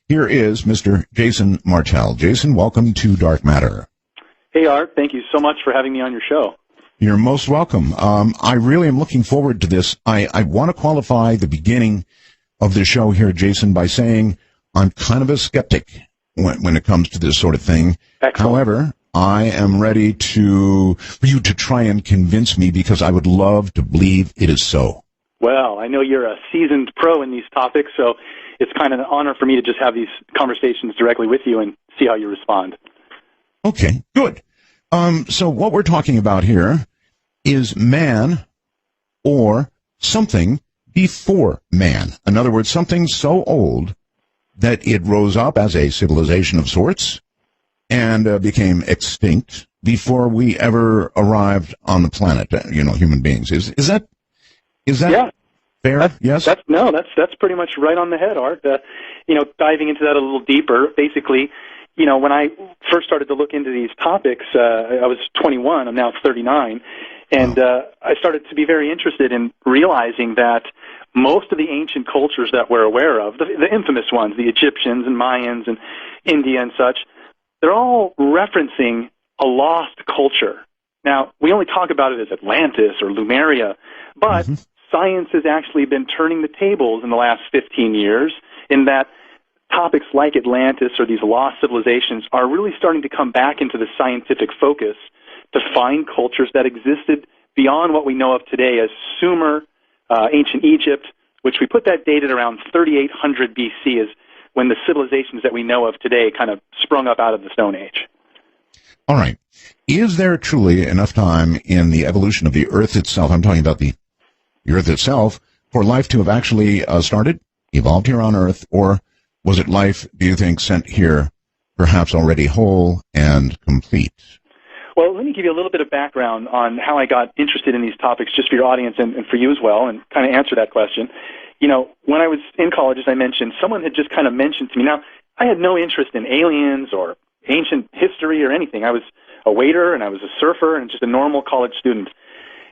Here is Mr. Jason Martell. Jason, welcome to Dark Matter. Hey, Art. Thank you so much for having me on your show. You're most welcome. I really am looking forward to this. I want to qualify the beginning of the show here, Jason, by saying I'm kind of a skeptic when it comes to this sort of thing. Excellent. However, I am ready for you to try and convince me, because I would love to believe it is so. Well, I know you're a seasoned pro in these topics, so it's kind of an honor for me to just have these conversations directly with you and see how you respond. Okay, good. So what we're talking about here is man or something before man. In other words, something so old that it rose up as a civilization of sorts and became extinct before we ever arrived on the planet, human beings. Is that yeah. Fair? Yes? That's pretty much right on the head, Art. Diving into that a little deeper, basically, when I first started to look into these topics, I was 21, I'm now 39, and I started to be very interested in realizing that most of the ancient cultures that we're aware of, the infamous ones, the Egyptians and Mayans and India and such, they're all referencing a lost culture. Now, we only talk about it as Atlantis or Lemuria, but science has actually been turning the tables in the last 15 years in that topics like Atlantis or these lost civilizations are really starting to come back into the scientific focus to find cultures that existed beyond what we know of today as Sumer, ancient Egypt, which we put that date at around 3800 BC, is when the civilizations that we know of today kind of sprung up out of the Stone Age. All right. Is there truly enough time in the evolution of the Earth itself, I'm talking about the Earth itself, for life to have actually evolved here on Earth, or was it life, do you think, sent here perhaps already whole and complete? Well, let me give you a little bit of background on how I got interested in these topics, just for your audience and for you as well, and kind of answer that question. When I was in college, as I mentioned, someone had just kind of mentioned to me. Now, I had no interest in aliens or ancient history or anything. I was a waiter and I was a surfer and just a normal college student.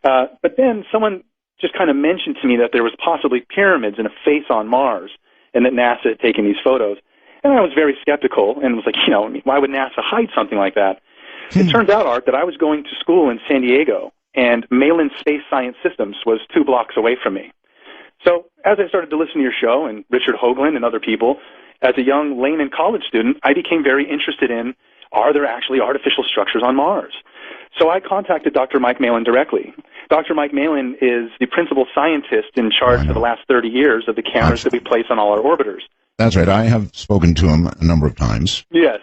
But then someone just kind of mentioned to me that there was possibly pyramids and a face on Mars, and that NASA had taken these photos. And I was very skeptical and was like, why would NASA hide something like that? It turns out, Art, that I was going to school in San Diego, and Malin Space Science Systems was 2 blocks away from me. So as I started to listen to your show, and Richard Hoagland and other people, as a young layman college student, I became very interested in, are there actually artificial structures on Mars? So I contacted Dr. Mike Malin directly. Dr. Mike Malin is the principal scientist in charge for the last 30 years of the cameras that we place on all our orbiters. That's right. I have spoken to him a number of times. Yes.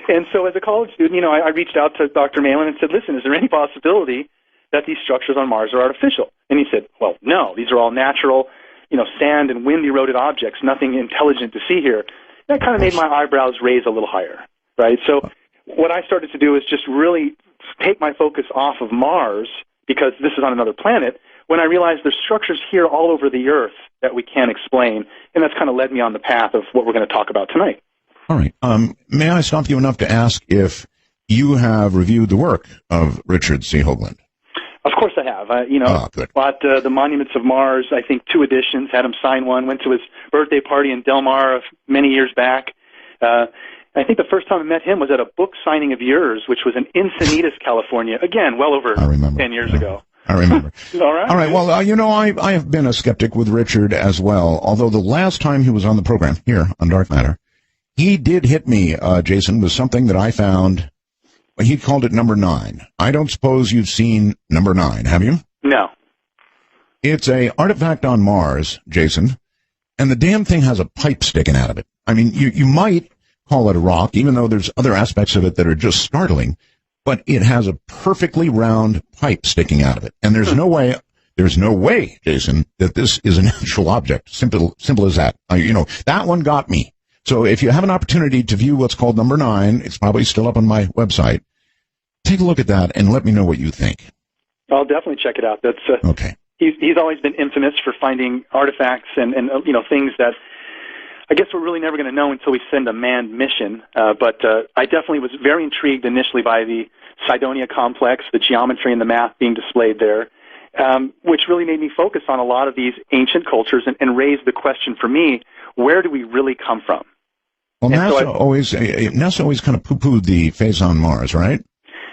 And so as a college student, I reached out to Dr. Malin and said, listen, is there any possibility that these structures on Mars are artificial? And he said, well, no, these are all natural, sand and wind-eroded objects, nothing intelligent to see here. That kind of made my eyebrows raise a little higher, right? So what I started to do is just really take my focus off of Mars, because this is on another planet, when I realized there's structures here all over the Earth that we can't explain, and that's kind of led me on the path of what we're going to talk about tonight. All right. May I stop you enough to ask if you have reviewed the work of Richard C. Hoagland? Of course I have. Good. Bought the Monuments of Mars, I think 2 editions, had him sign one, went to his birthday party in Del Mar many years back. I think the first time I met him was at a book signing of yours, which was in Encinitas, California. Again, well over 10 years ago. I remember. All right. All right. Well, I have been a skeptic with Richard as well, although the last time he was on the program here on Dark Matter, he did hit me, Jason, with something that I found. He called it number 9. I don't suppose you've seen number 9, have you? No. It's a artifact on Mars, Jason, and the damn thing has a pipe sticking out of it. I mean, you might call it a rock, even though there's other aspects of it that are just startling, but it has a perfectly round pipe sticking out of it. And there's no way, Jason, that this is a natural object. Simple as that. That one got me. So if you have an opportunity to view what's called number 9, it's probably still up on my website. Take a look at that and let me know what you think. I'll definitely check it out. That's okay. He's always been infamous for finding artifacts and things that I guess we're really never going to know until we send a manned mission. But I definitely was very intrigued initially by the Cydonia complex, the geometry and the math being displayed there, which really made me focus on a lot of these ancient cultures and raise the question for me, where do we really come from? Well, NASA always kind of poo-pooed the phase on Mars, right?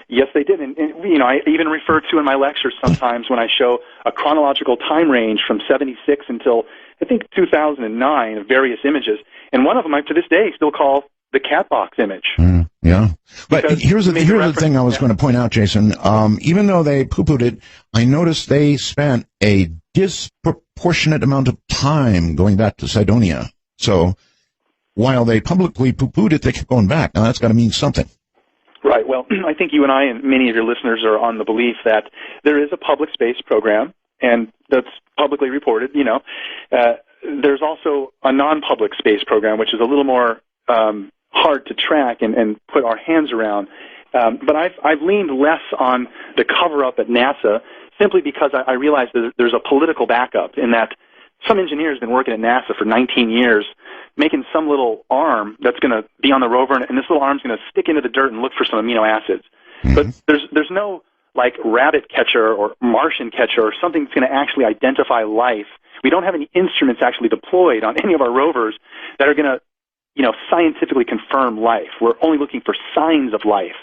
Yes, they did. And, I even refer to in my lectures sometimes when I show a chronological time range from 76 until, I think, 2009 of various images. And one of them I, to this day, still call the cat box image. Yeah. But here's the thing I was going to point out, Jason. Even though they poo-pooed it, I noticed they spent a disproportionate amount of time going back to Cydonia. So while they publicly poo-pooed it, they kept going back. Now, that's got to mean something. Right. Well, I think you and I and many of your listeners are on the belief that there is a public space program, and that's publicly reported. There's also a non-public space program, which is a little more hard to track and put our hands around. But I've leaned less on the cover-up at NASA simply because I realize that there's a political backup in that some engineer has been working at NASA for 19 years making some little arm that's going to be on the rover, and this little arm's going to stick into the dirt and look for some amino acids. Mm-hmm. But there's no, like, rabbit catcher or Martian catcher or something that's going to actually identify life. We don't have any instruments actually deployed on any of our rovers that are going to, scientifically confirm life. We're only looking for signs of life.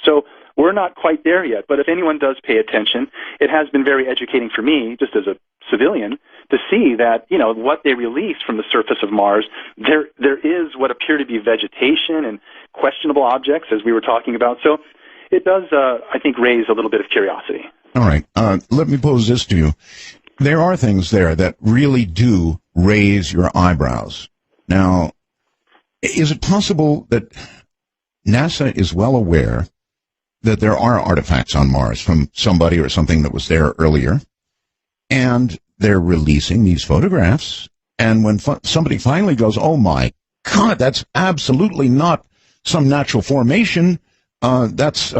So we're not quite there yet, but if anyone does pay attention, it has been very educating for me, just as a civilian, to see that, what they release from the surface of Mars, there is what appear to be vegetation and questionable objects, as we were talking about. So it does, I think, raise a little bit of curiosity. All right. Let me pose this to you. There are things there that really do raise your eyebrows. Now, is it possible that NASA is well aware that there are artifacts on Mars from somebody or something that was there earlier, and they're releasing these photographs, and when somebody finally goes, oh my God, that's absolutely not some natural formation, that's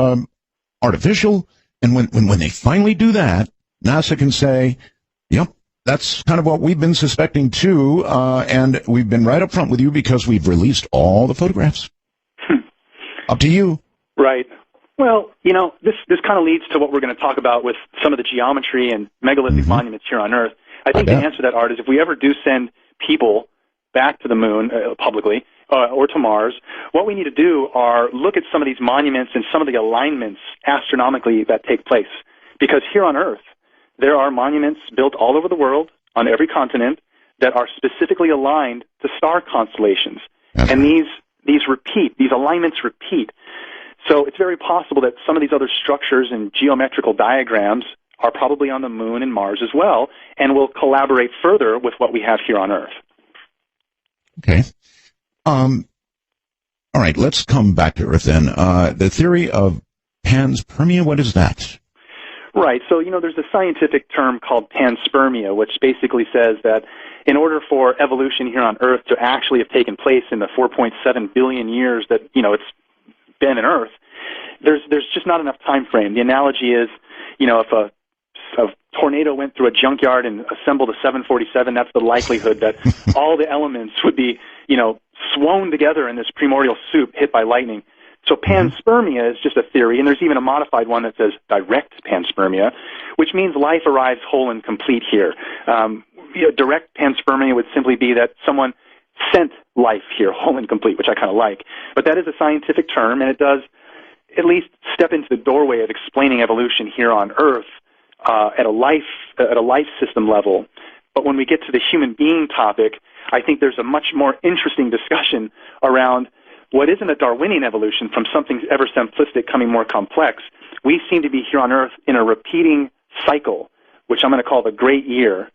artificial, and when they finally do that, NASA can say, yep, that's kind of what we've been suspecting too, and we've been right up front with you because we've released all the photographs. Up to you. Right. Well, this kind of leads to what we're going to talk about with some of the geometry and megalithic monuments here on Earth. I think the answer to that, Art, is if we ever do send people back to the moon publicly or to Mars, what we need to do are look at some of these monuments and some of the alignments astronomically that take place. Because here on Earth, there are monuments built all over the world, on every continent, that are specifically aligned to star constellations. And these alignments repeat. So it's very possible that some of these other structures and geometrical diagrams are probably on the moon and Mars as well, and will collaborate further with what we have here on Earth. Okay. All right, let's come back to Earth then. The theory of panspermia, what is that? Right. So, there's a scientific term called panspermia, which basically says that in order for evolution here on Earth to actually have taken place in the 4.7 billion years that, it's been in Earth, there's just not enough time frame. The analogy is, if a tornado went through a junkyard and assembled a 747, that's the likelihood that all the elements would be, swown together in this primordial soup hit by lightning. So panspermia is just a theory, and there's even a modified one that says direct panspermia, which means life arrives whole and complete here. Direct panspermia would simply be that someone sent life here whole and complete, which I kind of like. But that is a scientific term, and it does at least step into the doorway of explaining evolution here on Earth at a life system level. But when we get to the human being topic, I think there's a much more interesting discussion around what isn't a Darwinian evolution from something ever simplistic coming more complex. We seem to be here on Earth in a repeating cycle, which I'm going to call the Great Year.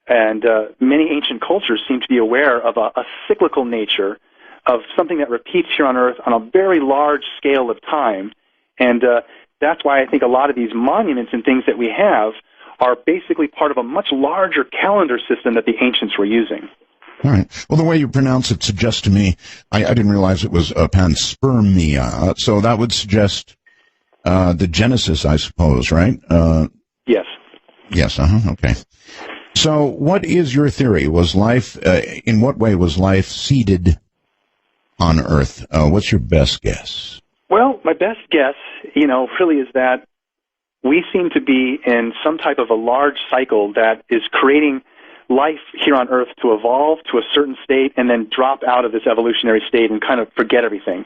And many ancient cultures seem to be aware of a cyclical nature of something that repeats here on Earth on a very large scale of time. And that's why I think a lot of these monuments and things that we have are basically part of a much larger calendar system that the ancients were using. All right. Well, the way you pronounce it suggests to me, I didn't realize it was panspermia. So that would suggest the Genesis, I suppose, right? Yes. Yes, okay. So what is your theory? Was life, in what way was life seeded on Earth? What's your best guess? Well, my best guess, really is that we seem to be in some type of a large cycle that is creating life here on Earth to evolve to a certain state and then drop out of this evolutionary state and kind of forget everything.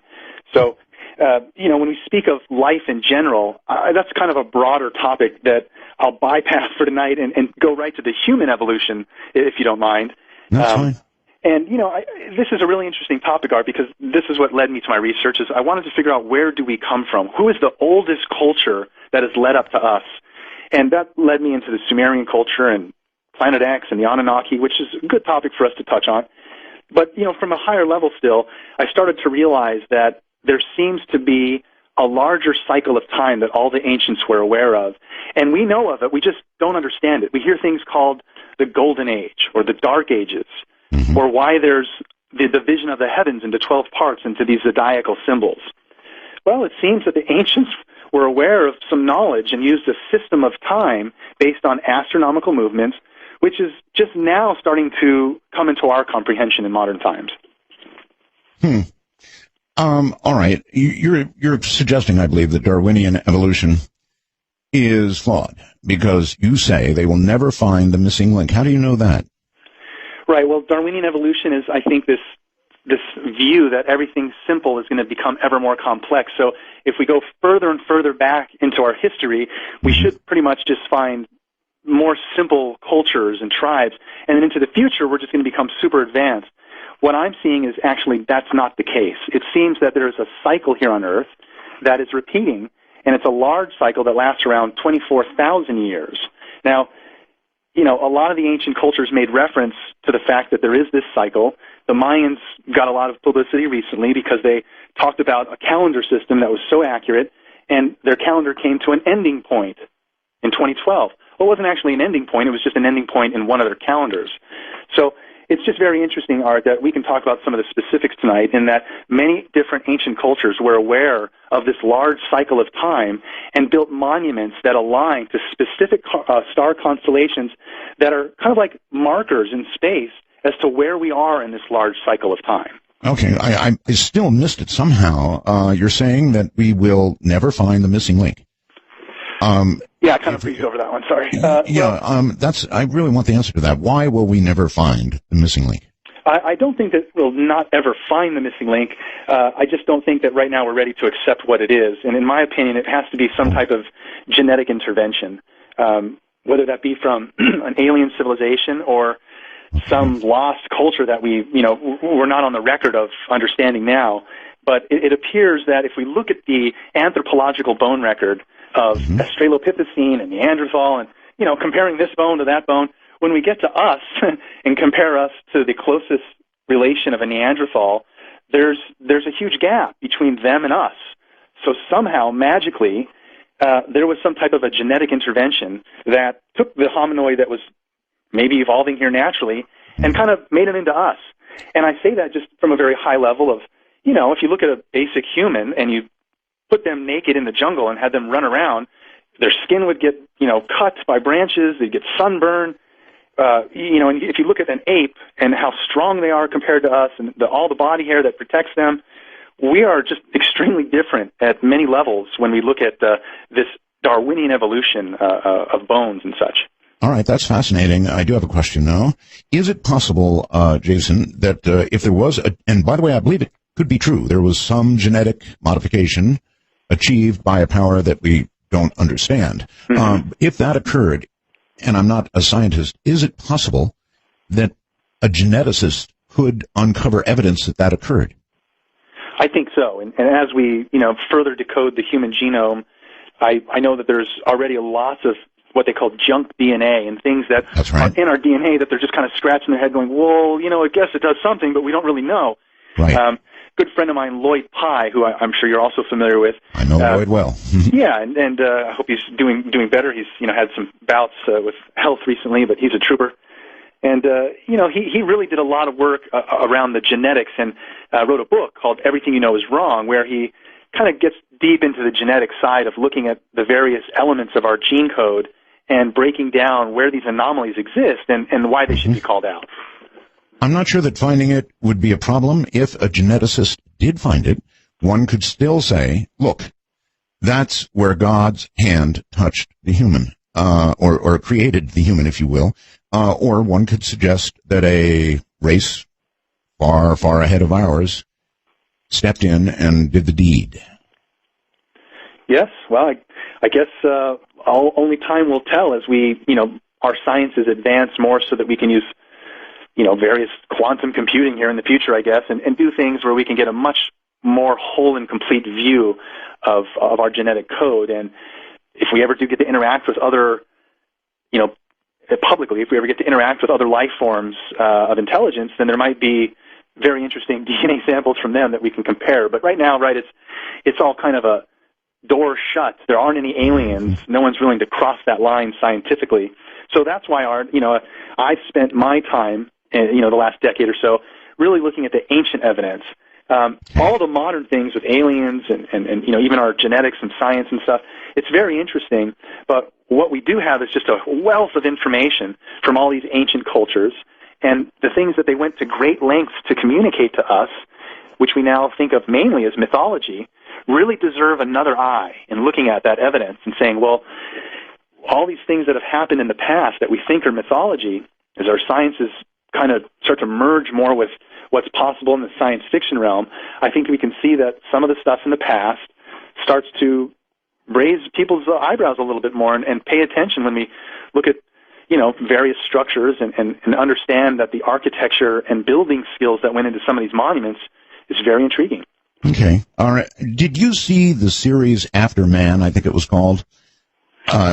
So, when we speak of life in general, that's kind of a broader topic that I'll bypass for tonight and go right to the human evolution, if you don't mind. That's fine. And, this is a really interesting topic, Art, because this is what led me to my research, is I wanted to figure out where do we come from? Who is the oldest culture that has led up to us? And that led me into the Sumerian culture and Planet X and the Anunnaki, which is a good topic for us to touch on. But, from a higher level still, I started to realize that there seems to be a larger cycle of time that all the ancients were aware of. And we know of it, we just don't understand it. We hear things called the Golden Age or the Dark Ages, or why there's the division of the heavens into 12 parts into these zodiacal symbols. Well, it seems that the ancients were aware of some knowledge and used a system of time based on astronomical movements, which is just now starting to come into our comprehension in modern times. All right. You're suggesting, I believe, that Darwinian evolution is flawed because you say they will never find the missing link. How do you know that? Right. Well, Darwinian evolution is, I think, this view that everything simple is going to become ever more complex. So if we go further and further back into our history, we should pretty much just find more simple cultures and tribes. And then into the future, we're just going to become super advanced. What I'm seeing is actually that's not the case. It seems that there's a cycle here on Earth that is repeating, and it's a large cycle that lasts around 24,000 years. Now, a lot of the ancient cultures made reference to the fact that there is this cycle. The Mayans got a lot of publicity recently because they talked about a calendar system that was so accurate, and their calendar came to an ending point in 2012. Well, it wasn't actually an ending point. It was just an ending point in one of their calendars. So it's just very interesting, Art, that we can talk about some of the specifics tonight in that many different ancient cultures were aware of this large cycle of time and built monuments that align to specific star constellations that are kind of like markers in space as to where we are in this large cycle of time. Okay, I still missed it somehow. You're saying that we will never find the missing link. Yeah, I kind of breezed over that one. Sorry. I really want the answer to that. Why will we never find the missing link? I don't think that we'll not ever find the missing link. I just don't think that right now we're ready to accept what it is. And in my opinion, it has to be some type of genetic intervention, whether that be from an alien civilization or some lost culture that we're not on the record of understanding now. But it appears that if we look at the anthropological bone record of Australopithecine and Neanderthal and, comparing this bone to that bone, when we get to us and compare us to the closest relation of a Neanderthal, there's a huge gap between them and us. So somehow, magically, there was some type of a genetic intervention that took the hominoid that was maybe evolving here naturally and kind of made it into us. And I say that just from a very high level of, if you look at a basic human and you put them naked in the jungle and had them run around, their skin would get, cut by branches, they'd get sunburned. And if you look at an ape and how strong they are compared to us and all the body hair that protects them, we are just extremely different at many levels when we look at this Darwinian evolution of bones and such. All right, that's fascinating. I do have a question now. Is it possible, Jason, that if there was, and by the way, I believe it could be true, there was some genetic modification achieved by a power that we don't understand. If that occurred, and I'm not a scientist, is it possible that a geneticist could uncover evidence that that occurred? I think so. And as we, further decode the human genome, I know that there's already lots of what they call junk DNA and things that are in our DNA that they're just kind of scratching their head going, well, I guess it does something, but we don't really know. Right. Good friend of mine, Lloyd Pye, who I'm sure you're also familiar with. I know Lloyd well. Yeah, and I hope he's doing better. He's had some bouts with health recently, but he's a trooper. And he really did a lot of work around the genetics and wrote a book called Everything You Know Is Wrong, where he kind of gets deep into the genetic side of looking at the various elements of our gene code and breaking down where these anomalies exist and why they should be called out. I'm not sure that finding it would be a problem. If a geneticist did find it, one could still say, look, that's where God's hand touched the human. or created the human, if you will, or one could suggest that a race far, far ahead of ours stepped in and did the deed. Yes, well, I guess only time will tell as our sciences advance more so that we can use, various quantum computing here in the future, I guess, and do things where we can get a much more whole and complete view of our genetic code. And if we ever do get to interact with other, publicly, if we ever get to interact with other life forms of intelligence, then there might be very interesting DNA samples from them that we can compare. But right now, it's all kind of a door shut. There aren't any aliens. No one's willing to cross that line scientifically. So that's why I've spent my time, the last decade or so, really looking at the ancient evidence. All the modern things with aliens and even our genetics and science and stuff, it's very interesting. But what we do have is just a wealth of information from all these ancient cultures and the things that they went to great lengths to communicate to us, which we now think of mainly as mythology, really deserve another eye in looking at that evidence and saying, well, all these things that have happened in the past that we think are mythology, as our sciences kind of start to merge more with what's possible in the science fiction realm, I think we can see that some of the stuff in the past starts to raise people's eyebrows a little bit more and pay attention when we look at, various structures and understand that the architecture and building skills that went into some of these monuments is very intriguing. Okay. All right. Did you see the series After Man, I think it was called,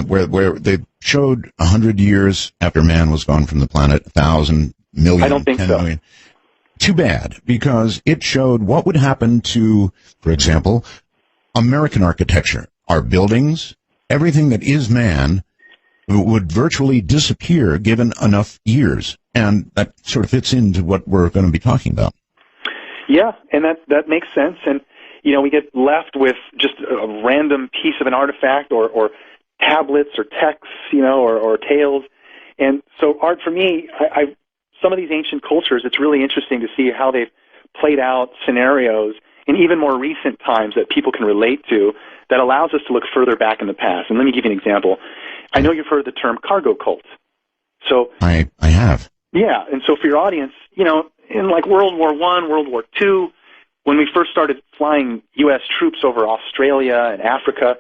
where they showed 100 years after man was gone from the planet, 1,000 million, I don't think 10 so. million? Too bad, because it showed what would happen to, for example, American architecture. Our buildings, everything that is man, would virtually disappear given enough years. And that sort of fits into what we're going to be talking about. Yeah, and that makes sense. And, we get left with just a random piece of an artifact or tablets or texts, or tales. And so art, for me, some of these ancient cultures, it's really interesting to see how they've played out scenarios in even more recent times that people can relate to that allows us to look further back in the past. And let me give you an example. I know you've heard the term cargo cult. So I have. Yeah, and so for your audience, in like World War I, World War II, when we first started flying U.S. troops over Australia and Africa,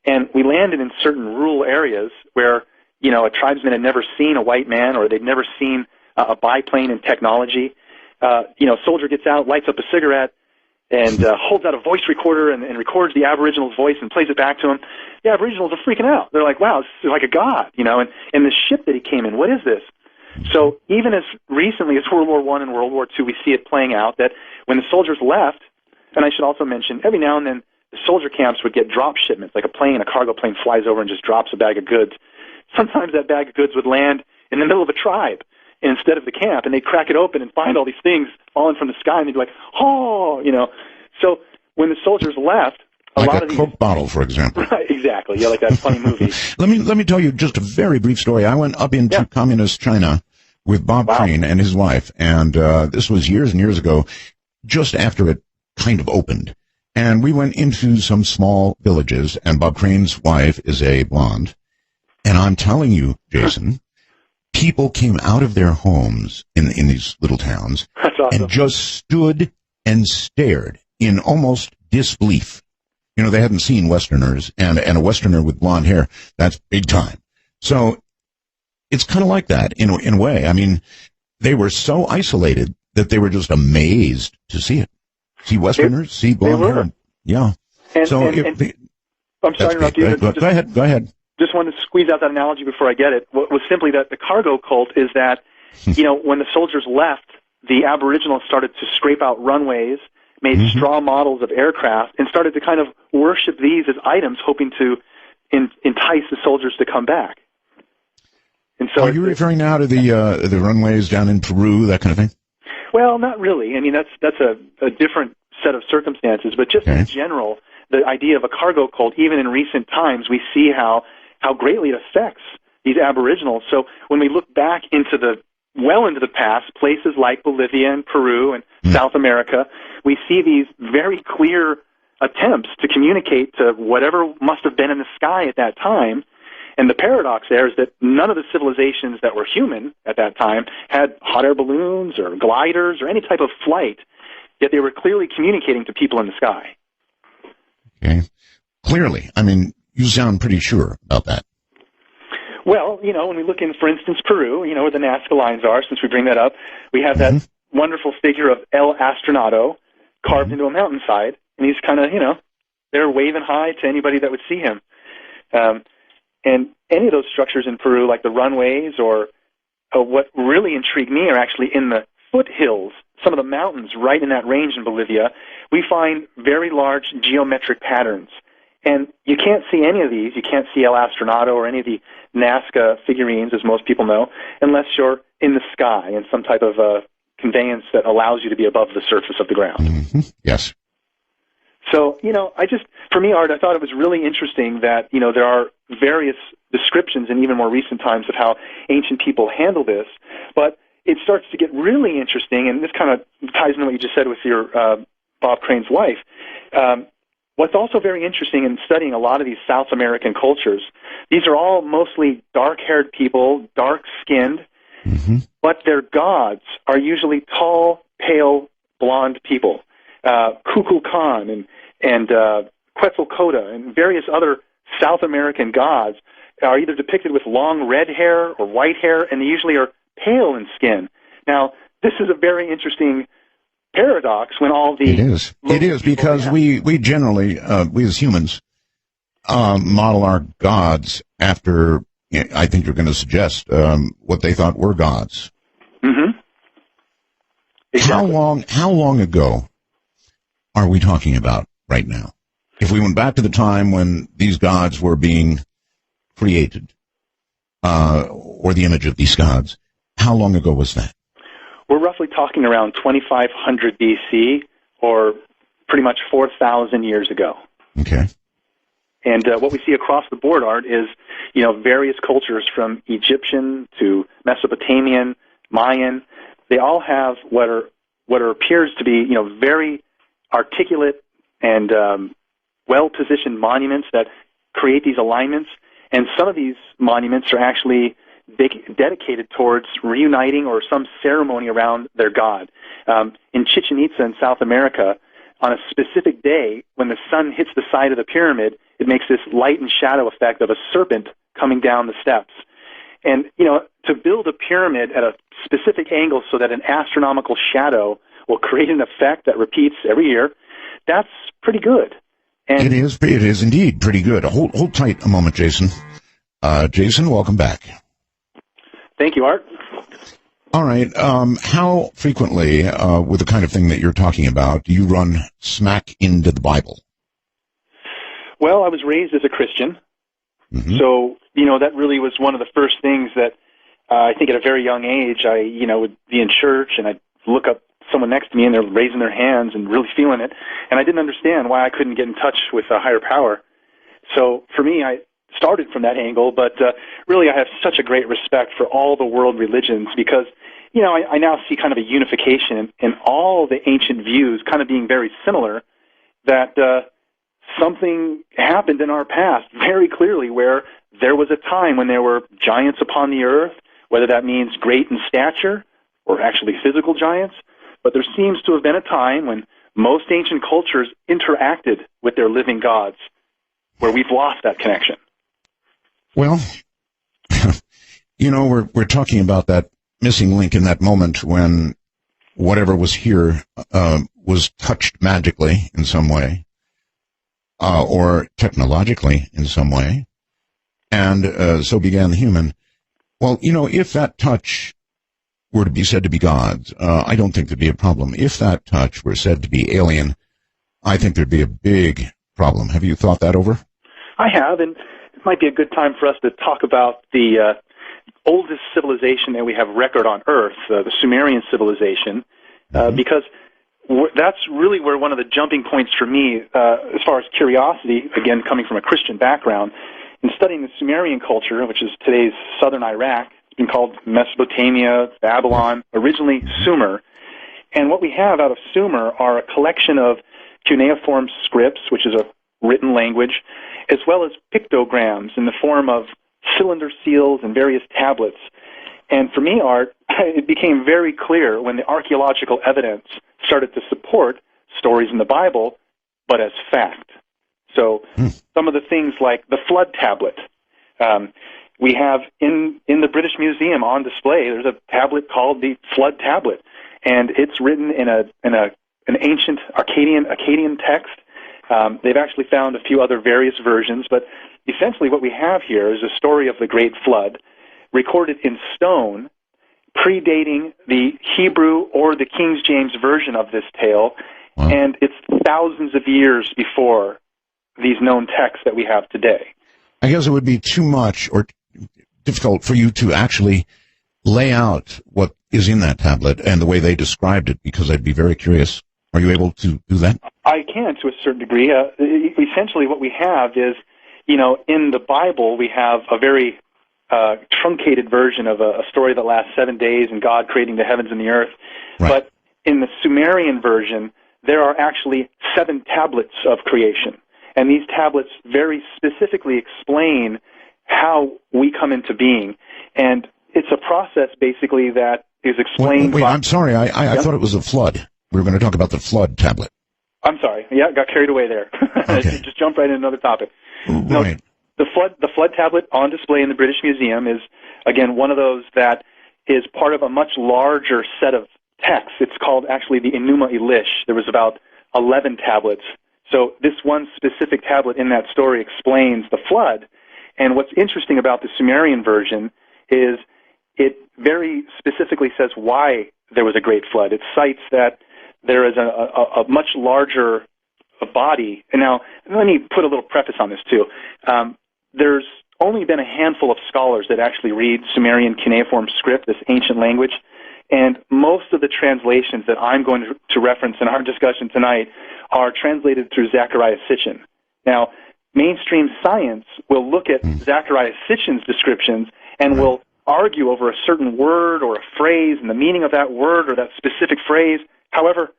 and we landed in certain rural areas where, a tribesman had never seen a white man or they'd never seen a biplane in technology, soldier gets out, lights up a cigarette, and holds out a voice recorder and records the Aboriginal's voice and plays it back to him. The Aboriginals are freaking out. They're like, wow, this is like a god, and the ship that he came in, what is this? So even as recently as World War I and World War II, we see it playing out that when the soldiers left, and I should also mention, every now and then the soldier camps would get drop shipments, like a cargo plane flies over and just drops a bag of goods. Sometimes that bag of goods would land in the middle of a tribe instead of the camp, and they'd crack it open and find all these things falling from the sky, and they'd be like, oh, So when the soldiers left, a lot of these... Like a Coke bottle, for example. Right, exactly. Yeah, like that funny movie. Let me tell you just a very brief story. I went up into communist China with Bob Crane and his wife, and this was years and years ago, just after it kind of opened. And we went into some small villages, and Bob Crane's wife is a blonde. And I'm telling you, Jason, people came out of their homes in these little towns and just stood and stared in almost disbelief. They hadn't seen Westerners, and a Westerner with blonde hair, that's big time. So it's kind of like that in a way. I mean, they were so isolated that they were just amazed to see it. See Westerners, see blonde hair. Yeah. I'm sorry to interrupt you. Go ahead. Just wanted to squeeze out that analogy before I get it. What was simply that the cargo cult is that, when the soldiers left, the Aboriginals started to scrape out runways, made straw models of aircraft, and started to kind of worship these as items, hoping to entice the soldiers to come back. And so, are you referring now to the runways down in Peru, that kind of thing? Well, not really. I mean, that's a different set of circumstances, but just in general, the idea of a cargo cult, even in recent times, we see how greatly it affects these Aboriginals. So when we look back into the past, places like Bolivia and Peru and South America, we see these very clear attempts to communicate to whatever must have been in the sky at that time, And the paradox there is that none of the civilizations that were human at that time had hot air balloons or gliders or any type of flight, yet they were clearly communicating to people in the sky. Okay. Clearly. I mean, you sound pretty sure about that. Well, when we look in, for instance, Peru, where the Nazca lines are, since we bring that up, we have that wonderful figure of El Astronato carved into a mountainside, and he's kind of, there waving hi to anybody that would see him. And any of those structures in Peru, like the runways, or what really intrigued me are actually in the foothills, some of the mountains right in that range in Bolivia, we find very large geometric patterns. And you can't see any of these. You can't see El Astronato or any of the Nazca figurines, as most people know, unless you're in the sky in some type of conveyance that allows you to be above the surface of the ground. Mm-hmm. Yes. So, for me, Art, I thought it was really interesting that, there are various descriptions in even more recent times of how ancient people handle this, but it starts to get really interesting, and this kind of ties into what you just said with your Bob Crane's wife. What's also very interesting in studying a lot of these South American cultures, these are all mostly dark-haired people, dark-skinned, but their gods are usually tall, pale, blonde people. Kukulkan and Quetzalcoatl and various other South American gods are either depicted with long red hair or white hair, and they usually are pale in skin. Now, this is a very interesting paradox when all the... It is because we generally, we as humans, model our gods after, I think you're going to suggest, what they thought were gods. Mm-hmm. Exactly. How long ago are we talking about right now? If we went back to the time when these gods were being created, or the image of these gods, how long ago was that? We're roughly talking around 2500 BC, or pretty much 4,000 years ago. Okay. And what we see across the board, Art, is, various cultures from Egyptian to Mesopotamian, Mayan. They all have what appears to be, very articulate and well-positioned monuments that create these alignments. And some of these monuments are actually dedicated towards reuniting or some ceremony around their god. In Chichen Itza in South America, on a specific day, when the sun hits the side of the pyramid, it makes this light and shadow effect of a serpent coming down the steps. And, to build a pyramid at a specific angle so that an astronomical shadow will create an effect that repeats every year, that's pretty good. And it is indeed pretty good. Hold tight a moment, Jason. Jason, welcome back. Thank you, Art. All right. How frequently, with the kind of thing that you're talking about, do you run smack into the Bible? Well, I was raised as a Christian, so, that really was one of the first things that I think at a very young age, I, would be in church and I'd look up someone next to me and they're raising their hands and really feeling it, and I didn't understand why I couldn't get in touch with a higher power. So for me, I started from that angle, but really I have such a great respect for all the world religions because, I now see kind of a unification in all the ancient views kind of being very similar, that something happened in our past very clearly where there was a time when there were giants upon the earth, whether that means great in stature or actually physical giants, but there seems to have been a time when most ancient cultures interacted with their living gods, where we've lost that connection. Well, we're talking about that missing link in that moment when whatever was here was touched magically in some way, or technologically in some way, and so began the human. Well, if that touch were to be said to be God's, I don't think there'd be a problem. If that touch were said to be alien, I think there'd be a big problem. Have you thought that over? I have, and it might be a good time for us to talk about the oldest civilization that we have record on Earth, the Sumerian civilization, because that's really where one of the jumping points for me, as far as curiosity, again, coming from a Christian background, in studying the Sumerian culture, which is today's southern Iraq. It's been called Mesopotamia, Babylon, originally Sumer. And what we have out of Sumer are a collection of cuneiform scripts, which is a written language, as well as pictograms in the form of cylinder seals and various tablets. And for me, Art, it became very clear when the archaeological evidence started to support stories in the Bible, but as fact. So some of the things like the flood tablet. We have in the British Museum on display, there's a tablet called the flood tablet, and it's written in an ancient Akkadian text. They've actually found a few other various versions, but essentially what we have here is a story of the Great Flood, recorded in stone, predating the Hebrew or the King James version of this tale, and it's thousands of years before these known texts that we have today. I guess it would be too much or difficult for you to actually lay out what is in that tablet and the way they described it, because I'd be very curious. Are you able to do that? I can, to a certain degree. Essentially what we have is, in the Bible we have a very truncated version of a story that lasts 7 days and God creating the heavens and the earth. Right. But in the Sumerian version, there are actually 7 tablets of creation. And these tablets very specifically explain how we come into being. And it's a process, basically, that is explained Wait, by... I'm sorry. I thought it was a flood. We were going to talk about the flood tablet. I'm sorry. Yeah, got carried away there. Okay. Just jump right into another topic. Right. The flood tablet on display in the British Museum is, again, one of those that is part of a much larger set of texts. It's called, actually, the Enuma Elish. There was about 11 tablets. So this one specific tablet in that story explains the flood. And what's interesting about the Sumerian version is it very specifically says why there was a great flood. It cites that there is a much larger body. And now, let me put a little preface on this, too. There's only been a handful of scholars that actually read Sumerian cuneiform script, this ancient language, and most of the translations that I'm going to reference in our discussion tonight are translated through Zecharia Sitchin. Now, mainstream science will look at Zecharia Sitchin's descriptions and will argue over a certain word or a phrase and the meaning of that word or that specific phrase. However,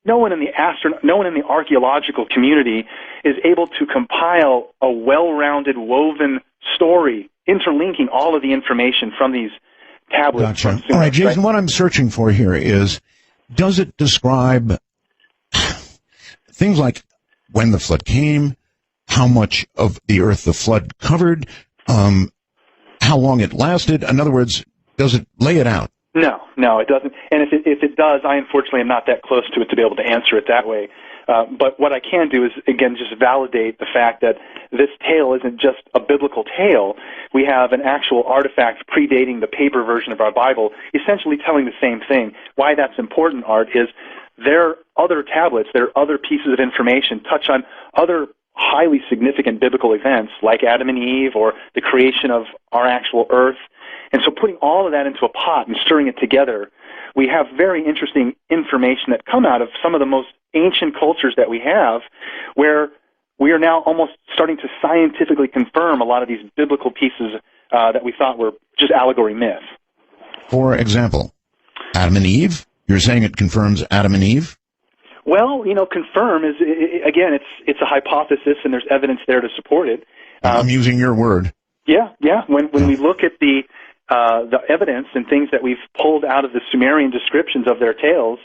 no one in the archaeological community is able to compile a well-rounded, woven story interlinking all of the information from these tablets. Gotcha. All right, Jason, what I'm searching for here is, does it describe things like when the flood came, how much of the earth the flood covered, how long it lasted? In other words, does it lay it out? No, it doesn't. And if it does, I unfortunately am not that close to it to be able to answer it that way. But what I can do is, again, just validate the fact that this tale isn't just a biblical tale. We have an actual artifact predating the paper version of our Bible, essentially telling the same thing. Why that's important, Art, is there are other tablets, there are other pieces of information touch on other highly significant biblical events like Adam and Eve or the creation of our actual earth. And so putting all of that into a pot and stirring it together, we have very interesting information that come out of some of the most ancient cultures that we have, where we are now almost starting to scientifically confirm a lot of these biblical pieces that we thought were just allegory myth. For example, Adam and Eve? You're saying it confirms Adam and Eve? Well, confirm is, again, it's a hypothesis, and there's evidence there to support it. I'm using your word. Yeah. When we look at the evidence and things that we've pulled out of the Sumerian descriptions of their tales,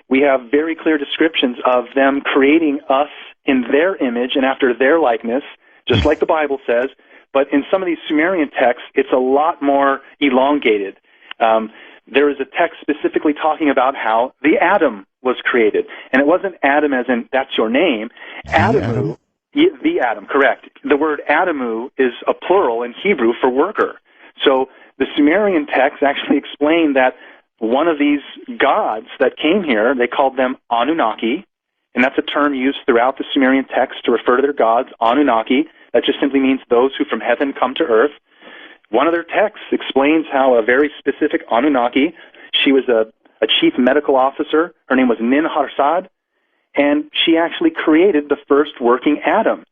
we have very clear descriptions of them creating us in their image and after their likeness, just like the Bible says. But in some of these Sumerian texts, it's a lot more elongated. There is a text specifically talking about how the Adam was created. And it wasn't Adam as in, that's your name. Adamu, the Adam, correct. The word Adamu is a plural in Hebrew for worker. So the Sumerian texts actually explain that one of these gods that came here, they called them Anunnaki, and that's a term used throughout the Sumerian text to refer to their gods, Anunnaki. That just simply means those who from heaven come to earth. One of their texts explains how a very specific Anunnaki, she was a chief medical officer, her name was Nin-Harsad, and she actually created the first working Adam.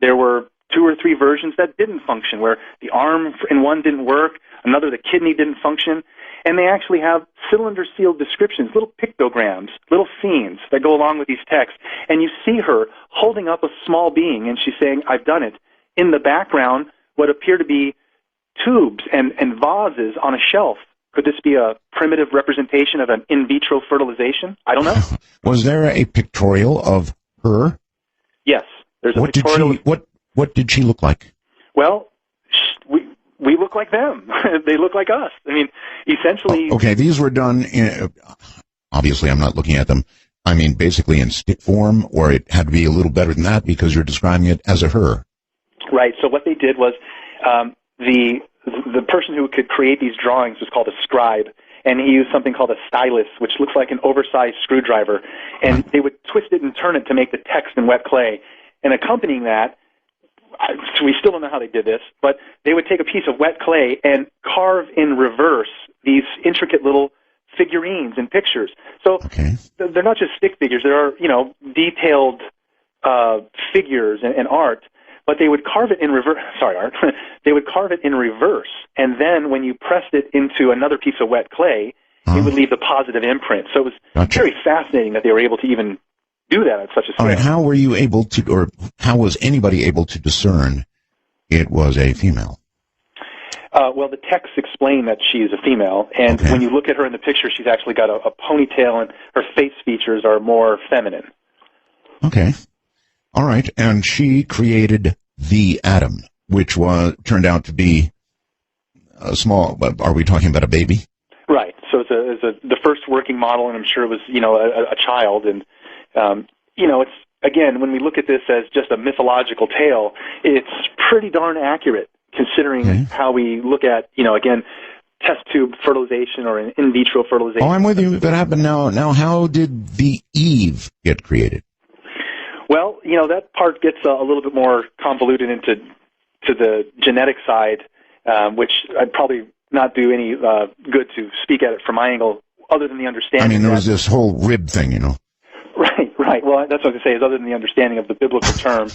There were 2 or 3 versions that didn't function, where the arm in one didn't work, another the kidney didn't function, and they actually have cylinder-sealed descriptions, little pictograms, little scenes that go along with these texts, and you see her holding up a small being, and she's saying, I've done it. In the background, what appear to be tubes and vases on a shelf. Could this be a primitive representation of an in vitro fertilization? I don't know. Was there a pictorial of her? Yes, there's a pictorial. What did she look like? Well, we look like them. They look like us. I mean, essentially. Okay, these were done in, obviously I'm not looking at them. I mean, basically in stick form, or it had to be a little better than that because you're describing it as a her. Right. So what they did was the person who could create these drawings was called a scribe, and he used something called a stylus, which looks like an oversized screwdriver, and they would twist it and turn it to make the text in wet clay. And accompanying that, we still don't know how they did this, but they would take a piece of wet clay and carve in reverse these intricate little figurines and pictures. So they're not just stick figures. There are, detailed figures and art, but they would carve it in reverse. Sorry, art. They would carve it in reverse, and then when you pressed it into another piece of wet clay, it would leave the positive imprint. So it was very fascinating that they were able to even do that at such a scale. All right, how were you able to, or how was anybody able to discern it was a female? Well, the texts explain that she is a female, and when you look at her in the picture, she's actually got a ponytail, and her face features are more feminine. Okay. All right, and she created the atom, which turned out to be a small, are we talking about a baby? Right. So it's the first working model, and I'm sure it was, a child, and it's, again, when we look at this as just a mythological tale, it's pretty darn accurate considering how we look at, again, test tube fertilization or in vitro fertilization. Oh, I'm with you. That happened now. Now, how did the Eve get created? Well, that part gets a little bit more convoluted into the genetic side, which I'd probably not do any good to speak at it from my angle, other than the understanding. I mean, there was this whole rib thing, Right. Well, that's what I was going to say, is other than the understanding of the biblical term.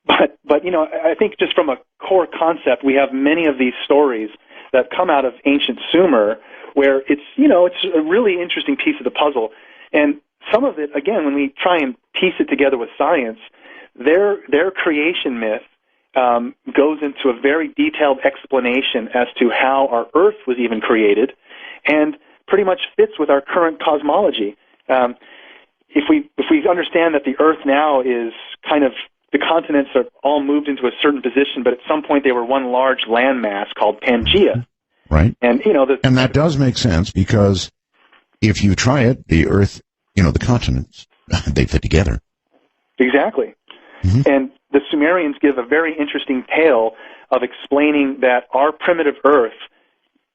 But I think just from a core concept, we have many of these stories that come out of ancient Sumer where it's a really interesting piece of the puzzle. And some of it, again, when we try and piece it together with science, their creation myth goes into a very detailed explanation as to how our Earth was even created, and pretty much fits with our current cosmology. If we understand that the Earth now is kind of, the continents are all moved into a certain position, but at some point they were one large landmass called Pangaea. Right. And and that does make sense, because if you try it, the Earth, the continents, they fit together. Exactly. And the Sumerians give a very interesting tale of explaining that our primitive Earth,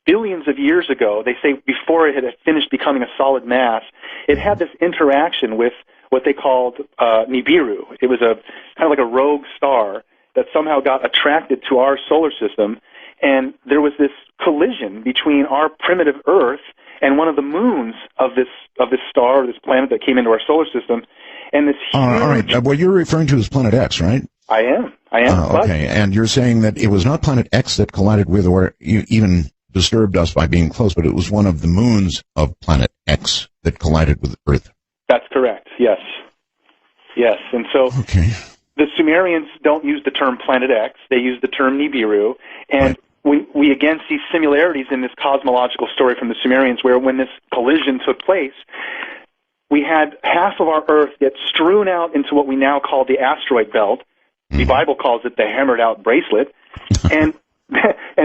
billions of years ago, they say before it had finished becoming a solid mass, it had this interaction with what they called Nibiru. It was a kind of like a rogue star that somehow got attracted to our solar system, and there was this collision between our primitive Earth and one of the moons of this star, or this planet that came into our solar system, and this huge... all right. What you're referring to is Planet X, right? I am. Okay, and you're saying that it was not Planet X that collided with, or even disturbed us by being close, but it was one of the moons of Planet X that collided with Earth. That's correct, yes. And so the Sumerians don't use the term Planet X, they use the term Nibiru, and we again see similarities in this cosmological story from the Sumerians, where when this collision took place, we had half of our Earth get strewn out into what we now call the asteroid belt. The Bible calls it the hammered out bracelet. And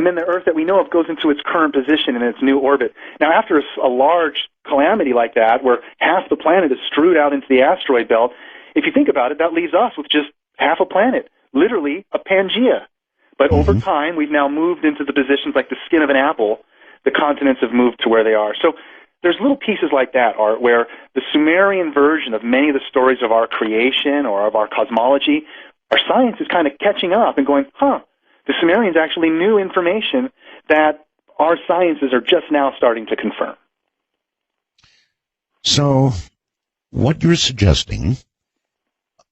then the Earth that we know of goes into its current position in its new orbit. Now, after a large calamity like that, where half the planet is strewed out into the asteroid belt, if you think about it, that leaves us with just half a planet, literally a Pangaea. But over time, we've now moved into the positions like the skin of an apple. The continents have moved to where they are. So there's little pieces like that, Art, where the Sumerian version of many of the stories of our creation or of our cosmology, our science is kind of catching up and going, the Sumerians actually knew information that our sciences are just now starting to confirm. So what you're suggesting,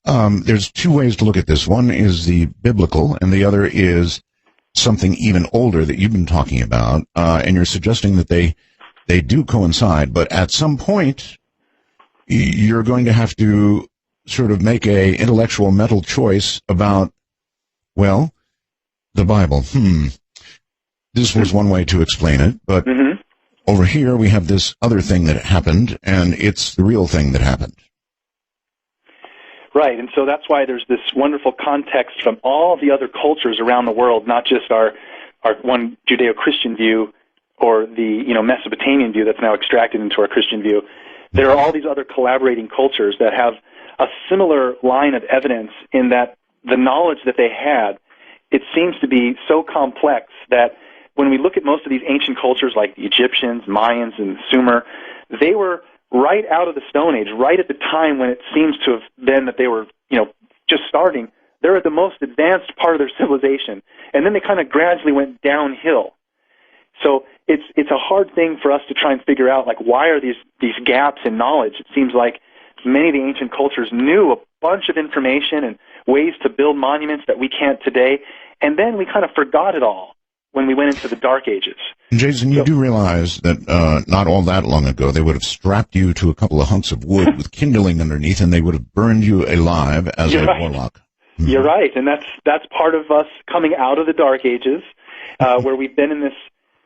there's two ways to look at this. One is the biblical, and the other is something even older that you've been talking about, and you're suggesting that they do coincide, but at some point you're going to have to sort of make a intellectual mental choice about, well, The Bible. This was one way to explain it, but over here we have this other thing that happened, and it's the real thing that happened. Right, and so that's why there's this wonderful context from all the other cultures around the world, not just our one Judeo-Christian view or the Mesopotamian view that's now extracted into our Christian view. There are all these other collaborating cultures that have a similar line of evidence in that the knowledge that they had, it seems to be so complex that when we look at most of these ancient cultures like the Egyptians, Mayans, and Sumer, they were right out of the Stone Age, right at the time when it seems to have been that they were, just starting. They're at the most advanced part of their civilization, and then they kind of gradually went downhill. So it's a hard thing for us to try and figure out, like, why are these gaps in knowledge? It seems like many of the ancient cultures knew a bunch of information and ways to build monuments that we can't today, and then we kind of forgot it all when we went into the Dark Ages. Jason, you do realize that not all that long ago they would have strapped you to a couple of hunks of wood with kindling underneath, and they would have burned you alive as a warlock. You're right, and that's part of us coming out of the Dark Ages, where we've been in this,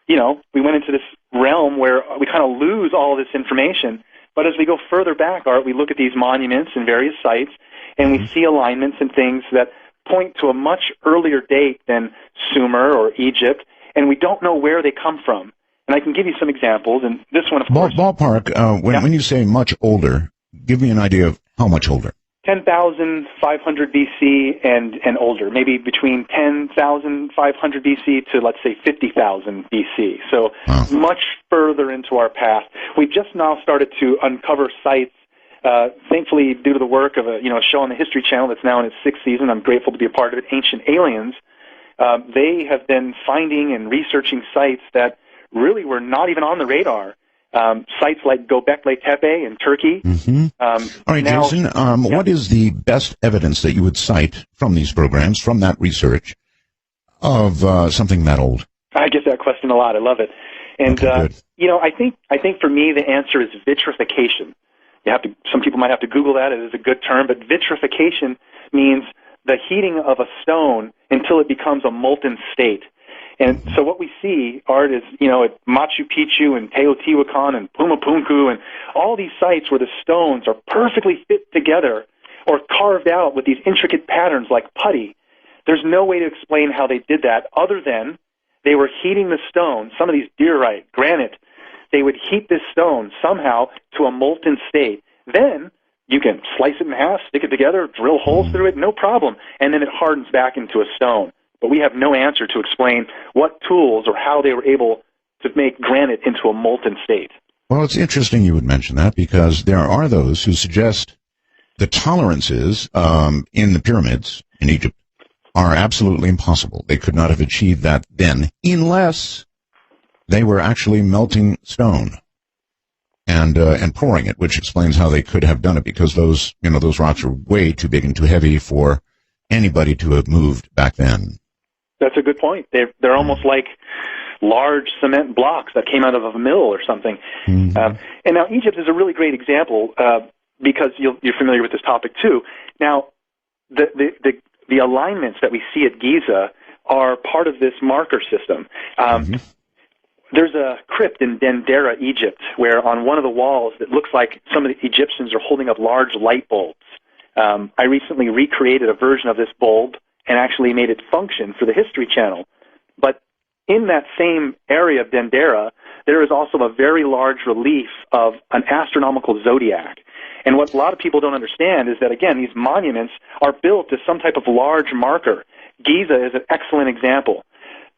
we went into this realm where we kind of lose all this information. But as we go further back, we look at these monuments and various sites, and we see alignments and things that point to a much earlier date than Sumer or Egypt, and we don't know where they come from. And I can give you some examples, and this one, of course... Ballpark, when you say much older, give me an idea of how much older. 10,500 BC and older, maybe between 10,500 BC to, let's say, 50,000 BC. So much further into our past. We've just now started to uncover sites, thankfully due to the work of a show on the History Channel that's now in its 6th season. I'm grateful to be a part of it, Ancient Aliens. They have been finding and researching sites that really were not even on the radar. Sites like Göbekli Tepe in Turkey. All right, Jason, what is the best evidence that you would cite from these programs, from that research, of something that old? I get that question a lot. I love it. And, I think for me the answer is vitrification. Some people might have to Google that. It is a good term, but vitrification means the heating of a stone until it becomes a molten state. And so what we see, Art, is, at Machu Picchu and Teotihuacan and Pumapunku and all these sites where the stones are perfectly fit together or carved out with these intricate patterns like putty. There's no way to explain how they did that other than they were heating the stone, some of these diorite, granite. They would heat this stone somehow to a molten state. Then you can slice it in half, stick it together, drill holes through it, no problem, and then it hardens back into a stone. But we have no answer to explain what tools or how they were able to make granite into a molten state. Well, it's interesting you would mention that, because there are those who suggest the tolerances in the pyramids in Egypt are absolutely impossible. They could not have achieved that then unless they were actually melting stone and pouring it, which explains how they could have done it, because those rocks are way too big and too heavy for anybody to have moved back then. That's a good point. They're almost like large cement blocks that came out of a mill or something. And now Egypt is a really great example because you're familiar with this topic too. Now, the alignments that we see at Giza are part of this marker system. There's a crypt in Dendera, Egypt, where on one of the walls it looks like some of the Egyptians are holding up large light bulbs. I recently recreated a version of this bulb and actually made it function for the History Channel. But in that same area of Dendera, there is also a very large relief of an astronomical zodiac. And what a lot of people don't understand is that, again, these monuments are built as some type of large marker. Giza is an excellent example.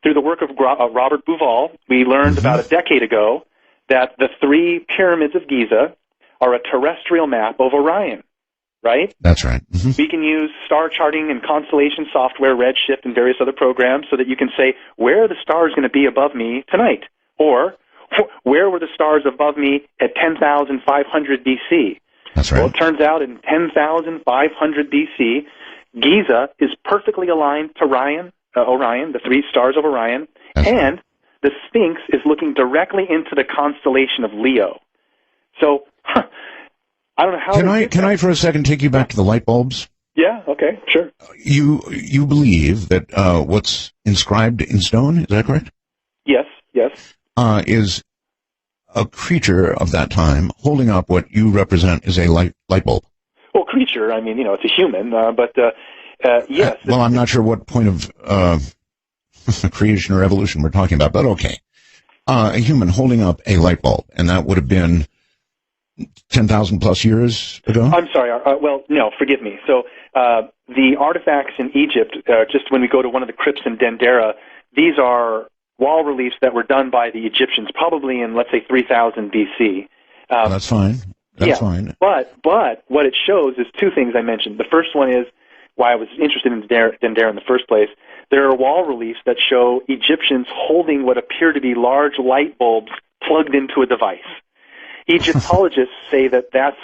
Through the work of Robert Bouval, we learned about a decade ago that the 3 pyramids of Giza are a terrestrial map of Orion. Right? That's right. We can use star charting and constellation software, Redshift, and various other programs so that you can say, where are the stars going to be above me tonight? Or, where were the stars above me at 10,500 BC? That's right. Well, it turns out in 10,500 BC, Giza is perfectly aligned to Orion, the 3 stars of Orion, and the Sphinx is looking directly into the constellation of Leo. So, I don't know how. Can I for a second take you back to the light bulbs? Yeah, okay, sure. You believe that what's inscribed in stone, is that correct? Yes, yes. Is a creature of that time holding up what you represent as a light bulb. Well, creature, I mean, it's a human, but yes. Well, I'm not sure what point of creation or evolution we're talking about, but okay. A human holding up a light bulb, and that would have been 10,000 plus years ago? I'm sorry. Well, no, forgive me. So the artifacts in Egypt, just when we go to one of the crypts in Dendera, these are wall reliefs that were done by the Egyptians, probably in, let's say, 3000 BC. That's fine. That's fine. But what it shows is two things I mentioned. The first one is why I was interested in Dendera in the first place. There are wall reliefs that show Egyptians holding what appear to be large light bulbs plugged into a device. Egyptologists say that that's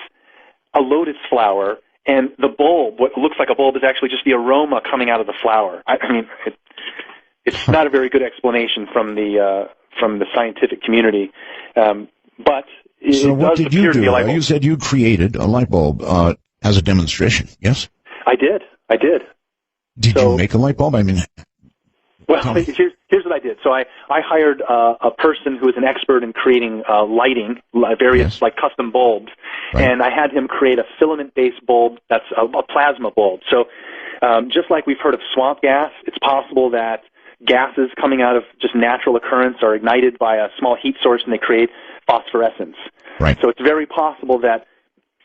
a lotus flower, and the bulb, what looks like a bulb, is actually just the aroma coming out of the flower. I mean, it's not a very good explanation from the scientific community, but so what does did appear you to be do? a light bulb. You said you created a light bulb as a demonstration, yes? I did. Did you make a light bulb? I mean, well, here's what I did. So I hired a person who is an expert in creating lighting, various like custom bulbs, and I had him create a filament-based bulb that's a plasma bulb. So just like we've heard of swamp gas, it's possible that gases coming out of just natural occurrence are ignited by a small heat source and they create phosphorescence. Right. So it's very possible that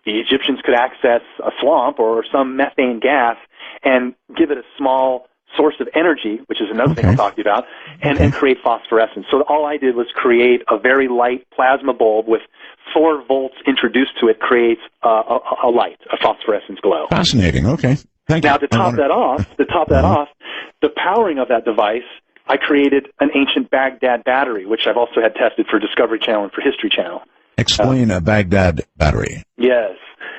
the Egyptians could access a swamp or some methane gas and give it a small source of energy, which is another thing I'll talk to you about, and create phosphorescence. So all I did was create a very light plasma bulb with 4 volts introduced to it, creates a light, a phosphorescence glow. Fascinating. Okay. Thank you. Now, to top that off, the powering of that device, I created an ancient Baghdad battery, which I've also had tested for Discovery Channel and for History Channel. Explain a Baghdad battery. Yes.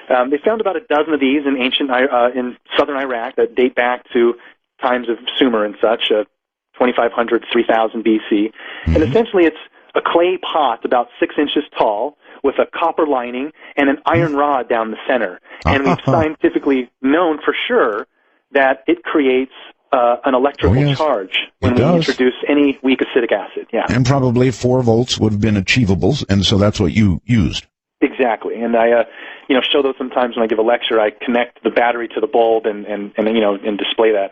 They found about a dozen of these in in southern Iraq that date back to times of Sumer and such, 2500, 3000 BC. And essentially it's a clay pot about 6 inches tall with a copper lining and an iron rod down the center. And we've scientifically known for sure that it creates an electrical charge when we introduce any weak acidic acid. Yeah. And probably 4 volts would have been achievable, and so that's what you used. Exactly. And I show those sometimes when I give a lecture. I connect the battery to the bulb and display that.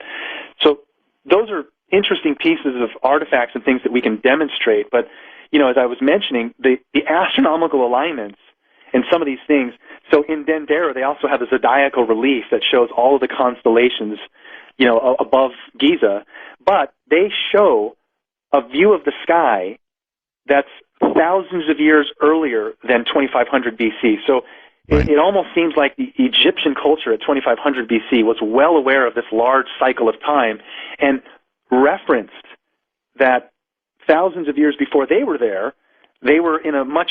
So those are interesting pieces of artifacts and things that we can demonstrate. But, as I was mentioning, the astronomical alignments and some of these things. So in Dendera, they also have a zodiacal relief that shows all of the constellations, above Giza. But they show a view of the sky that's thousands of years earlier than 2500 BC. So it almost seems like the Egyptian culture at 2500 BC was well aware of this large cycle of time and referenced that thousands of years before they were there, they were in a much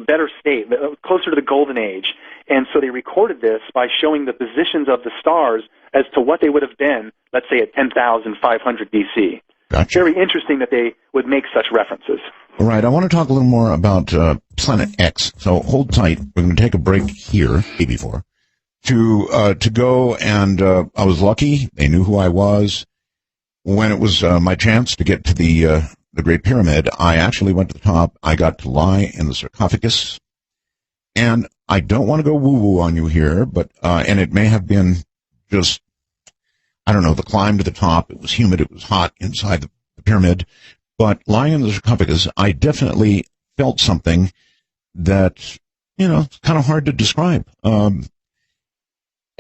better state, closer to the Golden Age. And so they recorded this by showing the positions of the stars as to what they would have been, let's say, at 10,500 BC. Gotcha. Very interesting that they would make such references. All right, I want to talk a little more about Planet X. So hold tight. We're going to take a break here, AB4, to go, and I was lucky. They knew who I was. When it was my chance to get to the Great Pyramid, I actually went to the top. I got to lie in the sarcophagus. And I don't want to go woo-woo on you here, but and it may have been just, I don't know, the climb to the top. It was humid. It was hot inside the pyramid. But lying in the sarcophagus, I definitely felt something that, it's kind of hard to describe. I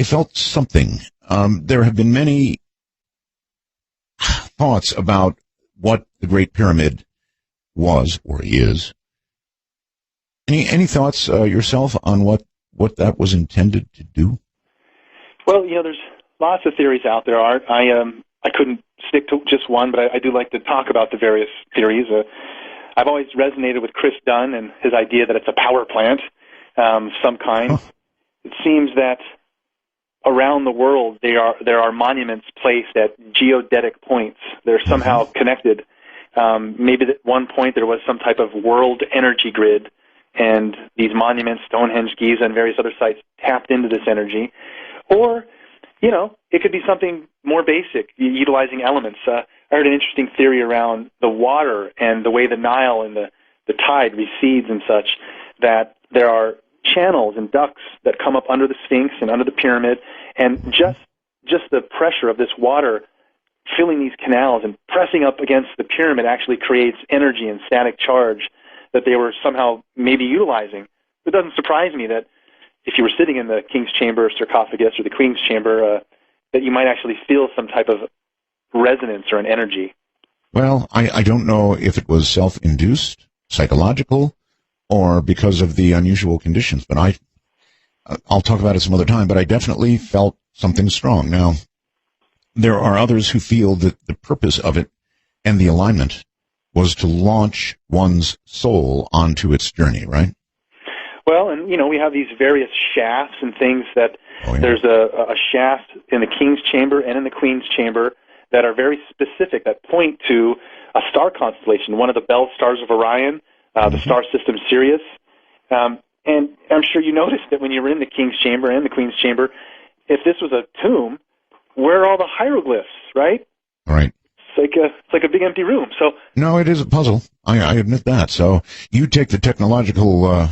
felt something. There have been many thoughts about what the Great Pyramid was or is. Any thoughts yourself on what that was intended to do? Well, there's lots of theories out there, Art. I couldn't stick to just one, but I do like to talk about the various theories. I've always resonated with Chris Dunn and his idea that it's a power plant of some kind. Huh. It seems that around the world there are monuments placed at geodetic points. They're somehow connected. Maybe at one point there was some type of world energy grid, and these monuments, Stonehenge, Giza, and various other sites tapped into this energy. Or it could be something more basic, utilizing elements. I heard an interesting theory around the water and the way the Nile and the tide recedes and such, that there are channels and ducts that come up under the Sphinx and under the pyramid, and just the pressure of this water filling these canals and pressing up against the pyramid actually creates energy and static charge that they were somehow maybe utilizing. It doesn't surprise me that if you were sitting in the king's chamber sarcophagus or the queen's chamber, that you might actually feel some type of resonance or an energy. Well, I don't know if it was self-induced, psychological, or because of the unusual conditions, but I'll talk about it some other time, but I definitely felt something strong. Now, there are others who feel that the purpose of it and the alignment was to launch one's soul onto its journey, right? Well, and, we have these various shafts and things that there's a shaft in the king's chamber and in the queen's chamber that are very specific, that point to a star constellation, one of the belt stars of Orion, the star system Sirius. And I'm sure you noticed that when you were in the king's chamber and the queen's chamber, if this was a tomb, where are all the hieroglyphs, right? Right. It's like a big empty room. So no, it is a puzzle. I admit that. So you take the technological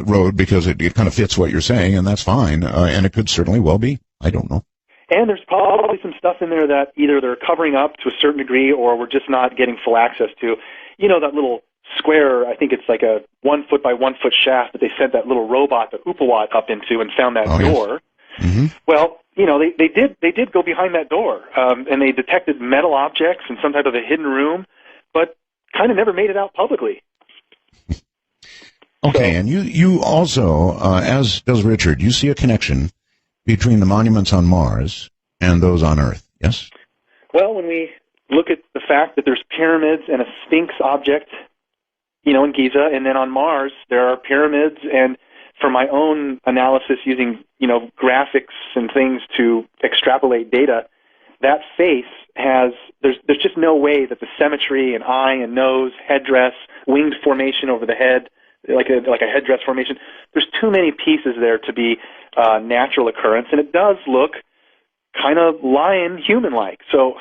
road because it kind of fits what you're saying, and that's fine. And it could certainly well be. I don't know. And there's probably some stuff in there that either they're covering up to a certain degree or we're just not getting full access to. That little square, I think it's like a 1 foot by 1 foot shaft that they sent that little robot, the Upawat, up into and found that door. Yes. Mm-hmm. Well, they did go behind that door, and they detected metal objects in some type of a hidden room, but kind of never made it out publicly. Okay, and you also, as does Richard, you see a connection between the monuments on Mars and those on Earth, yes? Well, when we look at the fact that there's pyramids and a Sphinx object, in Giza, and then on Mars there are pyramids, and for my own analysis using, graphics and things to extrapolate data, that face there's just no way that the symmetry and eye and nose, headdress, winged formation over the head, like a headdress formation, there's too many pieces there to be natural occurrence, and it does look kind of lion human-like. So,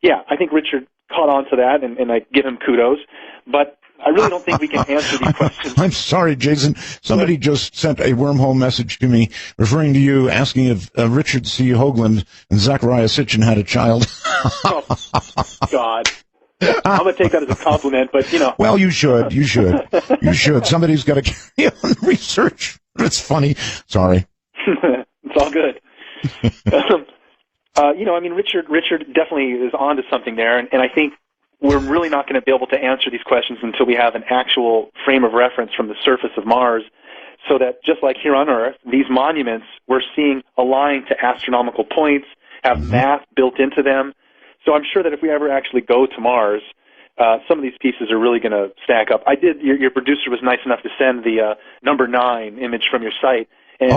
yeah, I think Richard caught on to that, and I give him kudos, but I really don't think we can answer these questions. I'm sorry, Jason. Somebody just sent a wormhole message to me referring to you, asking if Richard C. Hoagland and Zachariah Sitchin had a child. Oh, God. I'm going to take that as a compliment, but, Well, you should. You should. Somebody's got to carry on research. It's funny. Sorry. It's all good. Richard definitely is on to something there, and I think we're really not going to be able to answer these questions until we have an actual frame of reference from the surface of Mars, so that just like here on Earth, these monuments we're seeing align to astronomical points, have math built into them. So I'm sure that if we ever actually go to Mars, some of these pieces are really going to stack up. Your producer was nice enough to send the number 9 image from your site. And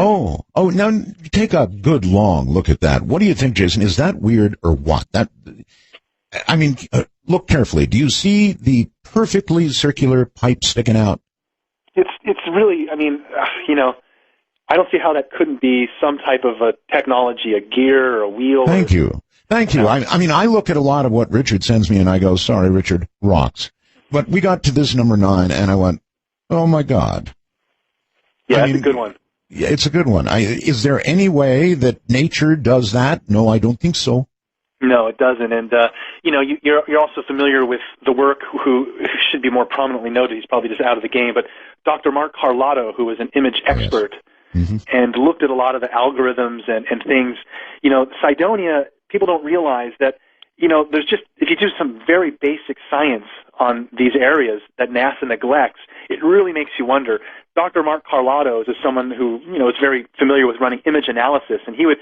now take a good long look at that. What do you think, Jason? Is that weird or what? Look carefully. Do you see the perfectly circular pipe sticking out? It's really, I don't see how that couldn't be some type of a technology, a gear or a wheel. Thank you. I look at a lot of what Richard sends me and I go, sorry, Richard, rocks. But we got to this number 9 and I went, oh my God. Yeah, it's a good one. Yeah, it's a good one. Is there any way that nature does that? No, I don't think so. No, it doesn't. And, you're also familiar with the work who should be more prominently noted. He's probably just out of the game. But Dr. Mark Carlotto, who is an image expert and looked at a lot of the algorithms and things. Cydonia, people don't realize that, there's just, if you do some very basic science on these areas that NASA neglects, it really makes you wonder. Dr. Mark Carlotto is someone who, is very familiar with running image analysis, and he would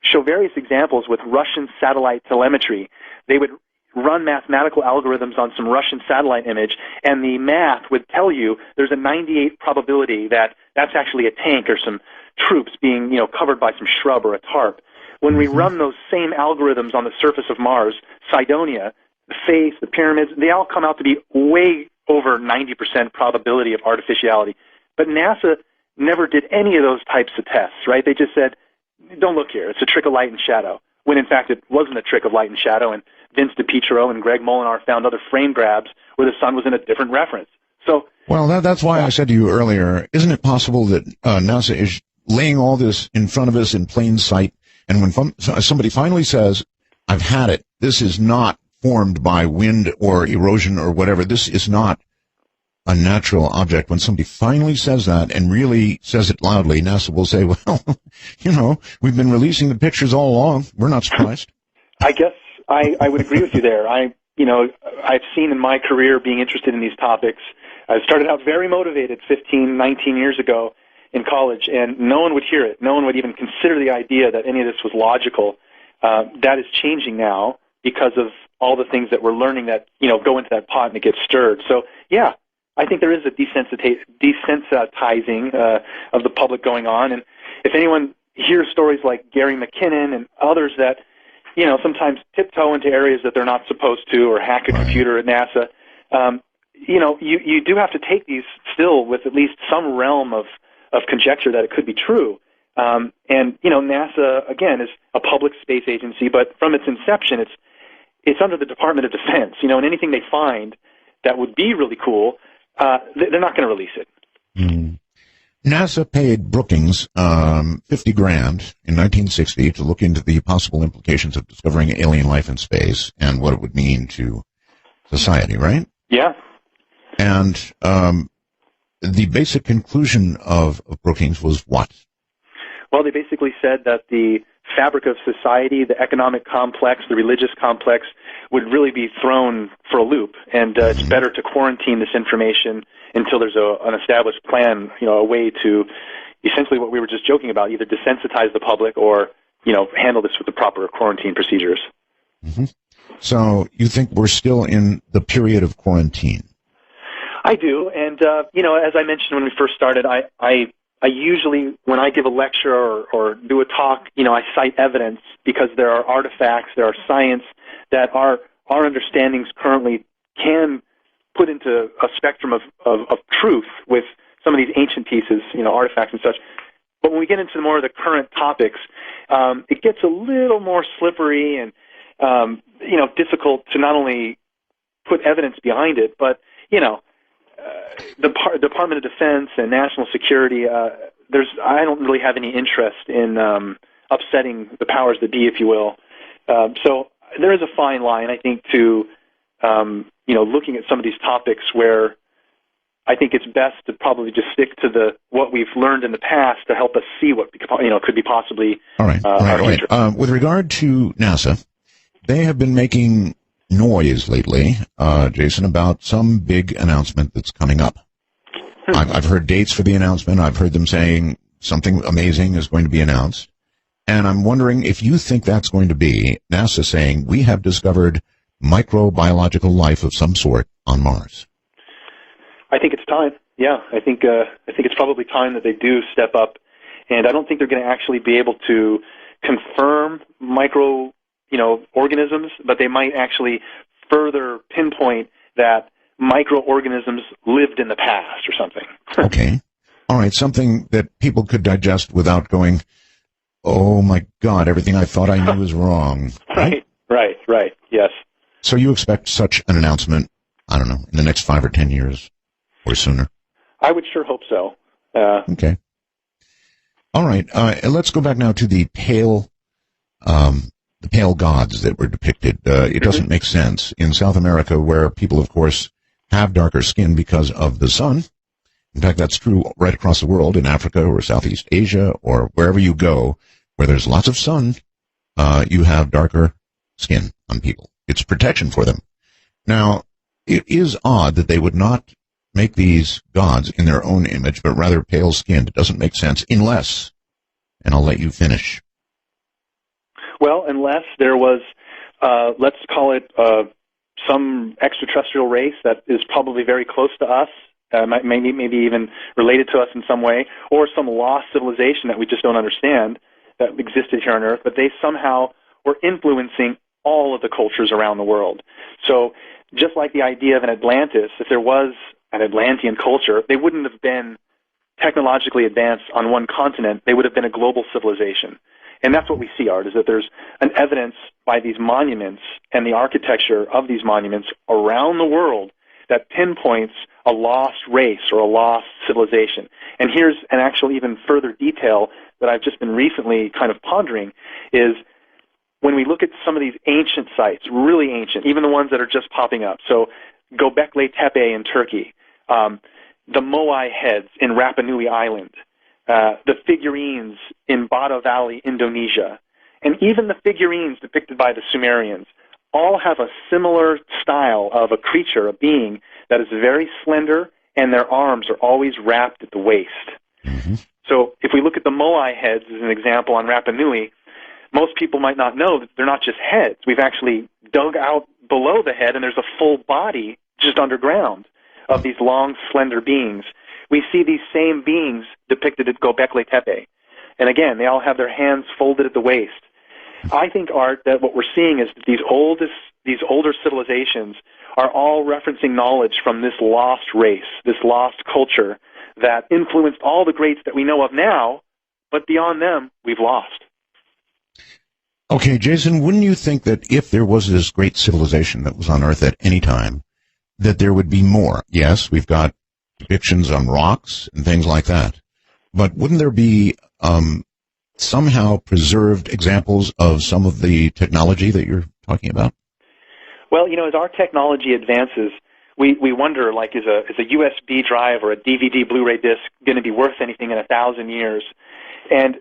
show various examples with Russian satellite telemetry. They would run mathematical algorithms on some Russian satellite image, and the math would tell you there's a 98 probability that that's actually a tank or some troops being, covered by some shrub or a tarp. When we run those same algorithms on the surface of Mars, Cydonia, the face, the pyramids, they all come out to be way over 90% probability of artificiality. But NASA never did any of those types of tests, right? They just said, don't look here, it's a trick of light and shadow, when in fact it wasn't a trick of light and shadow, and Vince DiPietro and Greg Molinar found other frame grabs where the sun was in a different reference. So, well, that's why I said to you earlier, isn't it possible that NASA is laying all this in front of us in plain sight, and when somebody finally says, I've had it, this is not formed by wind or erosion or whatever, this is not a natural object, when somebody finally says that and really says it loudly, NASA will say, well, we've been releasing the pictures all along. We're not surprised. I guess I would agree with you there. I've seen in my career being interested in these topics. I started out very motivated 15, 19 years ago in college, and no one would hear it. No one would even consider the idea that any of this was logical. That is changing now because of all the things that we're learning that, go into that pot and it gets stirred. So, yeah, I think there is a desensitizing of the public going on. And if anyone hears stories like Gary McKinnon and others that, sometimes tiptoe into areas that they're not supposed to, or hack a computer at NASA, you do have to take these still with at least some realm of conjecture that it could be true. And NASA, again, is a public space agency, but from its inception, it's under the Department of Defense, and anything they find that would be really cool, they're not going to release it. Mm. NASA paid Brookings $50,000 in 1960 to look into the possible implications of discovering alien life in space and what it would mean to society, right? Yeah. And the basic conclusion of Brookings was what? Well, they basically said that the fabric of society, the economic complex, the religious complex, would really be thrown for a loop, and it's better to quarantine this information until there's an established plan, a way to essentially what we were just joking about, either desensitize the public or, handle this with the proper quarantine procedures. Mm-hmm. So you think we're still in the period of quarantine? I do, and, as I mentioned when we first started, I usually, when I give a lecture or do a talk, I cite evidence because there are artifacts, there are science that our understandings currently can put into a spectrum of truth with some of these ancient pieces, artifacts and such. But when we get into more of the current topics, it gets a little more slippery and, difficult to not only put evidence behind it, but, the Department of Defense and national security, I don't really have any interest in upsetting the powers that be, if you will. So there is a fine line, I think, to looking at some of these topics where I think it's best to probably just stick to what we've learned in the past to help us see what could be possibly. All right. With regard to NASA, they have been making noise lately, Jason, about some big announcement that's coming up. I've heard dates for the announcement. I've heard them saying something amazing is going to be announced. And I'm wondering if you think that's going to be NASA saying we have discovered microbiological life of some sort on Mars. I think it's time. Yeah, I think it's probably time that they do step up. And I don't think they're going to actually be able to confirm organisms, but they might actually further pinpoint that microorganisms lived in the past or something. Okay. All right, something that people could digest without going, oh my God, everything I thought I knew was wrong. Right, yes. So you expect such an announcement, I don't know, in the next 5 or 10 years or sooner? I would sure hope so. Okay. All right, let's go back now to the pale gods that were depicted. It doesn't make sense in South America, where people, of course, have darker skin because of the sun. In fact, that's true right across the world, in Africa or Southeast Asia or wherever you go, where there's lots of sun, you have darker skin on people. It's protection for them. Now, it is odd that they would not make these gods in their own image, but rather pale-skinned. It doesn't make sense unless, and I'll let you finish. Well, unless there was, let's call it some extraterrestrial race that is probably very close to us, maybe even related to us in some way, or some lost civilization that we just don't understand that existed here on Earth, but they somehow were influencing all of the cultures around the world. So just like the idea of an Atlantis, if there was an Atlantean culture, they wouldn't have been technologically advanced on one continent. They would have been a global civilization. And that's what we see, Art, is that there's an evidence by these monuments and the architecture of these monuments around the world that pinpoints a lost race or a lost civilization. And here's an actual even further detail that I've just been recently kind of pondering is when we look at some of these ancient sites, really ancient, even the ones that are just popping up. So Göbekli Tepe in Turkey, the Moai Heads in Rapa Nui Island, the figurines in Bada Valley, Indonesia, and even the figurines depicted by the Sumerians all have a similar style of a creature, a being, that is very slender, and their arms are always wrapped at the waist. Mm-hmm. So if we look at the Moai Heads as an example on Rapa Nui, most people might not know that they're not just heads. We've actually dug out below the head, and there's a full body just underground of these long, slender beings. We see these same beings depicted at Göbekli Tepe. And again, they all have their hands folded at the waist. I think, Art, that what we're seeing is that these older civilizations are all referencing knowledge from this lost race, this lost culture that influenced all the greats that we know of now, but beyond them, we've lost. Okay, Jason, wouldn't you think that if there was this great civilization that was on Earth at any time, that there would be more? Yes, we've got depictions on rocks and things like that. But wouldn't there be somehow preserved examples of some of the technology that you're talking about? Well, as our technology advances, we wonder, like, is a USB drive or a DVD Blu-ray disc going to be worth anything in 1,000 years? And,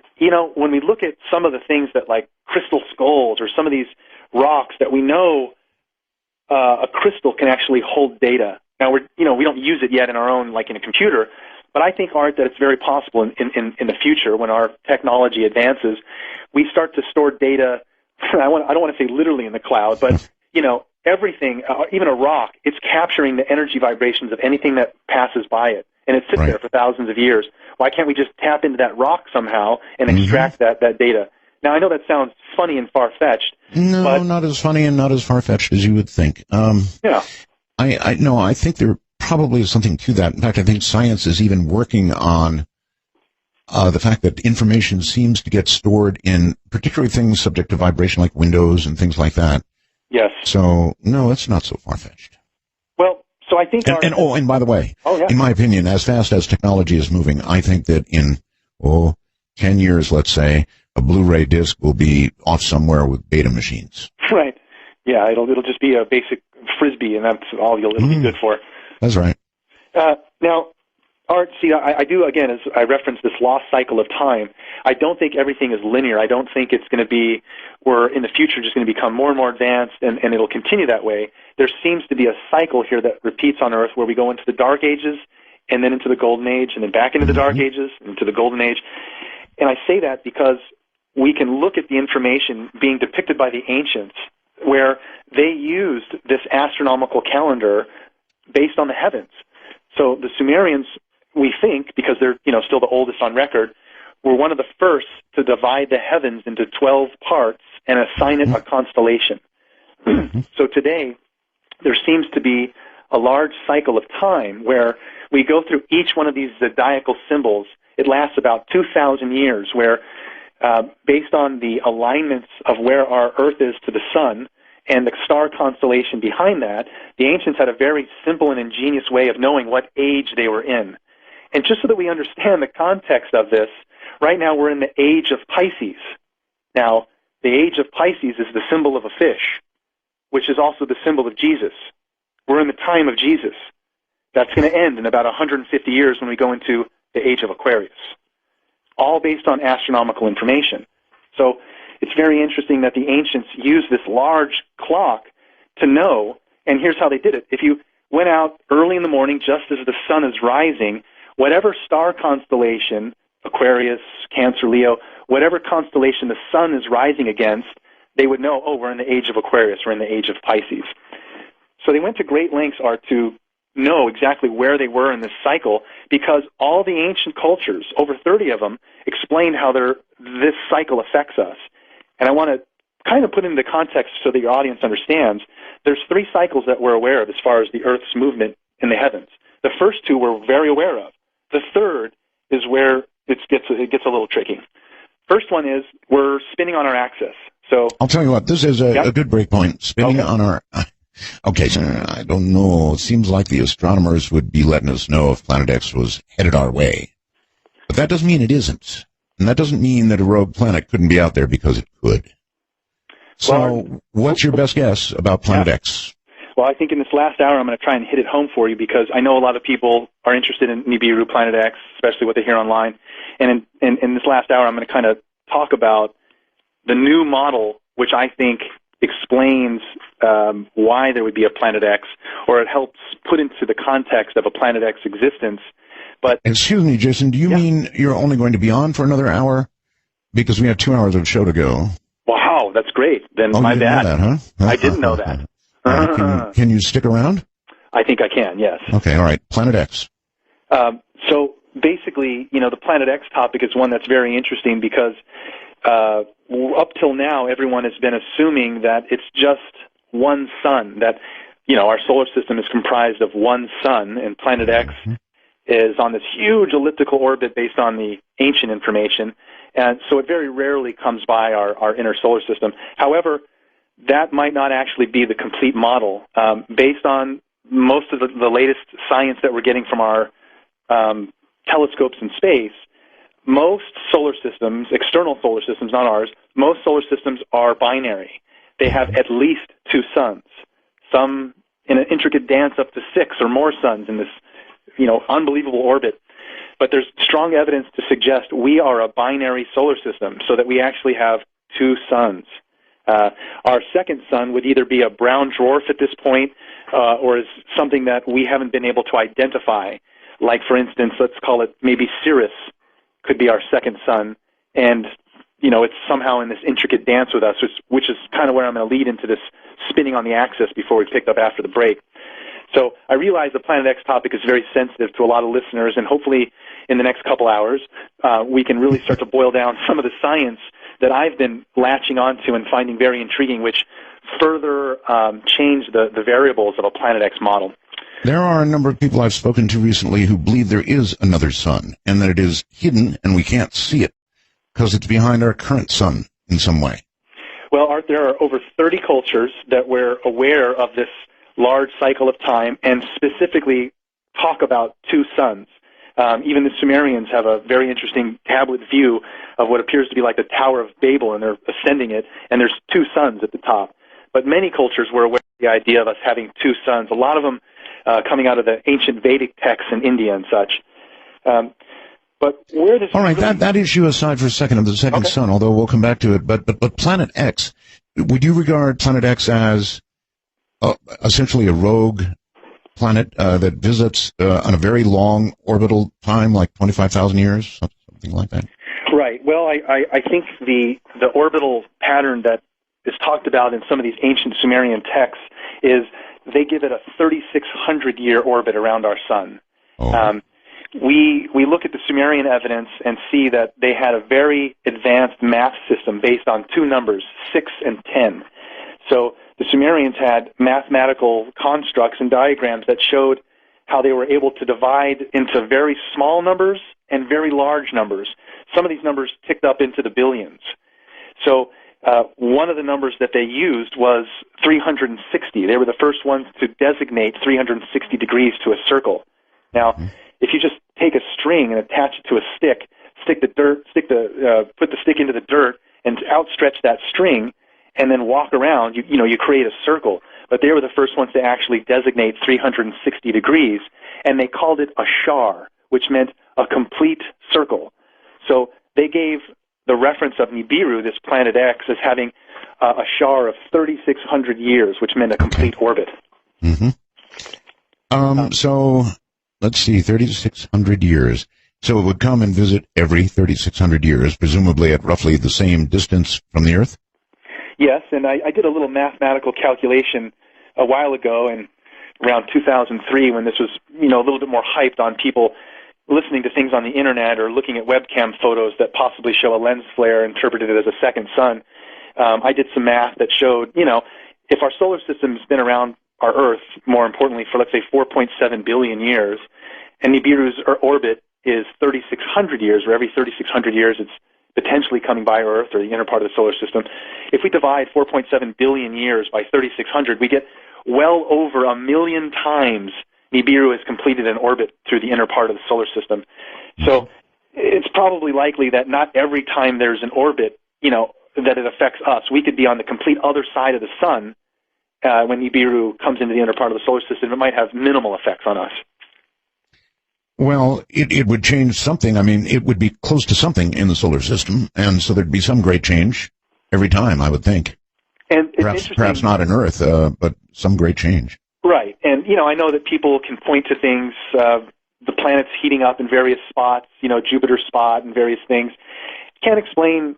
when we look at some of the things that, like crystal skulls or some of these rocks that we know a crystal can actually hold data. Now, we don't use it yet in our own, like in a computer, but I think, Art, that it's very possible in the future when our technology advances, we start to store data. I don't want to say literally in the cloud, but, everything, even a rock, it's capturing the energy vibrations of anything that passes by it. And it sits there for thousands of years. Why can't we just tap into that rock somehow and extract that data? Now, I know that sounds funny and far-fetched. No, but not as funny and not as far-fetched as you would think. Yeah. I think there probably is something to that. In fact, I think science is even working on the fact that information seems to get stored in particularly things subject to vibration like windows and things like that. Yes. So, no, it's not so far-fetched. Well, so I think... And by the way, in my opinion, as fast as technology is moving, I think that in, 10 years, let's say, a Blu-ray disc will be off somewhere with beta machines. Right. Yeah, it'll just be a basic Frisbee, and that's all it'll be good for. That's right. Now, Art, see, I do, again, as I referenced this lost cycle of time, I don't think everything is linear. I don't think it's going to be, we're in the future just going to become more and more advanced, and it'll continue that way. There seems to be a cycle here that repeats on Earth where we go into the Dark Ages, and then into the Golden Age, and then back into the Dark Ages, into the Golden Age. And I say that because we can look at the information being depicted by the ancients where they used this astronomical calendar based on the heavens. So the Sumerians, we think, because they're still the oldest on record, were one of the first to divide the heavens into 12 parts and assign it a constellation. So today, there seems to be a large cycle of time where we go through each one of these zodiacal symbols. It lasts about 2,000 years where, based on the alignments of where our Earth is to the sun and the star constellation behind that, the ancients had a very simple and ingenious way of knowing what age they were in. And just so that we understand the context of this, right now we're in the age of Pisces. Now, the age of Pisces is the symbol of a fish, which is also the symbol of Jesus. We're in the time of Jesus. That's going to end in about 150 years when we go into the age of Aquarius, all based on astronomical information. So it's very interesting that the ancients used this large clock to know, and here's how they did it. If you went out early in the morning, just as the sun is rising, whatever star constellation, Aquarius, Cancer, Leo, whatever constellation the sun is rising against, they would know, we're in the age of Aquarius, we're in the age of Pisces. So they went to great lengths, Art, to know exactly where they were in this cycle because all the ancient cultures, over 30 of them, explained how this cycle affects us. And I want to kind of put it into context so that your audience understands. There's 3 cycles that we're aware of as far as the Earth's movement in the heavens. The first 2 we're very aware of. The third is where it gets a little tricky. First one is we're spinning on our axis. So I'll tell you what, this is a good break point. Spinning on our... Okay, so I don't know. It seems like the astronomers would be letting us know if Planet X was headed our way. But that doesn't mean it isn't. And that doesn't mean that a rogue planet couldn't be out there, because it could. So what's your best guess about Planet X? Well, I think in this last hour I'm going to try and hit it home for you, because I know a lot of people are interested in Nibiru, Planet X, especially what they hear online. And in this last hour I'm going to kind of talk about the new model, which I think explains why there would be a Planet X, or it helps put into the context of a Planet X existence. But excuse me, Jason, do you mean you're only going to be on for another hour? Because we have 2 hours of show to go. Wow, that's great. Then my bad. Know that, huh? I didn't know that. Can you stick around? I think I can, yes. Okay, all right. Planet X. So basically, the Planet X topic is one that's very interesting, because up till now, everyone has been assuming that it's just one sun, that, our solar system is comprised of one sun, and Planet X is on this huge elliptical orbit based on the ancient information, and so it very rarely comes by our inner solar system. However, that might not actually be the complete model. Based on most of the latest science that we're getting from our telescopes in space, most solar systems, external solar systems, not ours, most solar systems are binary. They have at least two suns, some in an intricate dance up to 6 or more suns in this, unbelievable orbit. But there's strong evidence to suggest we are a binary solar system, so that we actually have two suns. Our second sun would either be a brown dwarf at this point, or is something that we haven't been able to identify. Like, for instance, let's call it maybe Sirius could be our second sun, and it's somehow in this intricate dance with us, which is kind of where I'm going to lead into this spinning on the axis before we picked up after the break. So I realize the Planet X topic is very sensitive to a lot of listeners, and hopefully in the next couple hours we can really start to boil down some of the science that I've been latching onto and finding very intriguing, which further change the variables of a Planet X model. There are a number of people I've spoken to recently who believe there is another sun, and that it is hidden and we can't see it because it's behind our current sun in some way. Well, Art, there are over 30 cultures that were aware of this large cycle of time and specifically talk about two suns. Even the Sumerians have a very interesting tablet view of what appears to be like the Tower of Babel, and they're ascending it, and there's two suns at the top. But many cultures were aware of the idea of us having two suns, a lot of them coming out of the ancient Vedic texts in India and such. But where this all right, that issue aside for a second of the second sun, although we'll come back to it, but Planet X, would you regard Planet X as essentially a rogue planet that visits on a very long orbital time, like 25,000 years, something like that? Right. Well, I think the orbital pattern that is talked about in some of these ancient Sumerian texts is they give it a 3,600-year orbit around our sun. Oh. We look at the Sumerian evidence and see that they had a very advanced math system based on two numbers, 6 and 10. So the Sumerians had mathematical constructs and diagrams that showed how they were able to divide into very small numbers and very large numbers. Some of these numbers ticked up into the billions. So one of the numbers that they used was 360. They were the first ones to designate 360 degrees to a circle. Now, if you just take a string and attach it to a stick, put the stick into the dirt and outstretch that string, and then walk around, you create a circle. But they were the first ones to actually designate 360 degrees, and they called it a shar, which meant a complete circle. So they gave the reference of Nibiru, this Planet X, as having a shar of 3,600 years, which meant a complete orbit. So let's see, 3,600 years. So it would come and visit every 3,600 years, presumably at roughly the same distance from the Earth? Yes, and I did a little mathematical calculation a while ago, and around 2003, when this was, a little bit more hyped on people listening to things on the internet or looking at webcam photos that possibly show a lens flare interpreted as a second sun. I did some math that showed, if our solar system's been around our Earth, more importantly, for, let's say, 4.7 billion years, and Nibiru's orbit is 3,600 years, or every 3,600 years potentially coming by Earth or the inner part of the solar system. If we divide 4.7 billion years by 3,600, we get well over 1 million times Nibiru has completed an orbit through the inner part of the solar system. So it's probably likely that not every time there's an orbit, that it affects us. We could be on the complete other side of the sun when Nibiru comes into the inner part of the solar system. It might have minimal effects on us. Well, it would change something. I mean, it would be close to something in the solar system, and so there'd be some great change every time, I would think. And it's perhaps not on Earth, but some great change. Right. And, I know that people can point to things, the planets heating up in various spots, Jupiter's spot and various things. Can't explain,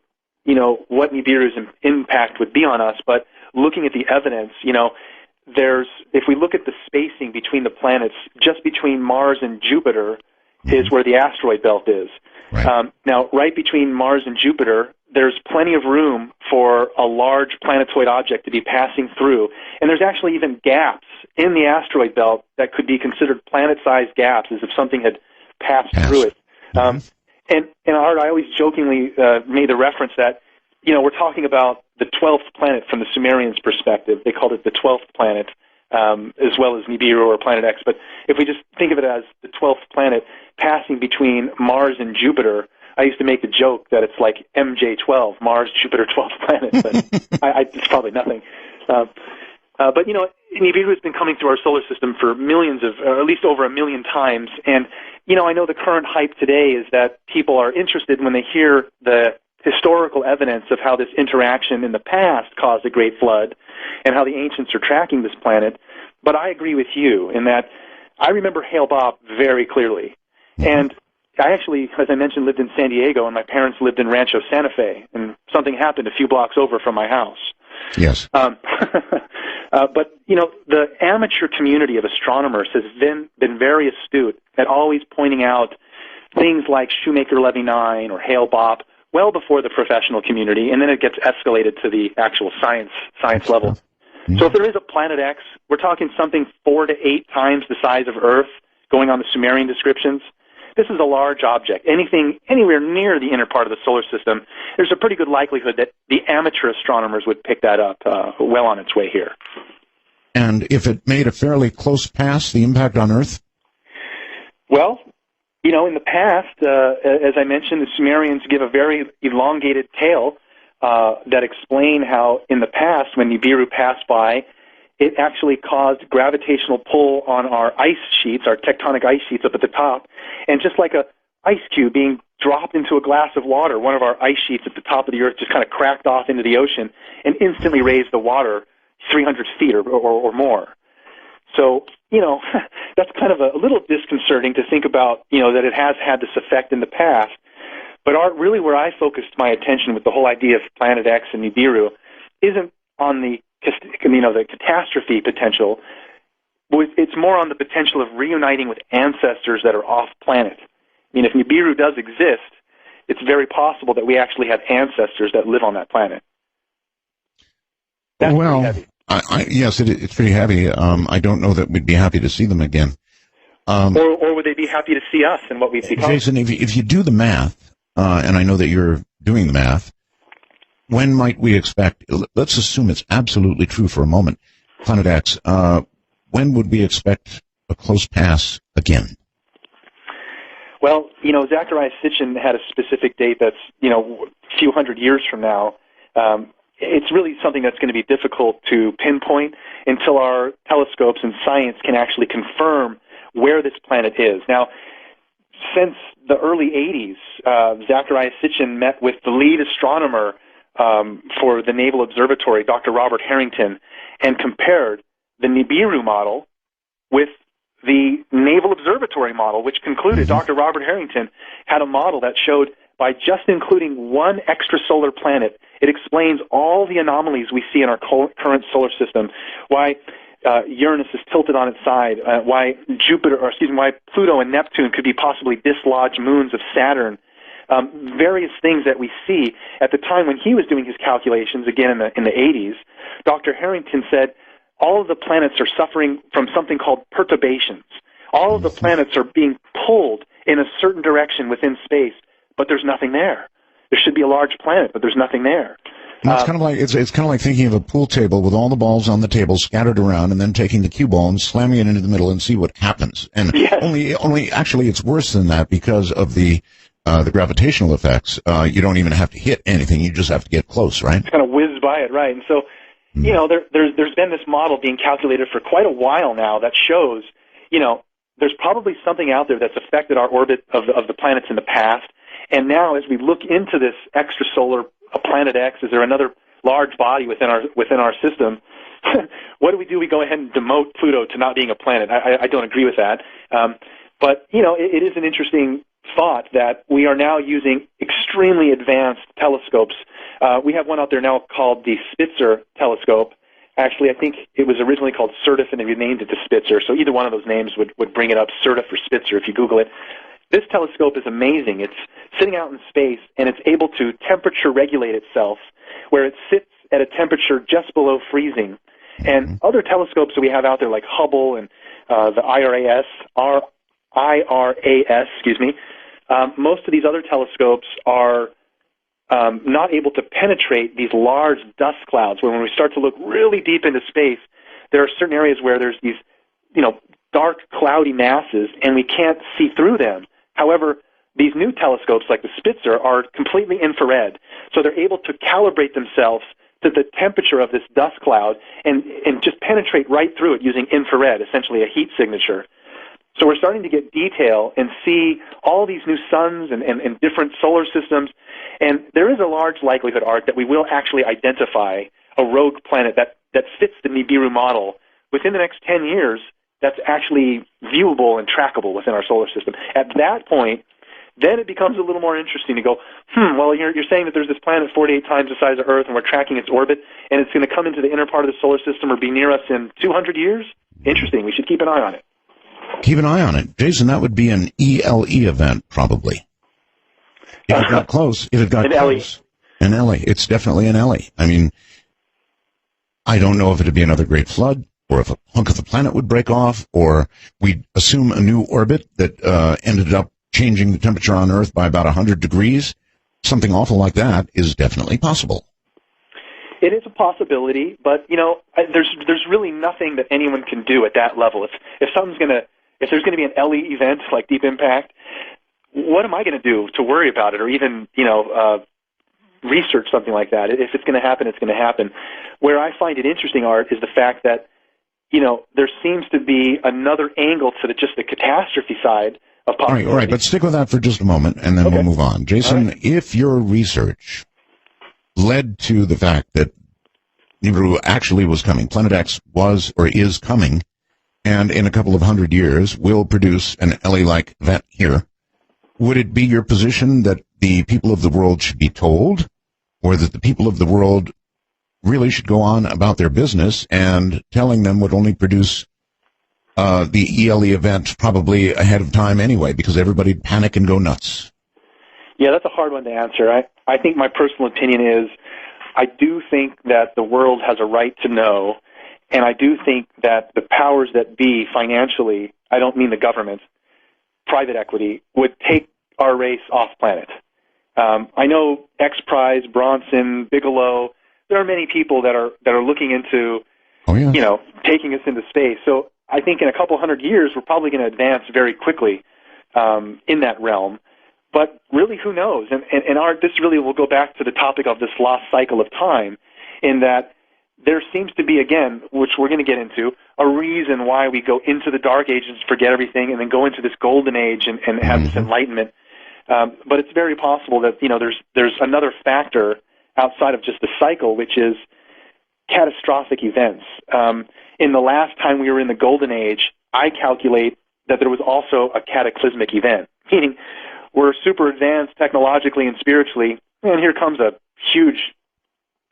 what Nibiru's impact would be on us, but looking at the evidence, if we look at the spacing between the planets, just between Mars and Jupiter is where the asteroid belt is. Right. Now, right between Mars and Jupiter, there's plenty of room for a large planetoid object to be passing through, and there's actually even gaps in the asteroid belt that could be considered planet-sized gaps, as if something had passed through it. And Art, I always jokingly made the reference that, we're talking about the 12th planet from the Sumerians' perspective. They called it the 12th planet, as well as Nibiru or Planet X. But if we just think of it as the 12th planet passing between Mars and Jupiter, I used to make the joke that it's like MJ12, Mars, Jupiter, 12th planet. But it's probably nothing. But, Nibiru has been coming through our solar system for millions or at least over 1 million times. And, I know the current hype today is that people are interested when they hear the historical evidence of how this interaction in the past caused a great flood and how the ancients are tracking this planet. But I agree with you in that I remember Hale-Bopp very clearly. And I actually, as I mentioned, lived in San Diego, and my parents lived in Rancho Santa Fe, and something happened a few blocks over from my house. Yes. But, the amateur community of astronomers has been very astute at always pointing out things like Shoemaker-Levy 9 or Hale-Bopp well before the professional community, and then it gets escalated to the actual science level. So if there is a Planet X, we're talking something 4 to 8 times the size of Earth, going on the Sumerian descriptions. This is a large object. Anything anywhere near the inner part of the solar system, there's a pretty good likelihood that the amateur astronomers would pick that up well on its way here. And if it made a fairly close pass, the impact on Earth? Well, in the past, as I mentioned, the Sumerians give a very elongated tale that explain how in the past, when Nibiru passed by, it actually caused gravitational pull on our ice sheets, our tectonic ice sheets up at the top, and just like a ice cube being dropped into a glass of water, one of our ice sheets at the top of the Earth just kind of cracked off into the ocean and instantly raised the water 300 feet or more. So, that's kind of a little disconcerting to think about, that it has had this effect in the past. But really where I focused my attention with the whole idea of Planet X and Nibiru isn't on the catastrophe potential. It's more on the potential of reuniting with ancestors that are off-planet. If Nibiru does exist, it's very possible that we actually have ancestors that live on that planet. That's pretty heavy. Yes, it's pretty heavy. I don't know that we'd be happy to see them again. Or would they be happy to see us and what we've become? Jason, if you do the math, and I know that you're doing the math, when might we expect, let's assume it's absolutely true for a moment, Planet X, when would we expect a close pass again? Well, Zacharias Sitchin had a specific date that's, a few hundred years from now. It's really something that's going to be difficult to pinpoint until our telescopes and science can actually confirm where this planet is. Now, since the early 80s, Zacharias Sitchin met with the lead astronomer for the Naval Observatory, Dr. Robert Harrington, and compared the Nibiru model with the Naval Observatory model, which concluded Dr. Robert Harrington had a model that showed by just including one extrasolar planet, it explains all the anomalies we see in our current solar system, why Uranus is tilted on its side, why Pluto and Neptune could be possibly dislodged moons of Saturn, various things that we see. At the time when he was doing his calculations, again in the 80s, Dr. Harrington said all of the planets are suffering from something called perturbations. All of the planets are being pulled in a certain direction within space, but there's nothing there. there should be a large planet, but there's nothing there. And that's kind of like it's kind of like thinking of a pool table with all the balls on the table scattered around, and then taking the cue ball and slamming it into the middle and see what happens. And yes. only actually it's worse than that because of the gravitational effects. You don't even have to hit anything; you just have to get close, right? It's kind of whiz by it, right? And so, you know, there's been this model being calculated for quite a while now that shows, you know, there's probably something out there that's affected our orbit of the planets in the past. And now, as we look into this extrasolar planet X, is there another large body within our system? What do? We go ahead and demote Pluto to not being a planet. I don't agree with that. But, you know, it is an interesting thought that we are now using extremely advanced telescopes. We have one out there now called the Spitzer telescope. Actually, I think it was originally called Certif, and they renamed it to Spitzer. So either one of those names would bring it up, Certif or Spitzer, if you Google it. This telescope is amazing. It's sitting out in space, and it's able to temperature regulate itself, where it sits at a temperature just below freezing. And other telescopes that we have out there, like Hubble and the IRAS, most of these other telescopes are not able to penetrate these large dust clouds. When we start to look really deep into space, there are certain areas where there's these, you know, dark, cloudy masses, and we can't see through them. However, these new telescopes, like the Spitzer, are completely infrared, so they're able to calibrate themselves to the temperature of this dust cloud and just penetrate right through it using infrared, essentially a heat signature. So we're starting to get detail and see all these new suns and different solar systems, and there is a large likelihood, Art, that we will actually identify a rogue planet that fits the Nibiru model within the next 10 years that's actually viewable and trackable within our solar system. At that point, then it becomes a little more interesting to go, well, you're saying that there's this planet 48 times the size of Earth, and we're tracking its orbit, and it's going to come into the inner part of the solar system or be near us in 200 years? Interesting. We should keep an eye on it. Keep an eye on it. Jason, that would be an ELE event, probably. If it got close. If it got close. An LE. It's definitely an LE. I mean, I don't know if it would be another great flood, or if a hunk of the planet would break off, or we'd assume a new orbit that ended up changing the temperature on Earth by about 100 degrees. Something awful like that is definitely possible. It is a possibility, but, you know, there's really nothing that anyone can do at that level. If there's going to be an LE event like Deep Impact, what am I going to do to worry about it, or even, you know, research something like that? If it's going to happen, it's going to happen. Where I find it interesting, Art, is the fact that, you know, there seems to be another angle to just the catastrophe side of possibility. All right, but stick with that for just a moment, and then we'll move on. Jason, if your research led to the fact that Nibiru actually was coming, Planet X was or is coming, and in a couple of 100 years will produce an LE-like event here, would it be your position that the people of the world should be told, or that the people of the world really should go on about their business, and telling them would only produce the ELE event probably ahead of time anyway, because everybody'd panic and go nuts? Yeah, that's a hard one to answer. I think my personal opinion is I do think that the world has a right to know, and I do think that the powers that be financially, I don't mean the government, private equity, would take our race off planet. I know X Prize, Bronson, Bigelow, there are many people that are looking into, you know, taking us into space. So I think in a couple 100 years, we're probably going to advance very quickly in that realm. But really, who knows? And Art, this really will go back to the topic of this lost cycle of time, in that there seems to be, again, which we're going to get into, a reason why we go into the dark ages and forget everything, and then go into this golden age and have this enlightenment. But it's very possible that, you know, there's another factor outside of just the cycle, which is catastrophic events. In the last time we were in the golden age, I calculate that there was also a cataclysmic event, meaning we're super advanced technologically and spiritually, and here comes a huge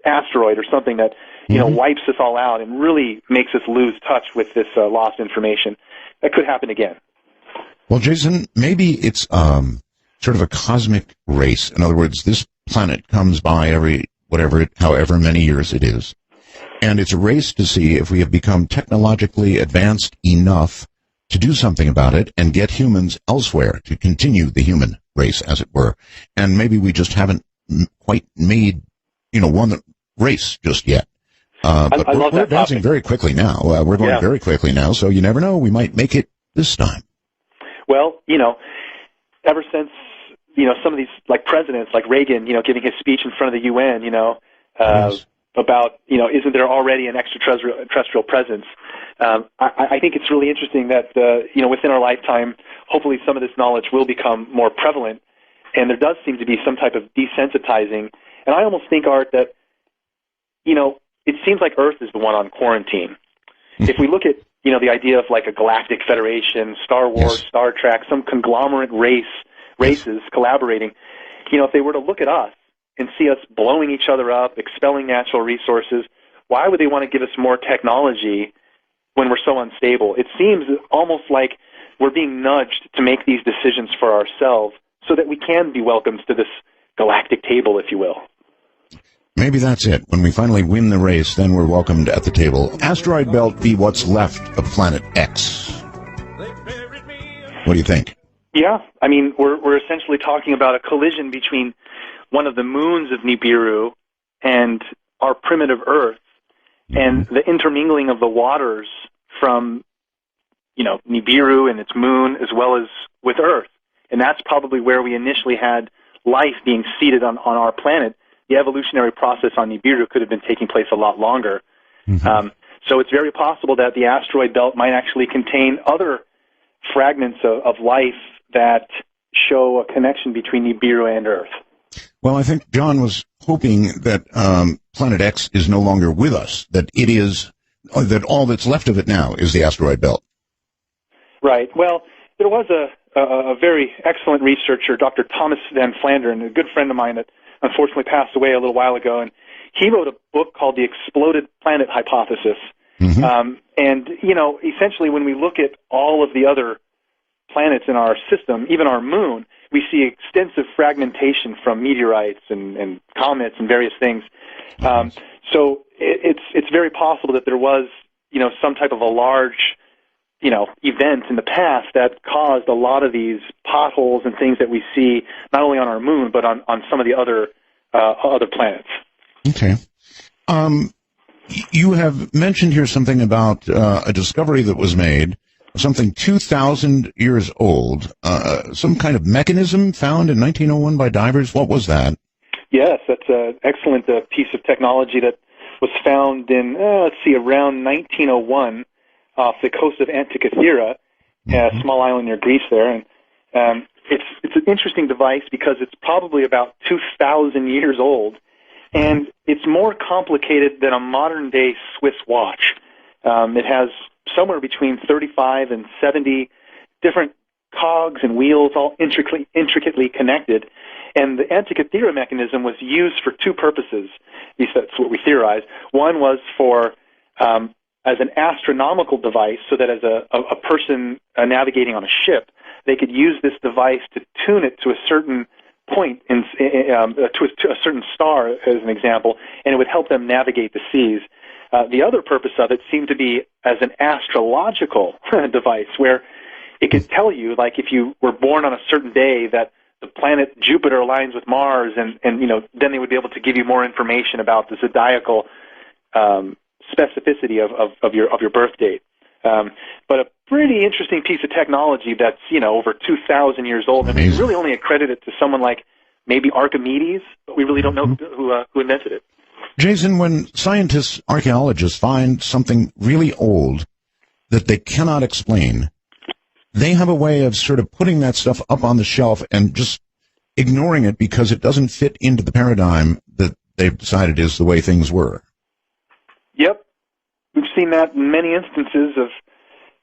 asteroid or something that, you know, wipes us all out and really makes us lose touch with this lost information. That could happen again. Well, Jason, maybe it's sort of a cosmic race. In other words, this planet comes by however many years it is, and it's a race to see if we have become technologically advanced enough to do something about it and get humans elsewhere to continue the human race, as it were. And maybe we just haven't quite made, won the race just yet. But I love we're that advancing topic. very quickly now. We're going very quickly now, so you never know. We might make it this time. Well, ever since, some of these, like presidents, like Reagan, giving his speech in front of the UN, Yes. about, isn't there already an extraterrestrial presence? I think it's really interesting that, within our lifetime, hopefully some of this knowledge will become more prevalent, and there does seem to be some type of desensitizing. And I almost think, Art, that, it seems like Earth is the one on quarantine. If we look at, the idea of like a galactic federation, Star Wars, Yes. Star Trek, some conglomerate races collaborating, if they were to look at us and see us blowing each other up, expelling natural resources, why would they want to give us more technology when we're so unstable? It seems almost like we're being nudged to make these decisions for ourselves so that we can be welcomed to this galactic table, if you will. Maybe that's it. When we finally win the race, then we're welcomed at the table. Asteroid belt be what's left of Planet X. What do you think? Yeah, I mean, we're essentially talking about a collision between one of the moons of Nibiru and our primitive Earth, and the intermingling of the waters from, Nibiru and its moon as well as with Earth. And that's probably where we initially had life being seeded on our planet. The evolutionary process on Nibiru could have been taking place a lot longer. So it's very possible that the asteroid belt might actually contain other fragments of life that show a connection between Nibiru and Earth. Well, I think John was hoping that Planet X is no longer with us, that it is, that all that's left of it now is the asteroid belt. Right. Well, there was a very excellent researcher, Dr. Thomas Van Flandern, a good friend of mine that unfortunately passed away a little while ago, and he wrote a book called The Exploded Planet Hypothesis. And, essentially when we look at all of the other planets in our system, even our moon, we see extensive fragmentation from meteorites and comets and various things. So it's very possible that there was, some type of a large, event in the past that caused a lot of these potholes and things that we see not only on our moon but on some of the other planets. Okay. You have mentioned here something about a discovery that was made, something 2,000 years old, some kind of mechanism found in 1901 by divers. What was that? Yes, that's an excellent piece of technology that was found in, around 1901 off the coast of Antikythera, a small island near Greece there. And it's an interesting device because it's probably about 2,000 years old, and it's more complicated than a modern-day Swiss watch. It has somewhere between 35 and 70 different cogs and wheels, all intricately connected. And the Antikythera mechanism was used for two purposes. At least that's what we theorize. One was for as an astronomical device, so that as a person navigating on a ship, they could use this device to tune it to a certain point, to a certain star, as an example, and it would help them navigate the seas. The other purpose of it seemed to be as an astrological device, where it could tell you, like if you were born on a certain day, that the planet Jupiter aligns with Mars, and then they would be able to give you more information about the zodiacal specificity of your birth date. But a pretty interesting piece of technology that's, over 2,000 years old, and we really only accredit it to someone like maybe Archimedes, but we really don't know who invented it. Jason, when scientists, archaeologists find something really old that they cannot explain, they have a way of sort of putting that stuff up on the shelf and just ignoring it because it doesn't fit into the paradigm that they've decided is the way things were. Yep. We've seen that in many instances of,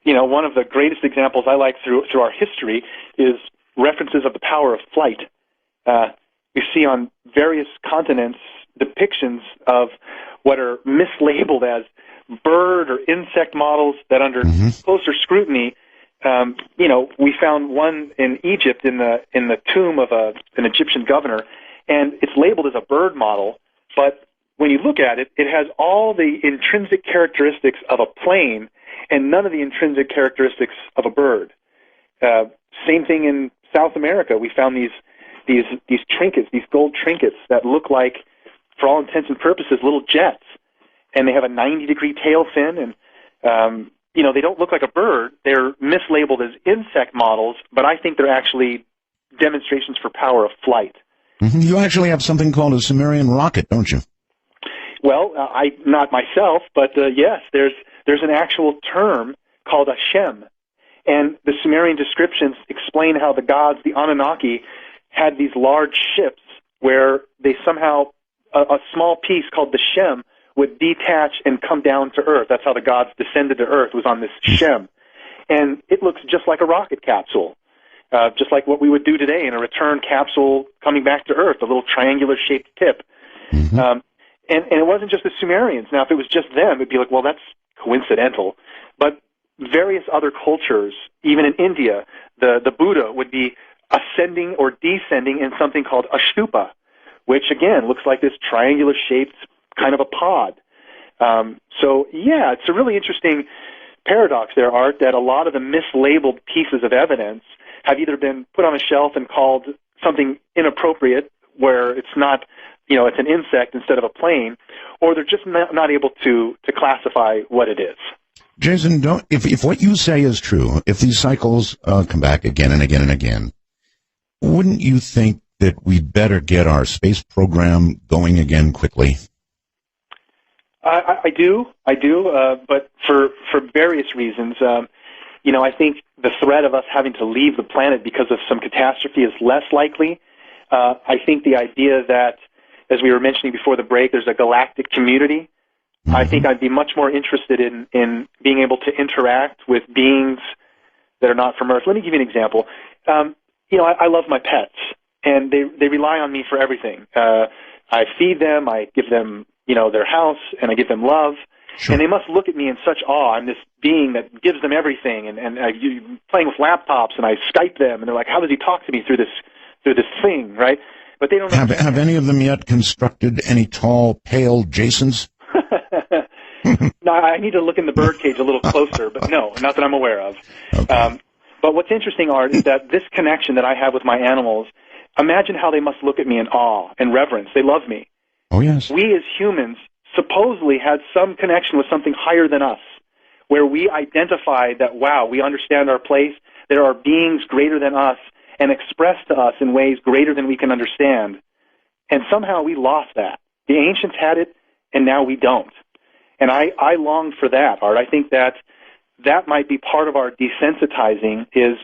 one of the greatest examples I like through our history is references of the power of flight. We see on various continents depictions of what are mislabeled as bird or insect models that under closer scrutiny, we found one in Egypt in the tomb of an Egyptian governor, and it's labeled as a bird model, but when you look at it, it has all the intrinsic characteristics of a plane and none of the intrinsic characteristics of a bird. Same thing in South America. We found these these trinkets, these gold trinkets that look like, for all intents and purposes, little jets, and they have a 90-degree tail fin, and they don't look like a bird. They're mislabeled as insect models, but I think they're actually demonstrations for power of flight. Mm-hmm. You actually have something called a Sumerian rocket, don't you? Well, I not myself, but yes, there's an actual term called a Shem, and the Sumerian descriptions explain how the gods, the Anunnaki, had these large ships where they somehow a small piece called the Shem would detach and come down to Earth. That's how the gods descended to Earth, was on this Shem, and it looks just like a rocket capsule. Just like what we would do today in a return capsule coming back to Earth, a little triangular-shaped tip. Mm-hmm. And it wasn't just the Sumerians. Now, if it was just them, it'd be like, well, that's coincidental. But various other cultures, even in India, the Buddha would be ascending or descending in something called a stupa, which, again, looks like this triangular-shaped kind of a pod. It's a really interesting paradox there, Art, that a lot of the mislabeled pieces of evidence have either been put on a shelf and called something inappropriate, where it's not, it's an insect instead of a plane, or they're just not able to classify what it is. Jason, if what you say is true, if these cycles come back again and again and again, wouldn't you think that we better get our space program going again quickly? I do, but for various reasons. I think the threat of us having to leave the planet because of some catastrophe is less likely. I think the idea that, as we were mentioning before the break, there's a galactic community. Mm-hmm. I think I'd be much more interested in being able to interact with beings that are not from Earth. Let me give you an example. I love my pets, and they rely on me for everything. I feed them, I give them, their house, and I give them love. Sure. And they must look at me in such awe. I'm this being that gives them everything, and playing with laptops, and I Skype them, and they're like, how does he talk to me through this thing, right? But they don't have any of them yet constructed any tall, pale Jasons? No, I need to look in the birdcage a little closer, but no, not that I'm aware of. Okay. But what's interesting, Art, is that this connection that I have with my animals, imagine how they must look at me in awe and reverence. They love me. Oh, yes. We as humans supposedly had some connection with something higher than us, where we identify that, wow, we understand our place, there are beings greater than us, and expressed to us in ways greater than we can understand. And somehow we lost that. The ancients had it, and now we don't. And I long for that, Art. I think that might be part of our desensitizing is,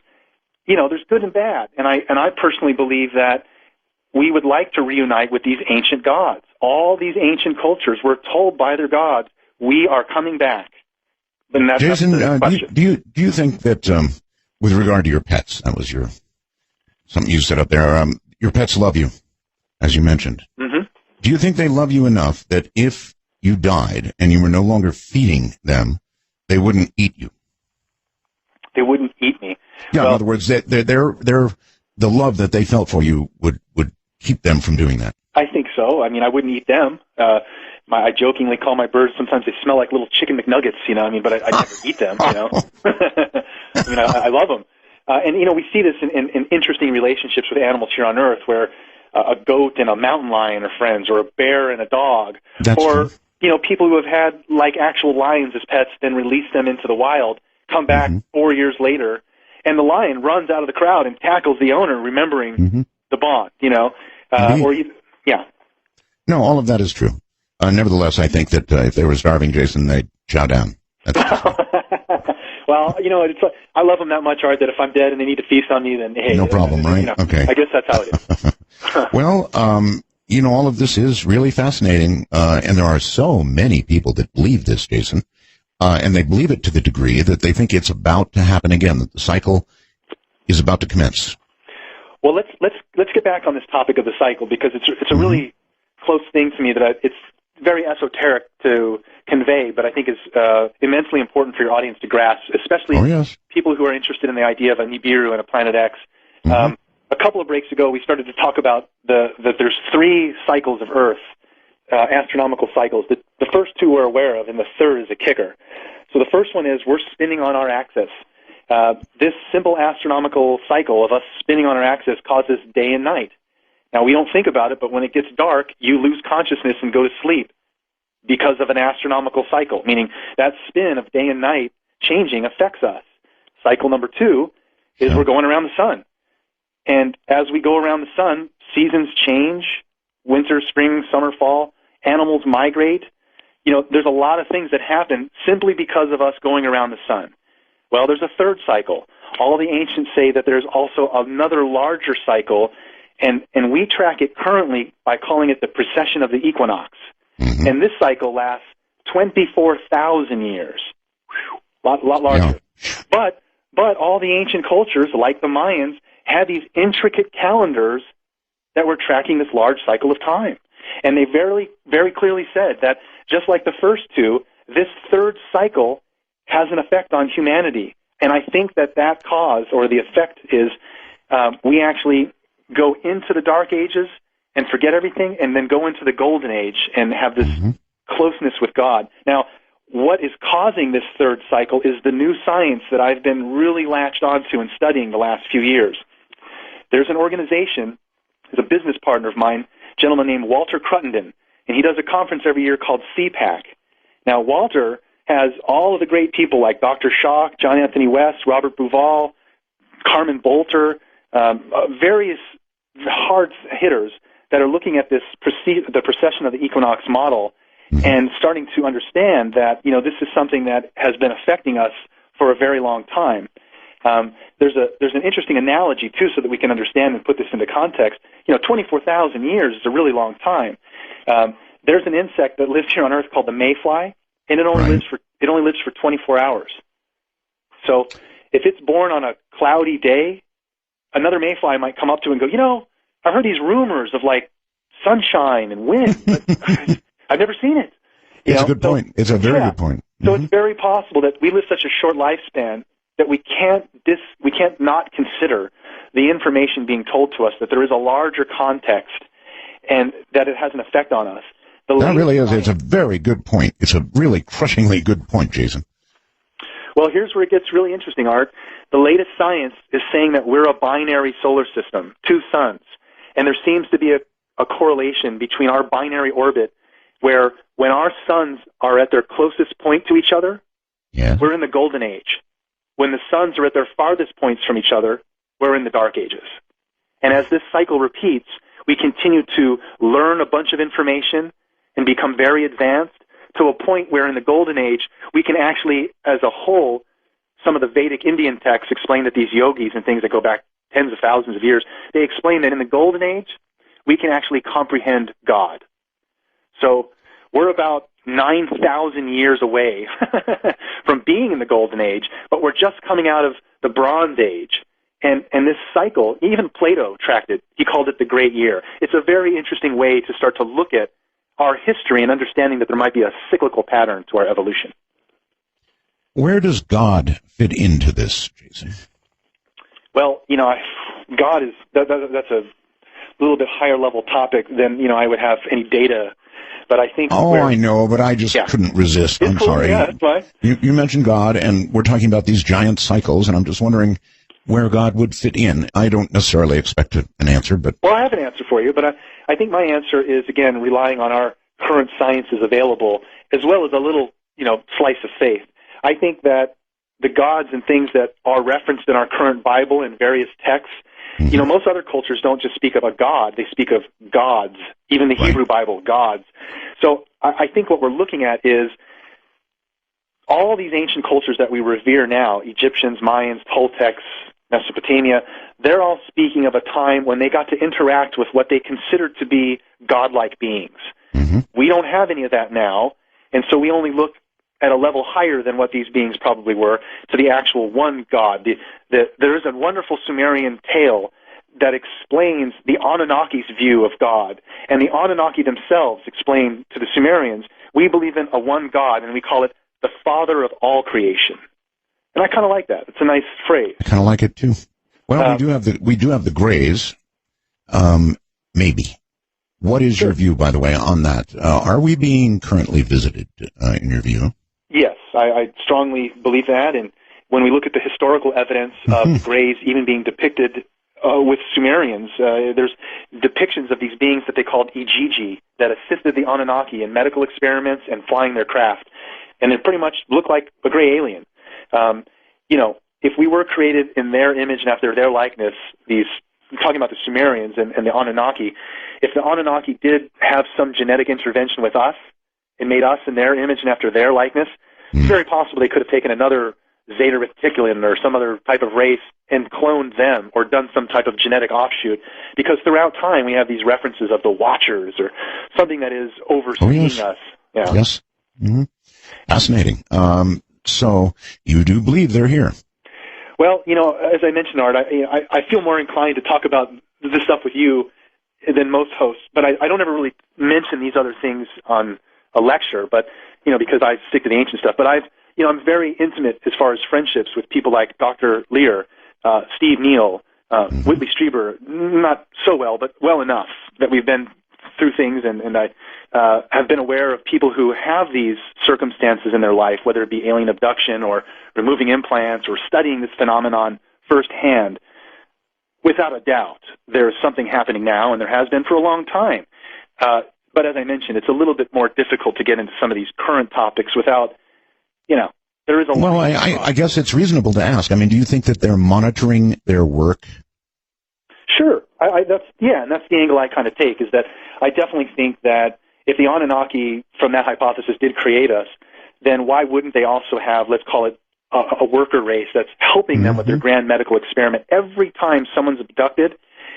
there's good and bad. And I personally believe that we would like to reunite with these ancient gods. All these ancient cultures were told by their gods, we are coming back. And that's Jason, the question. do you think that with regard to your pets, that was something you said up there, your pets love you, as you mentioned. Mm-hmm. Do you think they love you enough that if you died and you were no longer feeding them, they wouldn't eat you? They wouldn't eat me. Yeah, well, in other words, the love that they felt for you would keep them from doing that. I think so. I mean, I wouldn't eat them. I jokingly call my birds, sometimes they smell like little chicken McNuggets, but I never eat them, I love them. And we see this in interesting relationships with animals here on Earth, where a goat and a mountain lion are friends, or a bear and a dog. That's or, true. People who have had, like, actual lions as pets, then release them into the wild, come back 4 years later, and the lion runs out of the crowd and tackles the owner, remembering the bond, No, all of that is true. Nevertheless, I think that if they were starving, Jason, they'd chow down. Well, I love them that much, Art, that if I'm dead and they need to feast on me, then hey. No problem, right? Okay. I guess that's how it is. Well, all of this is really fascinating, and there are so many people that believe this, Jason, and they believe it to the degree that they think it's about to happen again, that the cycle is about to commence. Well, let's get back on this topic of the cycle, because it's a really close thing to me that it's very esoteric to convey, but I think is immensely important for your audience to grasp, especially people who are interested in the idea of a Nibiru and a Planet X. A couple of breaks ago, we started to talk about that there's 3 cycles of Earth, astronomical cycles. The first 2 we're aware of, and the third is a kicker. So the first one is we're spinning on our axis. This simple astronomical cycle of us spinning on our axis causes day and night. Now, we don't think about it, but when it gets dark, you lose consciousness and go to sleep because of an astronomical cycle, meaning that spin of day and night changing affects us. Cycle number 2 is we're going around the sun. And as we go around the sun, seasons change, winter, spring, summer, fall, animals migrate. There's a lot of things that happen simply because of us going around the sun. Well, there's a third cycle. All the ancients say that there's also another larger cycle, and we track it currently by calling it the precession of the equinox. Mm-hmm. And this cycle lasts 24,000 years. A lot larger. Yeah. But all the ancient cultures, like the Mayans, had these intricate calendars that were tracking this large cycle of time. And they very, very clearly said that just like the first two, this third cycle has an effect on humanity. And I think that cause, or the effect, is we actually go into the Dark Ages and forget everything, and then go into the Golden Age and have this closeness with God. Now, what is causing this third cycle is the new science that I've been really latched onto and studying the last few years. There's an organization, is a business partner of mine, a gentleman named Walter Cruttenden, and he does a conference every year called CPAC. Now, Walter has all of the great people like Dr. Schock, John Anthony West, Robert Bouval, Carmen Bolter, various hard hitters that are looking at the precession of the equinox model and starting to understand that, this is something that has been affecting us for a very long time. There's an interesting analogy, too, so that we can understand and put this into context. 24,000 years is a really long time. There's an insect that lives here on Earth called the mayfly, and it only lives for 24 hours. So if it's born on a cloudy day, another mayfly might come up to it and go, I heard these rumors of like sunshine and wind, but I've never seen it. It's a good point. It's a very good point. So it's very possible that we live such a short lifespan that we can't not consider the information being told to us, that there is a larger context and that it has an effect on us. That really is. It's a very good point. It's a really crushingly good point, Jason. Well, here's where it gets really interesting, Art. The latest science is saying that we're a binary solar system, 2 suns, and there seems to be a correlation between our binary orbit where when our suns are at their closest point to each other, we're in the Golden Age. When the suns are at their farthest points from each other, we're in the Dark Ages. And as this cycle repeats, we continue to learn a bunch of information and become very advanced to a point where in the Golden Age, we can actually, as a whole, some of the Vedic Indian texts explain that these yogis and things that go back tens of thousands of years, they explain that in the Golden Age, we can actually comprehend God. So we're about 9,000 years away from being in the Golden Age, but we're just coming out of the Bronze Age. And this cycle, even Plato tracked it. He called it the Great Year. It's a very interesting way to start to look at our history and understanding that there might be a cyclical pattern to our evolution. Where does God fit into this, Jason? Well, God is, that's a little bit higher level topic than, I would have any data. But I think... I know, but I just couldn't resist. I'm sorry. Yeah, that's fine. You mentioned God, and we're talking about these giant cycles, and I'm just wondering where God would fit in. I don't necessarily expect an answer, but... Well, I have an answer for you, but I think my answer is, again, relying on our current sciences available, as well as a little, slice of faith. I think that the gods and things that are referenced in our current Bible and various texts, most other cultures don't just speak of a god, they speak of gods, even the Hebrew Bible, gods. So I think what we're looking at is all these ancient cultures that we revere now, Egyptians, Mayans, Toltecs, Mesopotamia, they're all speaking of a time when they got to interact with what they considered to be godlike beings. We don't have any of that now, and so we only look at a level higher than what these beings probably were, to the actual one God. There is a wonderful Sumerian tale that explains the Anunnaki's view of God. And the Anunnaki themselves explain to the Sumerians, we believe in a one God, and we call it the Father of all creation. And I kind of like that. It's a nice phrase. I kind of like it, too. Well, we do have the Greys, maybe. What is your view, by the way, on that? Are we being currently visited, in your view? Yes, I strongly believe that, and when we look at the historical evidence of Greys even being depicted with Sumerians, there's depictions of these beings that they called Ijiji that assisted the Anunnaki in medical experiments and flying their craft. And it pretty much looked like a gray alien. If we were created in their image and after their likeness, I'm talking about the Sumerians and the Anunnaki, if the Anunnaki did have some genetic intervention with us and made us in their image and after their likeness, it's very possible they could have taken another Zeta Reticulan or some other type of race and cloned them or done some type of genetic offshoot, because throughout time we have these references of the Watchers or something that is overseeing us. Yeah. Yes. Mm-hmm. Fascinating. So you do believe they're here? Well, as I mentioned, Art, I feel more inclined to talk about this stuff with you than most hosts, but I don't ever really mention these other things on a lecture, but, because I stick to the ancient stuff. But I'm very intimate as far as friendships with people like Dr. Lear, Steve Neal, Whitley Strieber, not so well, but well enough that we've been through things, and I have been aware of people who have these circumstances in their life, whether it be alien abduction or removing implants or studying this phenomenon firsthand. Without a doubt, there is something happening now, and there has been for a long time. But as I mentioned, it's a little bit more difficult to get into some of these current topics without, there is a... Well, I guess it's reasonable to ask. I mean, do you think that they're monitoring their work? Sure. And that's the angle I kind of take, is that I definitely think that if the Anunnaki, from that hypothesis, did create us, then why wouldn't they also have, let's call it, a worker race that's helping them with their grand medical experiment? Every time someone's abducted,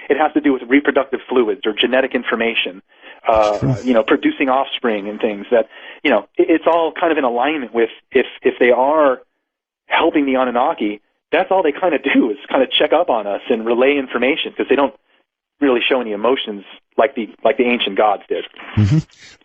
it has to do with reproductive fluids or genetic information, producing offspring and things that, it's all kind of in alignment with if they are helping the Anunnaki, that's all they kind of do is kind of check up on us and relay information, because they don't really show any emotions like the ancient gods did. Mm-hmm.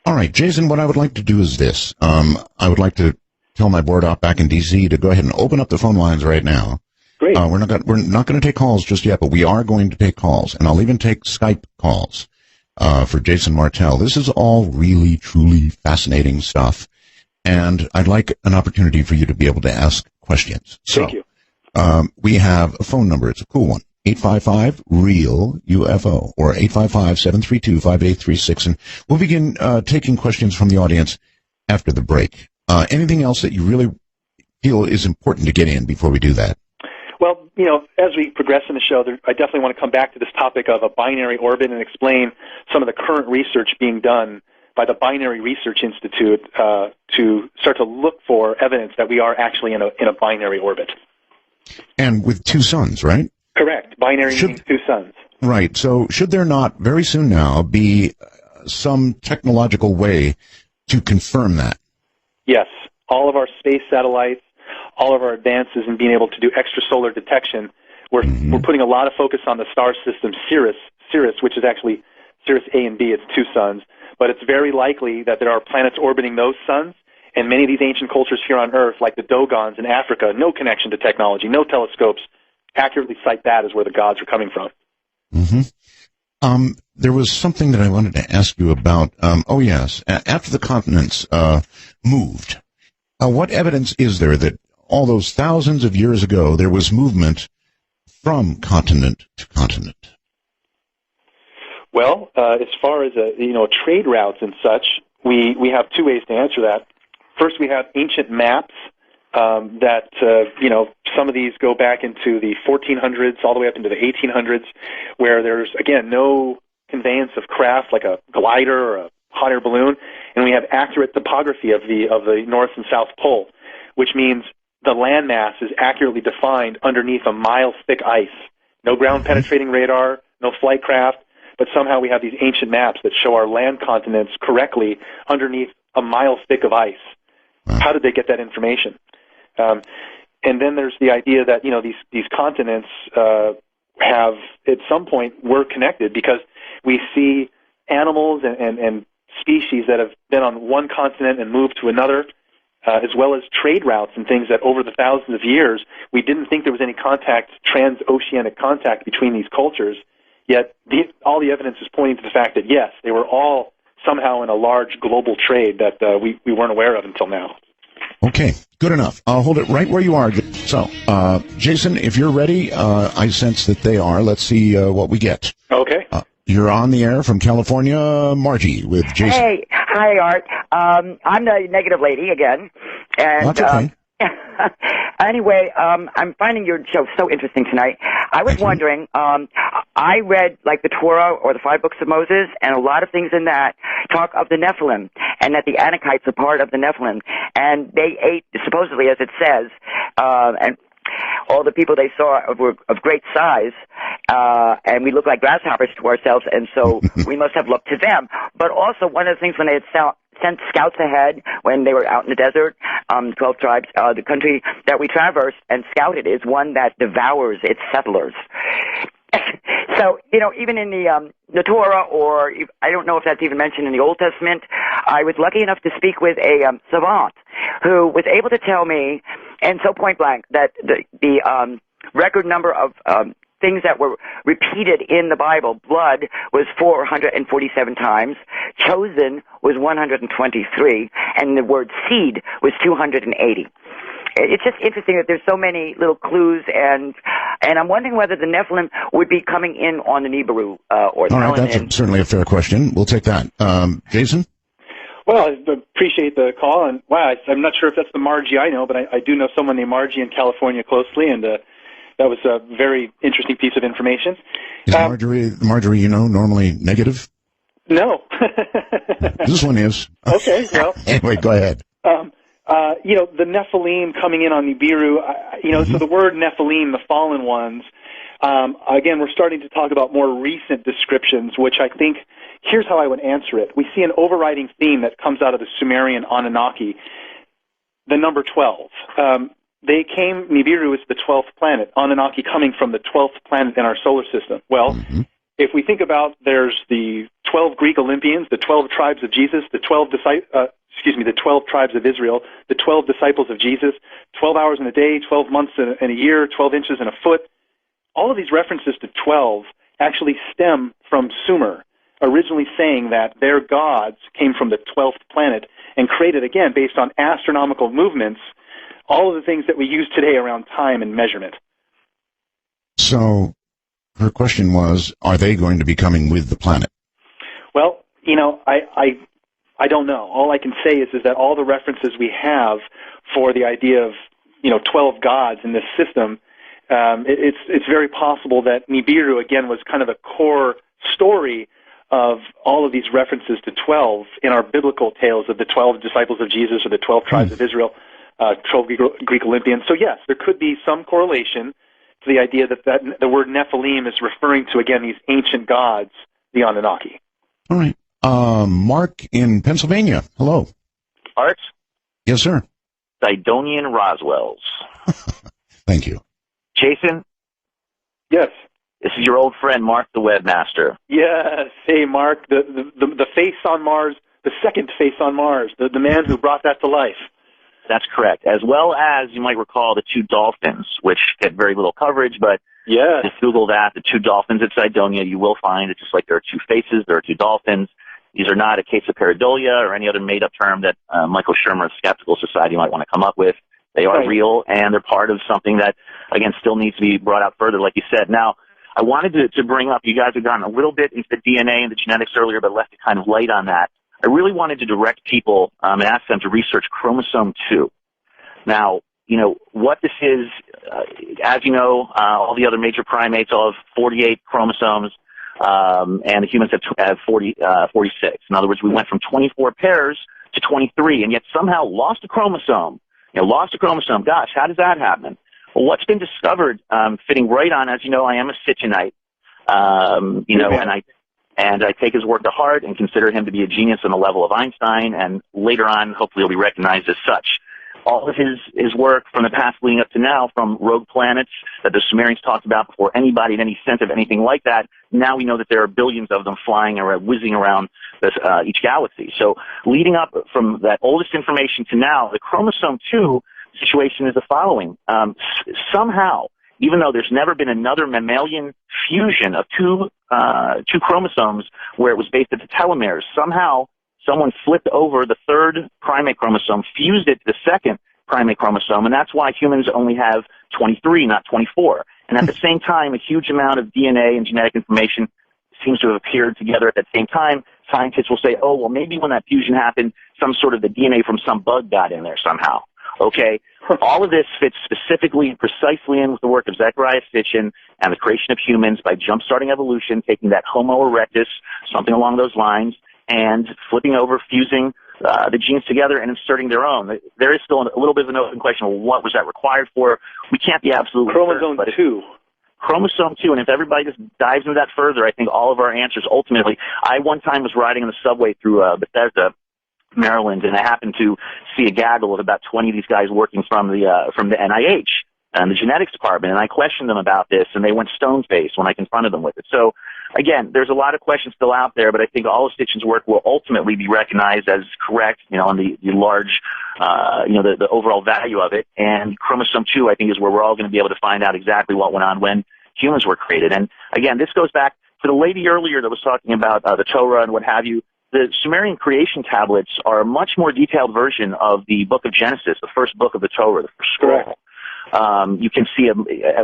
All right, Jason, what I would like to do is this. I would like to tell my board op back in D.C. to go ahead and open up the phone lines right now. Great. We're not going to take calls just yet, but we are going to take calls, and I'll even take Skype calls for Jason Martell. This is all really, truly fascinating stuff, and I'd like an opportunity for you to be able to ask questions. Thank you. We have a phone number. It's a cool one. 855-REAL-UFO or 855-732-5836. And we'll begin taking questions from the audience after the break. Anything else that you really feel is important to get in before we do that? Well, as we progress in the show, I definitely want to come back to this topic of a binary orbit and explain some of the current research being done by the Binary Research Institute to start to look for evidence that we are actually in a binary orbit. And with two suns, right? Correct. Binary meaning two suns. Right. So should there not very soon now be some technological way to confirm that? Yes. All of our space satellites, all of our advances in being able to do extrasolar detection, we're putting a lot of focus on the star system Sirius, which is actually Sirius A and B. It's two suns. But it's very likely that there are planets orbiting those suns, and many of these ancient cultures here on Earth, like the Dogons in Africa, no connection to technology, no telescopes, accurately cite that as where the gods are coming from. There was something that I wanted to ask you about. After the continents moved, what evidence is there that all those thousands of years ago there was movement from continent to continent? Well, as far as trade routes and such, we have two ways to answer that. First, we have ancient maps that some of these go back into the 1400s all the way up into the 1800s, where there's again no conveyance of craft like a glider or a hot air balloon, and we have accurate topography of the North and South Pole, which means the landmass is accurately defined underneath a mile-thick ice. No ground-penetrating radar, no flight craft, but somehow we have these ancient maps that show our land continents correctly underneath a mile thick of ice. How did they get that information? And then there's the idea that these continents have at some point were connected, because we see animals and species that have been on one continent and moved to another, as well as trade routes and things that over the thousands of years we didn't think there was any transoceanic contact between these cultures. Yet all the evidence is pointing to the fact that yes, they were all somehow in a large global trade that we weren't aware of until now. Okay, good enough. I'll hold it right where you are. So, Jason, if you're ready, I sense that they are. Let's see what we get. Okay. You're on the air from California, Margie, with Jason. Hey, hi, Art. I'm the negative lady again. And, That's okay. Anyway, I'm finding your show so interesting tonight. I was wondering, I read like the Torah or the 5 books of Moses, and a lot of things in that talk of the Nephilim, and that the Anakites are part of the Nephilim, and they ate, supposedly, as it says, and all the people they saw were of great size, and we look like grasshoppers to ourselves, and so we must have looked to them. But also, one of the things when they had sent scouts ahead when they were out in the desert, 12 tribes, the country that we traversed and scouted is one that devours its settlers. So, even in the Torah, or I don't know if that's even mentioned in the Old Testament, I was lucky enough to speak with a savant who was able to tell me, and so point blank, that the record number of things that were repeated in the Bible, blood was 447 times, chosen was 123, and the word seed was 280. It's just interesting that there's so many little clues, and I'm wondering whether the Nephilim would be coming in on the Nibiru or the All right, that's certainly a fair question. We'll take that. Jason? Well, I appreciate the call, and wow, I'm not sure if that's the Margie I know, but I do know someone named Margie in California closely, and that was a very interesting piece of information. Is Marjorie, normally negative? No. This one is. Okay, well. Anyway, go ahead. The Nephilim coming in on Nibiru, so the word Nephilim, the fallen ones, again, we're starting to talk about more recent descriptions, which I think, here's how I would answer it. We see an overriding theme that comes out of the Sumerian Anunnaki, the number 12. Nibiru is the 12th planet, Anunnaki coming from the 12th planet in our solar system. Well, if we think about, there's the 12 Greek Olympians, the 12 tribes of Jesus, the 12 tribes of Israel, the 12 disciples of Jesus, 12 hours in a day, 12 months in a year, 12 inches in a foot. All of these references to 12 actually stem from Sumer, originally saying that their gods came from the 12th planet and created, again, based on astronomical movements, all of the things that we use today around time and measurement. So her question was, are they going to be coming with the planet? Well, I don't know. All I can say is that all the references we have for the idea of 12 gods in this system, it's very possible that Nibiru again was kind of the core story of all of these references to 12 in our biblical tales of the 12 disciples of Jesus or the 12 tribes of Israel, 12 Greek Olympians. So yes, there could be some correlation to the idea that the word Nephilim is referring to again these ancient gods, the Anunnaki. All right. Mark in Pennsylvania. Hello. Art? Yes, sir. Sidonian Roswells. Thank you. Jason? Yes. This is your old friend, Mark the Webmaster. Yes. Hey, Mark, the face on Mars, the second face on Mars, the man who brought that to life. That's correct. As well as, you might recall, the 2 dolphins, which get very little coverage, but yes. If you Google that, the 2 dolphins at Sidonia, you will find it just like there are 2 faces, there are 2 dolphins. These are not a case of pareidolia or any other made-up term that Michael Shermer of Skeptical Society might want to come up with. They are real, and they're part of something that, again, still needs to be brought out further, like you said. Now, I wanted to bring up, you guys have gone a little bit into the DNA and the genetics earlier, but left it kind of light on that. I really wanted to direct people and ask them to research chromosome 2. Now, what this is, as you know, all the other major primates all have 48 chromosomes, and the humans have 46. In other words, we went from 24 pairs to 23, and yet somehow lost a chromosome. Lost a chromosome. Gosh, how does that happen? Well, what's been discovered, fitting right on, as you know, I am a Sitchinite, and I take his work to heart and consider him to be a genius on the level of Einstein, and later on, hopefully, he'll be recognized as such. All of his work from the past leading up to now, from rogue planets that the Sumerians talked about before anybody had any sense of anything like that, now we know that there are billions of them flying or whizzing around each galaxy. So leading up from that oldest information to now, the chromosome 2 situation is the following. Somehow, even though there's never been another mammalian fusion of two chromosomes where it was based at the telomeres, somehow someone flipped over the 3rd primate chromosome, fused it to the 2nd, primate chromosome, and that's why humans only have 23, not 24. And at the same time, a huge amount of DNA and genetic information seems to have appeared together at that same time. Scientists will say, oh, well, maybe when that fusion happened, some sort of the DNA from some bug got in there somehow. Okay, all of this fits specifically and precisely in with the work of Zecharia Sitchin and the creation of humans by jump-starting evolution, taking that Homo erectus, something along those lines, and flipping over, fusing the genes together and inserting their own. There is still a little bit of an open question of what was that required for. We can't be absolutely Chromosome 2. Chromosome 2, and if everybody just dives into that further, I think all of our answers ultimately. I one time was riding on the subway through Bethesda, Maryland, and I happened to see a gaggle of about 20 of these guys working from the NIH and the genetics department, and I questioned them about this, and they went stone-faced when I confronted them with it. So, again, there's a lot of questions still out there, but I think all of Sitchin's work will ultimately be recognized as correct, on the large, the overall value of it. And chromosome 2, I think, is where we're all going to be able to find out exactly what went on when humans were created. And, again, this goes back to the lady earlier that was talking about the Torah and what have you. The Sumerian creation tablets are a much more detailed version of the book of Genesis, the first book of the Torah, the first scroll. You can see,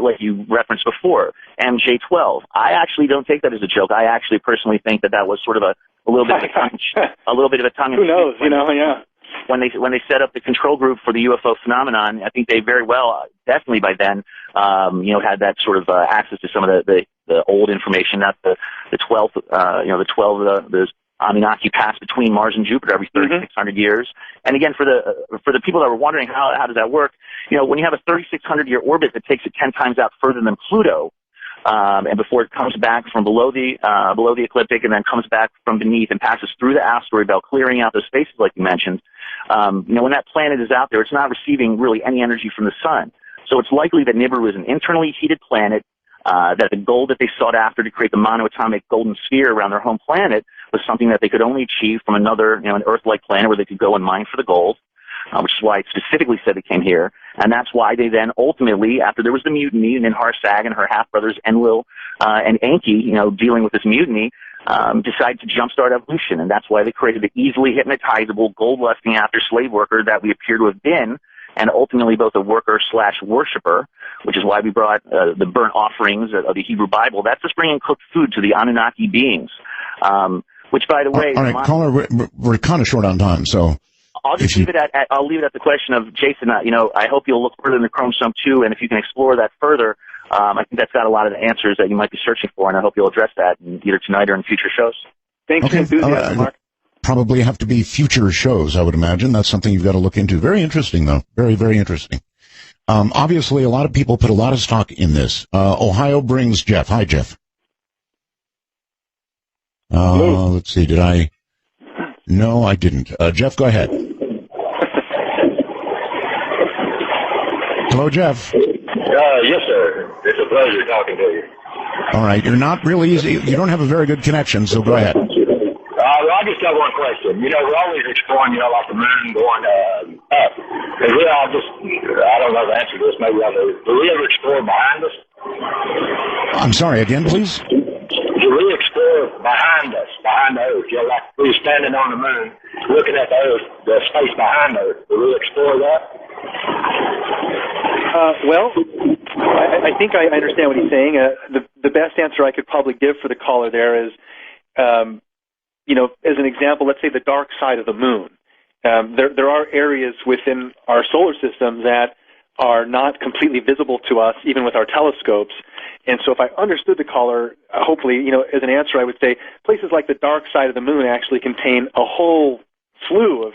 like you referenced before, MJ12. I actually don't take that as a joke. I actually personally think that was sort of a little bit of a tongue, Who knows, yeah. When they set up the control group for the UFO phenomenon, I think they very well, definitely by then, had that sort of access to some of the old information, not the 12, the Anunnaki pass between Mars and Jupiter every 3,600 years. And again, for the people that were wondering how does that work, when you have a 3,600-year orbit that takes it 10 times out further than Pluto, and before it comes back from below the ecliptic and then comes back from beneath and passes through the asteroid belt, clearing out those spaces like you mentioned, when that planet is out there, it's not receiving really any energy from the sun. So it's likely that Nibiru is an internally heated planet, that the gold that they sought after to create the monoatomic golden sphere around their home planet was something that they could only achieve from another, an Earth-like planet where they could go and mine for the gold, which is why it specifically said it came here. And that's why they then ultimately, after there was the mutiny, and then Harsag and her half-brothers Enlil and Enki, dealing with this mutiny, decided to jumpstart evolution. And that's why they created the easily hypnotizable, gold-lusting after slave worker that we appear to have been, and ultimately both a worker/worshiper, which is why we brought the burnt offerings of the Hebrew Bible. That's just bringing cooked food to the Anunnaki beings, which, by the way... All right, caller, we're kind of short on time, so... I'll just leave it at the question of, Jason, I hope you'll look further in the chromosome 2, and if you can explore that further, I think that's got a lot of the answers that you might be searching for, and I hope you'll address that either tonight or in future shows. Thanks for the enthusiasm, Mark. Probably have to be future shows, I would imagine. That's something you've got to look into. Very interesting, though. Very, very interesting. Obviously, a lot of people put a lot of stock in this. Ohio brings Jeff. Hi, Jeff. Let's see. Did I? No, I didn't. Jeff, go ahead. Hello, Jeff. Yes, sir. It's a pleasure talking to you. All right. You're not really easy. You don't have a very good connection, so go ahead. Well, I just got one question. We're always exploring, like the moon going up. And I don't know the answer to this. Maybe I do. Do we ever explore behind us? I'm sorry, again, please? Do we explore behind us, behind the Earth? Like we're standing on the moon, looking at the Earth, the space behind the Earth. Do we explore that? Well, I think I understand what he's saying. The best answer I could probably give for the caller there is, as an example, let's say the dark side of the moon. There are areas within our solar system that are not completely visible to us, even with our telescopes. And so if I understood the caller, hopefully, as an answer, I would say places like the dark side of the moon actually contain a whole slew of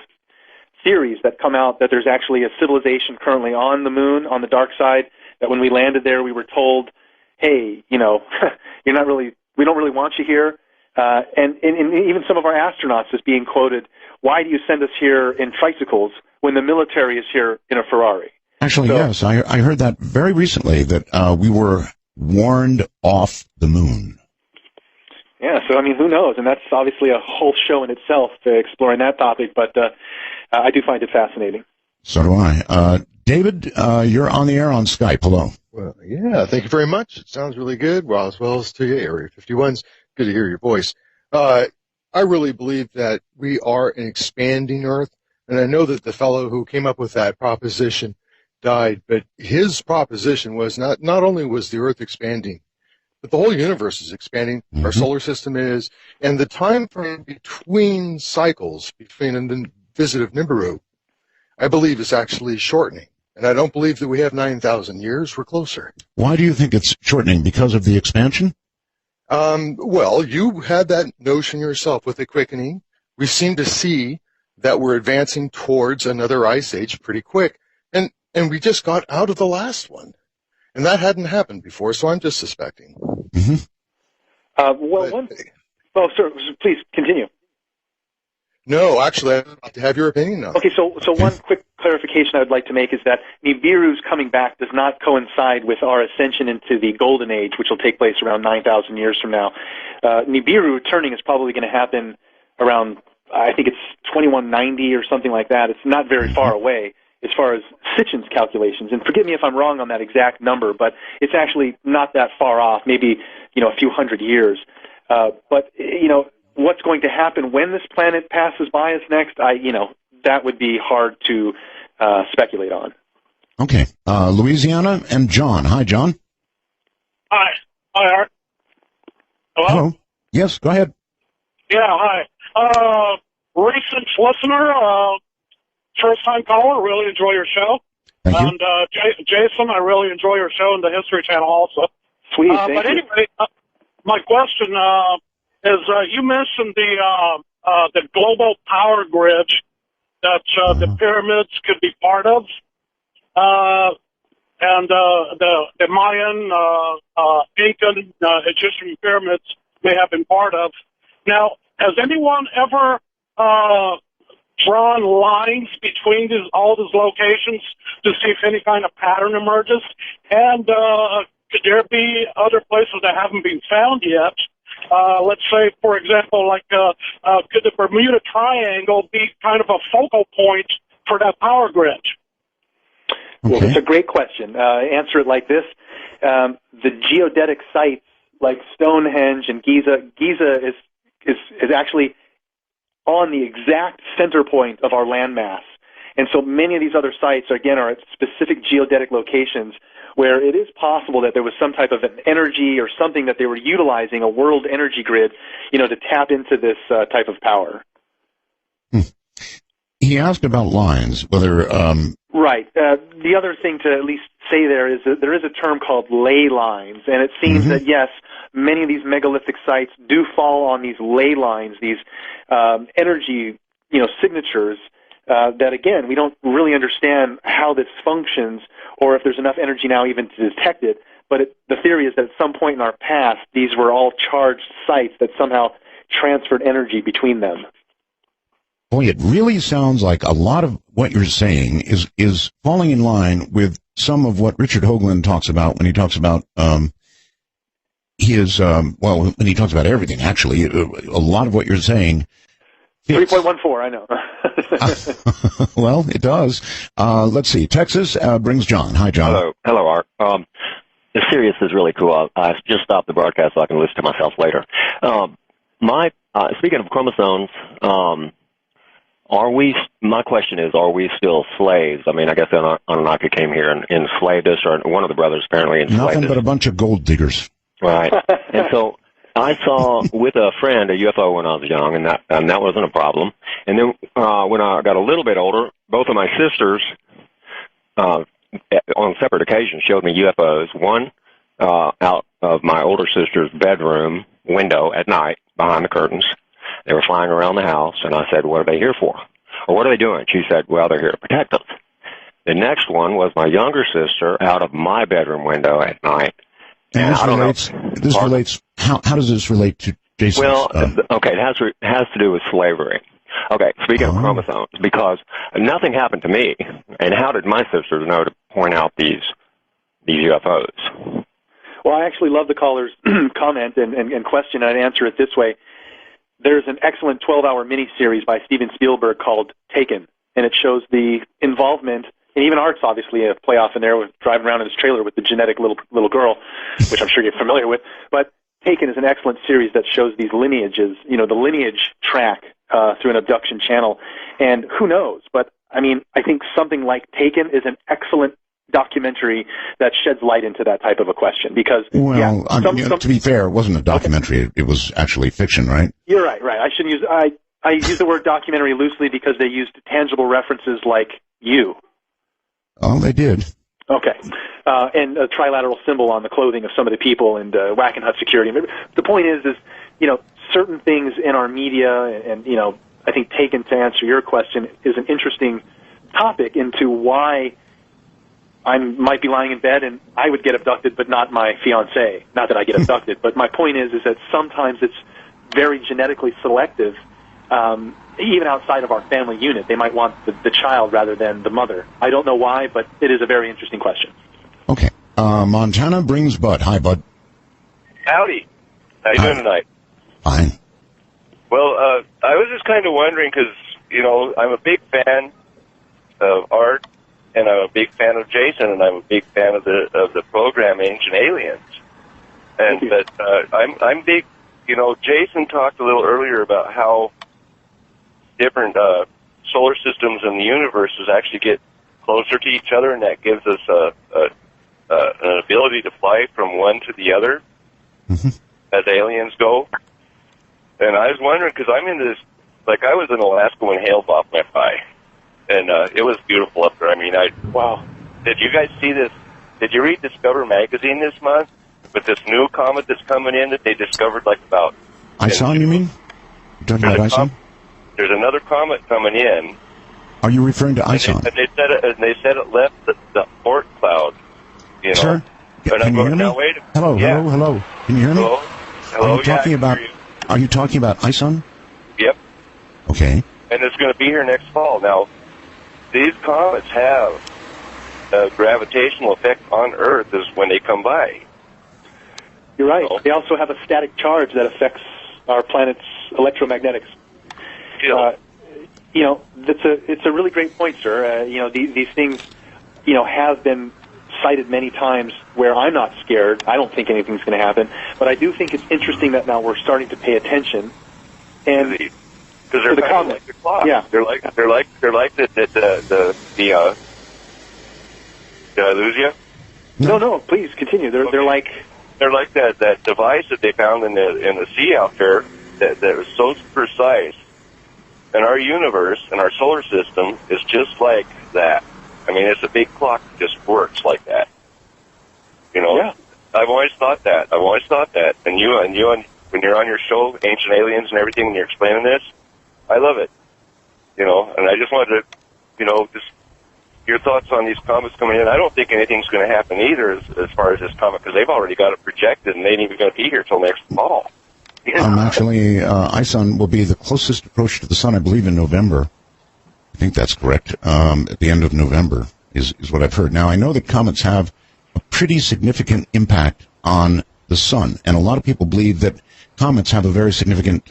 theories that come out that there's actually a civilization currently on the moon, on the dark side, that when we landed there, we were told, hey, we don't really want you here. And even some of our astronauts is being quoted, why do you send us here in tricycles when the military is here in a Ferrari? Actually, yes, I heard that very recently, that we were warned off the moon. Yeah, so, who knows? And that's obviously a whole show in itself, exploring that topic, but I do find it fascinating. So do I. David, you're on the air on Skype. Hello. Well, yeah, thank you very much. It sounds really good. Well, as well as to you, Area 51's. Good to hear your voice. I really believe that we are an expanding Earth. And I know that the fellow who came up with that proposition died, but his proposition was not only was the Earth expanding, but the whole universe is expanding, our solar system is, and the time frame between cycles, between the visit of Nibiru, I believe is actually shortening. And I don't believe that we have 9,000 years. We're closer. Why do you think it's shortening? Because of the expansion? Well, you had that notion yourself with the quickening. We seem to see that we're advancing towards another ice age pretty quick. And we just got out of the last one. And that hadn't happened before, so I'm just suspecting. Sir, please continue. No, actually, I'd like to have your opinion now. Okay, so one quick clarification I would like to make is that Nibiru's coming back does not coincide with our ascension into the Golden Age, which will take place around 9,000 years from now. Nibiru returning is probably going to happen around, I think it's 2190 or something like that. It's not very far away as far as Sitchin's calculations. And forgive me if I'm wrong on that exact number, but it's actually not that far off, maybe, a few hundred years. But what's going to happen when this planet passes by us next, that would be hard to speculate on. Okay. Louisiana and John. Hi, John. Hi. Hi, Art. Hello? Yes, go ahead. Yeah, hi. Recent listener, first-time caller, really enjoy your show. Thank you. And Jason, I really enjoy your show and the History Channel also. Sweet, thank you. Anyway, my question is you mentioned the global power grid that the pyramids could be part of, and the Mayan, Incan, Egyptian pyramids may have been part of. Now, has anyone ever drawn lines between all these locations to see if any kind of pattern emerges? And could there be other places that haven't been found yet? Let's say, for example, could the Bermuda Triangle be kind of a focal point for that power grid? Well, it's a great question. Answer it like this. The geodetic sites like Stonehenge and Giza is actually on the exact center point of our landmass. And so many of these other sites, again, are at specific geodetic locations where it is possible that there was some type of an energy or something that they were utilizing, a world energy grid, to tap into this type of power. He asked about lines, whether... Right. The other thing to at least say there is that there is a term called ley lines, and it seems that, yes, many of these megalithic sites do fall on these ley lines, these energy, signatures, that, again, we don't really understand how this functions or if there's enough energy now even to detect it. But the theory is that at some point in our past, these were all charged sites that somehow transferred energy between them. Boy, it really sounds like a lot of what you're saying is falling in line with some of what Richard Hoagland talks about when he talks about when he talks about everything, actually. A lot of what you're saying... 3.14, I know. Well, it does. Let's see. Texas brings John. Hi, John. Hello, Art. The Sirius is really cool. I just stopped the broadcast so I can listen to myself later. Speaking of chromosomes, my question is, are we still slaves? I mean, I guess Anunnaki came here and enslaved us, or one of the brothers apparently enslaved us. Nothing but a bunch of gold diggers. Right. And so I saw with a friend a UFO when I was young, and that wasn't a problem. And then when I got a little bit older, both of my sisters, on separate occasions, showed me UFOs. One out of my older sister's bedroom window at night behind the curtains. They were flying around the house, and I said, what are they here for? Or what are they doing? She said, well, they're here to protect us. The next one was my younger sister out of my bedroom window at night. And this relates, how does this relate to Jason's? Well, okay, it has to do with slavery. Okay, speaking of chromosomes, because nothing happened to me, and how did my sisters know to point out these UFOs? Well, I actually love the caller's comment and question. I'd answer it this way. There's an excellent 12-hour miniseries by Steven Spielberg called Taken, and it shows the involvement, and even Art's obviously a playoff in there with driving around in his trailer with the genetic little girl, which I'm sure you're familiar with. But Taken is an excellent series that shows these lineages, the lineage track through an abduction channel. And who knows? But, I mean, I think something like Taken is an excellent documentary that sheds light into that type of a question. Because, well, to be fair, it wasn't a documentary. It was actually fiction, right? You're right. I shouldn't use... I use the word documentary loosely because they used tangible references like you. Oh, they did. Okay. And a trilateral symbol on the clothing of some of the people and Wackenhut security. The point is, certain things in our media and, I think Taken, to answer your question, is an interesting topic into why I might be lying in bed and I would get abducted, but not my fiancée. Not that I get abducted, but my point is that sometimes it's very genetically selective. Even outside of our family unit, they might want the child rather than the mother. I don't know why, but it is a very interesting question. Okay. Montana brings Bud. Hi, Bud. Howdy. How you doing tonight? Fine. Well, I was just kind of wondering because, I'm a big fan of art, and I'm a big fan of Jason, and I'm a big fan of the program Ancient Aliens. And that I'm big. Jason talked a little earlier about how different solar systems in the universes actually get closer to each other, and that gives us an ability to fly from one to the other as aliens go. And I was wondering, because I'm into this, like I was in Alaska when Hale-Bopp went by, and it was beautiful up there. I mean, wow. Did you guys see this? Did you read Discover magazine this month with this new comet that's coming in that they discovered like about... Ison, you mean? You're talking about Ison? There's another comet coming in. Are you referring to Ison? And they said it left the Oort cloud. Sir, can you hear me? Hello. Can you hear me? Hello. Are you talking about Ison? Yep. Okay. And it's going to be here next fall. Now, these comets have a gravitational effect on Earth is when they come by. You're right. They also have a static charge that affects our planet's electromagnetics. It's a really great point, sir. These things, have been cited many times where I'm not scared. I don't think anything's going to happen, but I do think it's interesting that now we're starting to pay attention. And because they're kind of like the clock. Yeah, they're like the did I lose you? No. Please continue. They're like that device that they found in the sea out there that was so precise. And our universe and our solar system is just like that. I mean, it's a big clock that just works like that. Yeah. I've always thought that. And you, when you're on your show, Ancient Aliens and everything, and you're explaining this, I love it. And I just wanted to, just your thoughts on these comets coming in. I don't think anything's going to happen either as far as this comet, because they've already got it projected, and they ain't even going to be here till next fall. Actually, Ison will be the closest approach to the sun, I believe, in November. I think that's correct. At the end of November is what I've heard. Now, I know that comets have a pretty significant impact on the sun, and a lot of people believe that comets have a very significant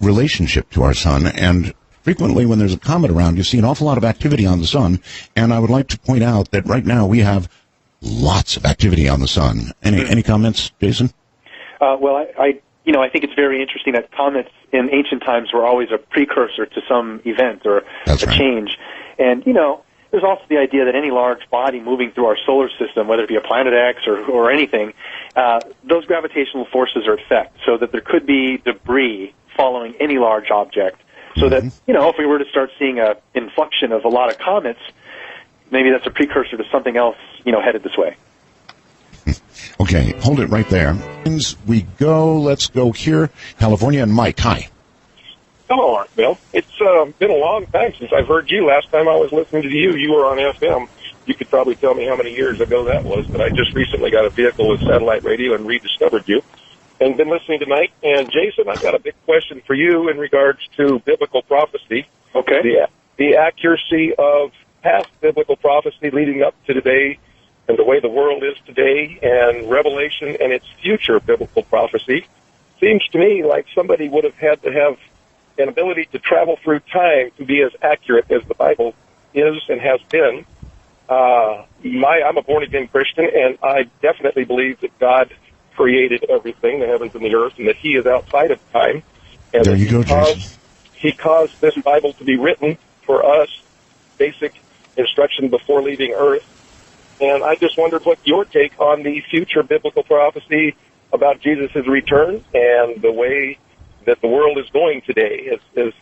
relationship to our sun, and frequently when there's a comet around, you see an awful lot of activity on the sun, and I would like to point out that right now we have lots of activity on the sun. Any comments, Jason? Well, I think it's very interesting that comets in ancient times were always a precursor to some event or change. And, there's also the idea that any large body moving through our solar system, whether it be a planet X or anything, those gravitational forces are effect, so that there could be debris following any large object. So that, if we were to start seeing an inflection of a lot of comets, maybe that's a precursor to something else, headed this way. Okay, hold it right there. Let's go here. California, and Mike, hi. Hello, Art Bill. It's been a long time since I've heard you. Last time I was listening to you were on FM. You could probably tell me how many years ago that was, but I just recently got a vehicle with satellite radio and rediscovered you and been listening tonight. And, Jason, I've got a big question for you in regards to biblical prophecy. Okay. The accuracy of past biblical prophecy leading up to today and the way the world is today, and Revelation and its future biblical prophecy. Seems to me like somebody would have had to have an ability to travel through time to be as accurate as the Bible is and has been. I'm a born-again Christian, and I definitely believe that God created everything, the heavens and the earth, and that He is outside of time. And there you go, Jason. he caused this Bible to be written for us, basic instruction before leaving Earth. And I just wondered what your take on the future biblical prophecy about Jesus' return and the way that the world is going today is.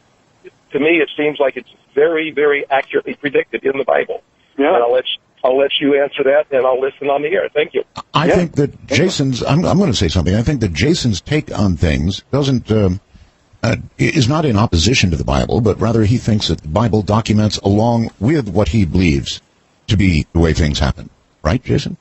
To me, it seems like it's very, very accurately predicted in the Bible. Yeah. And I'll let you answer that, and I'll listen on the air. Thank you. I think that Jason's. I'm going to say something. I think that Jason's take on things is not in opposition to the Bible, but rather he thinks that the Bible documents along with what he believes to be the way things happen. Right, Jason?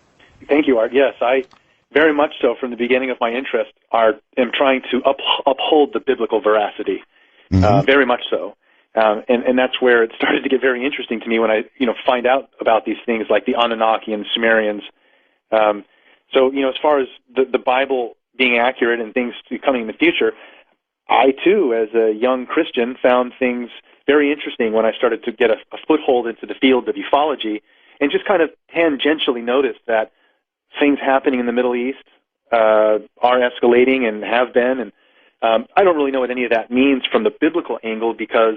Thank you, Art. Yes, I very much so. From the beginning of my interest, Art, am trying to uphold the biblical veracity. Very much so. And that's where it started to get very interesting to me when I, find out about these things like the Anunnaki and the Sumerians. So, as far as the Bible being accurate and things coming in the future, I, too, as a young Christian, found things very interesting when I started to get a foothold into the field of ufology and just kind of tangentially noticed that things happening in the Middle East are escalating and have been, and I don't really know what any of that means from the biblical angle because,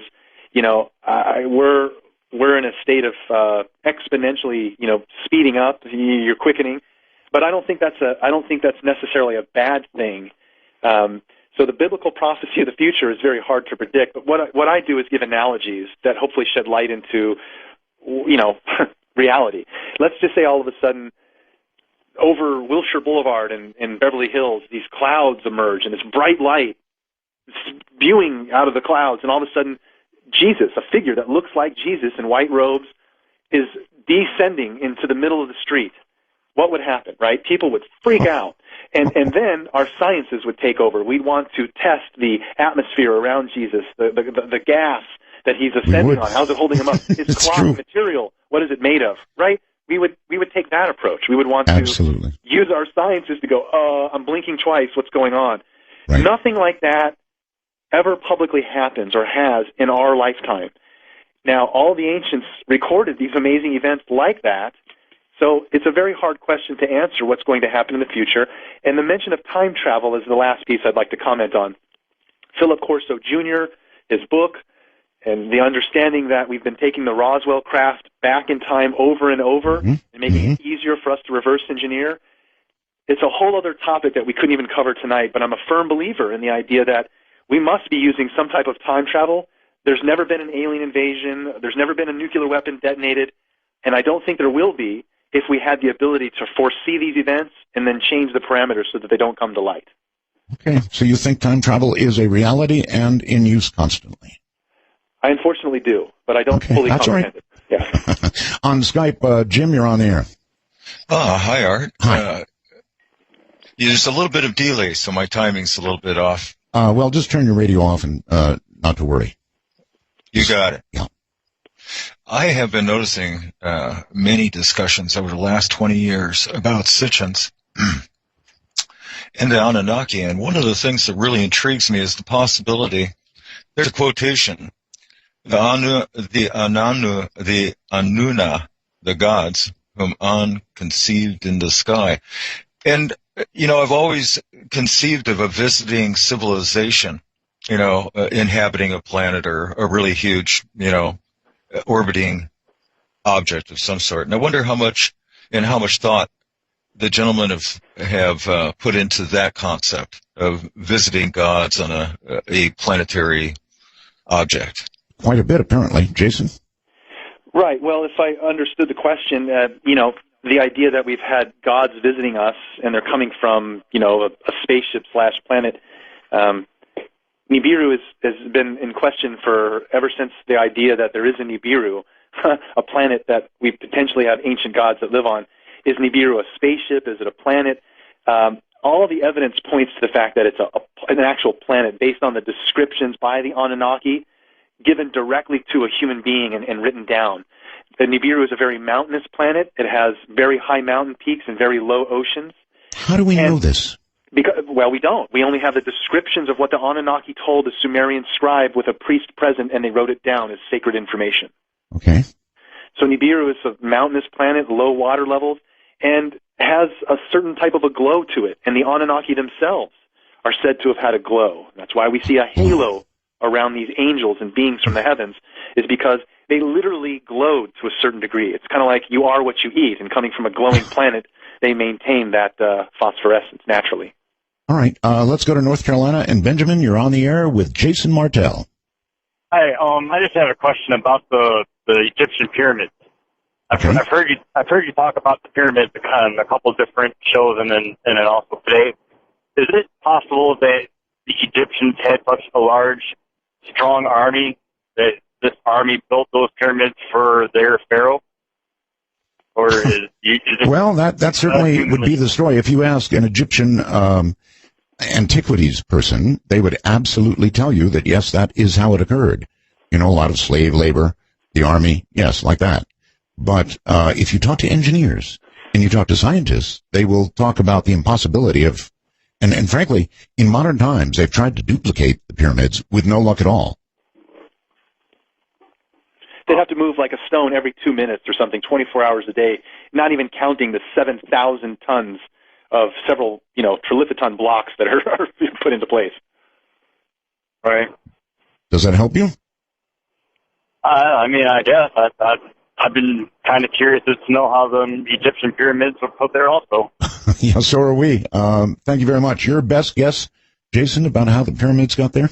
we're in a state of exponentially, speeding up. You're quickening, but I don't think that's necessarily a bad thing. So the biblical prophecy of the future is very hard to predict. But what I do is give analogies that hopefully shed light into, reality. Let's just say all of a sudden, over Wilshire Boulevard in Beverly Hills, these clouds emerge, and this bright light spewing out of the clouds, and all of a sudden, Jesus, a figure that looks like Jesus in white robes, is descending into the middle of the street. What would happen, right? People would freak out, and then our sciences would take over. We'd want to test the atmosphere around Jesus, the gas that he's ascending on. How's it holding him up? His cloth material, what is it made of, right? We would take that approach. We would want to use our sciences to go, I'm blinking twice, what's going on? Right. Nothing like that ever publicly happens or has in our lifetime. Now, all the ancients recorded these amazing events like that, so it's a very hard question to answer what's going to happen in the future. And the mention of time travel is the last piece I'd like to comment on. Philip Corso Jr., his book, and the understanding that we've been taking the Roswell craft back in time over and over and making it easier for us to reverse engineer. It's a whole other topic that we couldn't even cover tonight, but I'm a firm believer in the idea that we must be using some type of time travel. There's never been an alien invasion. There's never been a nuclear weapon detonated, and I don't think there will be if we had the ability to foresee these events and then change the parameters so that they don't come to light. Okay, so you think time travel is a reality and in use constantly? I unfortunately do, but I don't fully comprehend it. Yeah. On Skype, Jim, you're on the air. Hi, Art. Hi. There's a little bit of delay, so my timing's a little bit off. Well, just turn your radio off and not to worry. You got it. Yeah. I have been noticing many discussions over the last 20 years about Sitchins and the Anunnaki, and one of the things that really intrigues me is the possibility. There's a quotation: the Anuna, the gods, whom An conceived in the sky. And, I've always conceived of a visiting civilization, inhabiting a planet or a really huge, orbiting object of some sort. And I wonder how much thought the gentlemen have put into that concept of visiting gods on a planetary object. Quite a bit, apparently. Jason? Right. Well, if I understood the question, the idea that we've had gods visiting us and they're coming from, a spaceship/planet. Nibiru has been in question for ever since the idea that there is a Nibiru, a planet that we potentially have ancient gods that live on. Is Nibiru a spaceship? Is it a planet? All the evidence points to the fact that it's an actual planet based on the descriptions by the Anunnaki given directly to a human being and written down. The Nibiru is a very mountainous planet. It has very high mountain peaks and very low oceans. How do we know this? Well, we don't. We only have the descriptions of what the Anunnaki told the Sumerian scribe with a priest present, and they wrote it down as sacred information. Okay. So Nibiru is a mountainous planet, low water levels, and has a certain type of a glow to it. And the Anunnaki themselves are said to have had a glow. That's why we see a halo around these angels and beings from the heavens is because they literally glowed to a certain degree. It's kind of like you are what you eat, and coming from a glowing planet, they maintain that phosphorescence naturally. All right, let's go to North Carolina. And Benjamin, you're on the air with Jason Martell. Hi, I just have a question about the Egyptian pyramids. I've heard you talk about the pyramids on a couple of different shows, and then also today. Is it possible that the Egyptians had such a large, strong army that this army built those pyramids for their pharaoh? Or Well, that certainly would be the story. If you ask an Egyptian antiquities person, they would absolutely tell you that, yes, that is how it occurred. You know, a lot of slave labor, the army, yes, like that. But if you talk to engineers and you talk to scientists, they will talk about the impossibility of, and frankly, in modern times, they've tried to duplicate the pyramids with no luck at all. They'd have to move like a stone every 2 minutes or something, 24 hours a day, not even counting the 7,000 tons of several, trilithiton blocks that are put into place. Right. Does that help you? I mean, I guess. I've been kind of curious as to know how the Egyptian pyramids were put there also. Yeah, so are we. Thank you very much. Your best guess, Jason, about how the pyramids got there?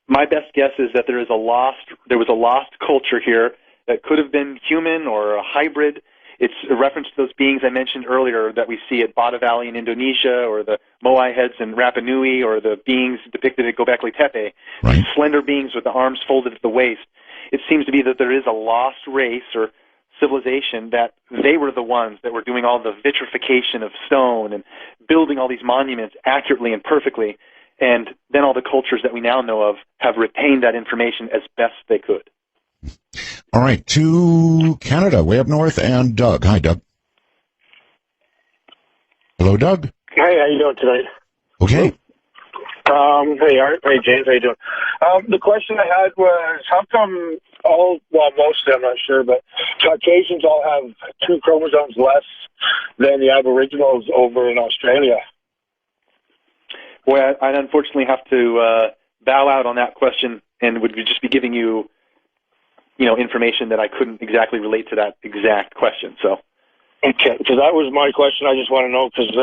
My best guess is that there was a lost culture here that could have been human or a hybrid. It's a reference to those beings I mentioned earlier that we see at Bada Valley in Indonesia, or the Moai heads in Rapa Nui, or the beings depicted at Göbekli Tepe, right. Slender beings with the arms folded at the waist. It seems to be that there is a lost race or civilization that they were the ones that were doing all the vitrification of stone and building all these monuments accurately and perfectly. And then all the cultures that we now know of have retained that information as best they could. All right, to Canada, way up north, and Doug. Hi, Doug. Hello, Doug. Hey, how you doing tonight? Okay. Hey, Art. Hey, James. How you doing? The question I had was, how come mostly, I'm not sure, but Caucasians all have 2 chromosomes less than the Aboriginals over in Australia? Well, I'd unfortunately have to bow out on that question, and would just be giving you, information that I couldn't exactly relate to that exact question. So, okay, because that was my question. I just want to know because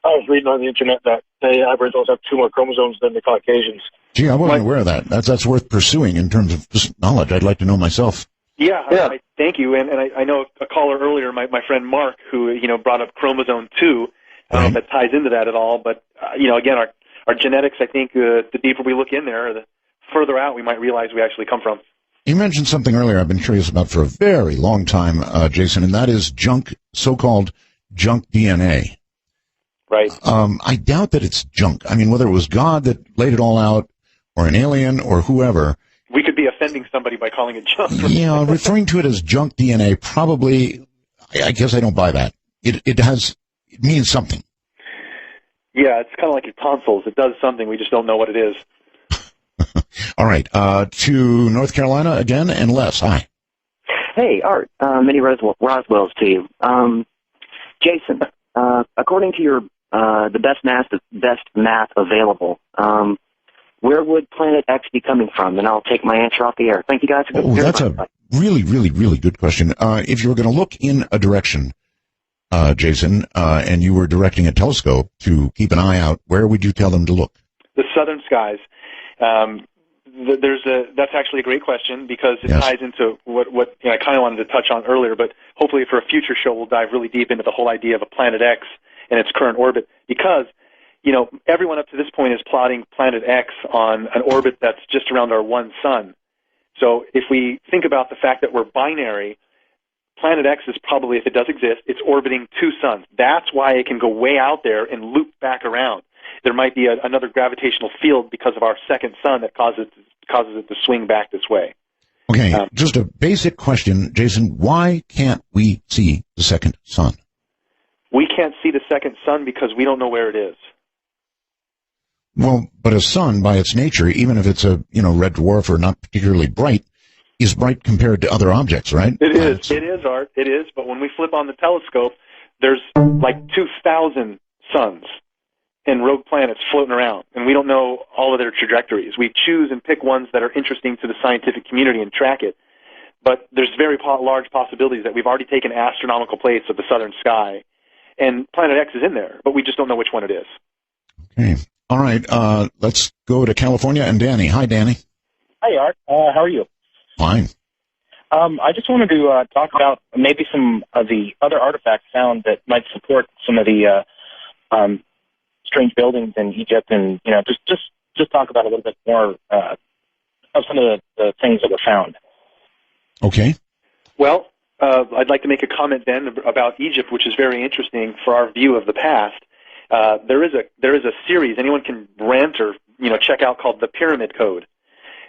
I was reading on the internet that the Aboriginals have 2 more chromosomes than the Caucasians. Gee, I wasn't aware of that. That's worth pursuing in terms of just knowledge. I'd like to know myself. Yeah. Thank you. And I know a caller earlier, my friend Mark, who brought up chromosome 2. I don't know if that ties into that at all, but again, our genetics, I think, the deeper we look in there, the further out we might realize we actually come from. You mentioned something earlier I've been curious about for a very long time, Jason, and that is so-called junk DNA. Right. I doubt that it's junk. I mean, whether it was God that laid it all out, or an alien, or whoever. We could be offending somebody by calling it junk. Yeah, referring to it as junk DNA, probably, I guess I don't buy that. It means something. Yeah, it's kind of like your tonsils. It does something. We just don't know what it is. All right. To North Carolina again, and Les. Hi. Hey, Art. Many Roswells to you. Jason, according to your the best math available, where would Planet X be coming from? And I'll take my answer off the air. Thank you, guys. That's a really, really, really good question. If you were going to look in a direction, Jason, and you were directing a telescope to keep an eye out, where would you tell them to look? The southern skies. That's actually a great question because it ties into what I kind of wanted to touch on earlier, but hopefully for a future show we'll dive really deep into the whole idea of a Planet X and its current orbit because, everyone up to this point is plotting Planet X on an orbit that's just around our one sun. So if we think about the fact that we're binary, Planet X is probably, if it does exist, it's orbiting 2 suns. That's why it can go way out there and loop back around. There might be another gravitational field because of our second sun that causes it to swing back this way. Okay, just a basic question, Jason. Why can't we see the second sun? We can't see the second sun because we don't know where it is. Well, but a sun, by its nature, even if it's a red dwarf or not particularly bright, is bright compared to other objects, right? It is, Art. It is. But when we flip on the telescope, there's like 2,000 suns. and rogue planets floating around, and we don't know all of their trajectories. We choose and pick ones that are interesting to the scientific community and track it. But there's very large possibilities that we've already taken astronomical plates of the southern sky, and Planet X is in there, but we just don't know which one it is. Okay. All right. Let's go to California and Danny. Hi, Danny. Hi, Art. How are you? Fine. I just wanted to talk about maybe some of the other artifacts found that might support some of the strange buildings in Egypt, and just talk about a little bit more of some of the things that were found. Okay. Well, I'd like to make a comment then about Egypt, which is very interesting for our view of the past. There is a series anyone can rent or check out called the Pyramid Code,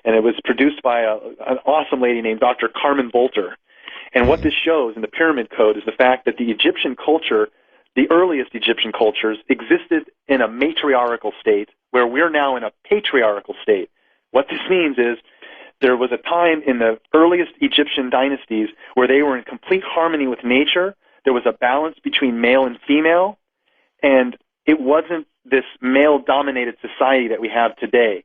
and it was produced by an awesome lady named Dr. Carmen Bolter. And what this shows in the Pyramid Code is the fact that the Egyptian culture, the earliest Egyptian cultures, existed in a matriarchal state, where we're now in a patriarchal state. What this means is there was a time in the earliest Egyptian dynasties where they were in complete harmony with nature. There was a balance between male and female, and it wasn't this male-dominated society that we have today.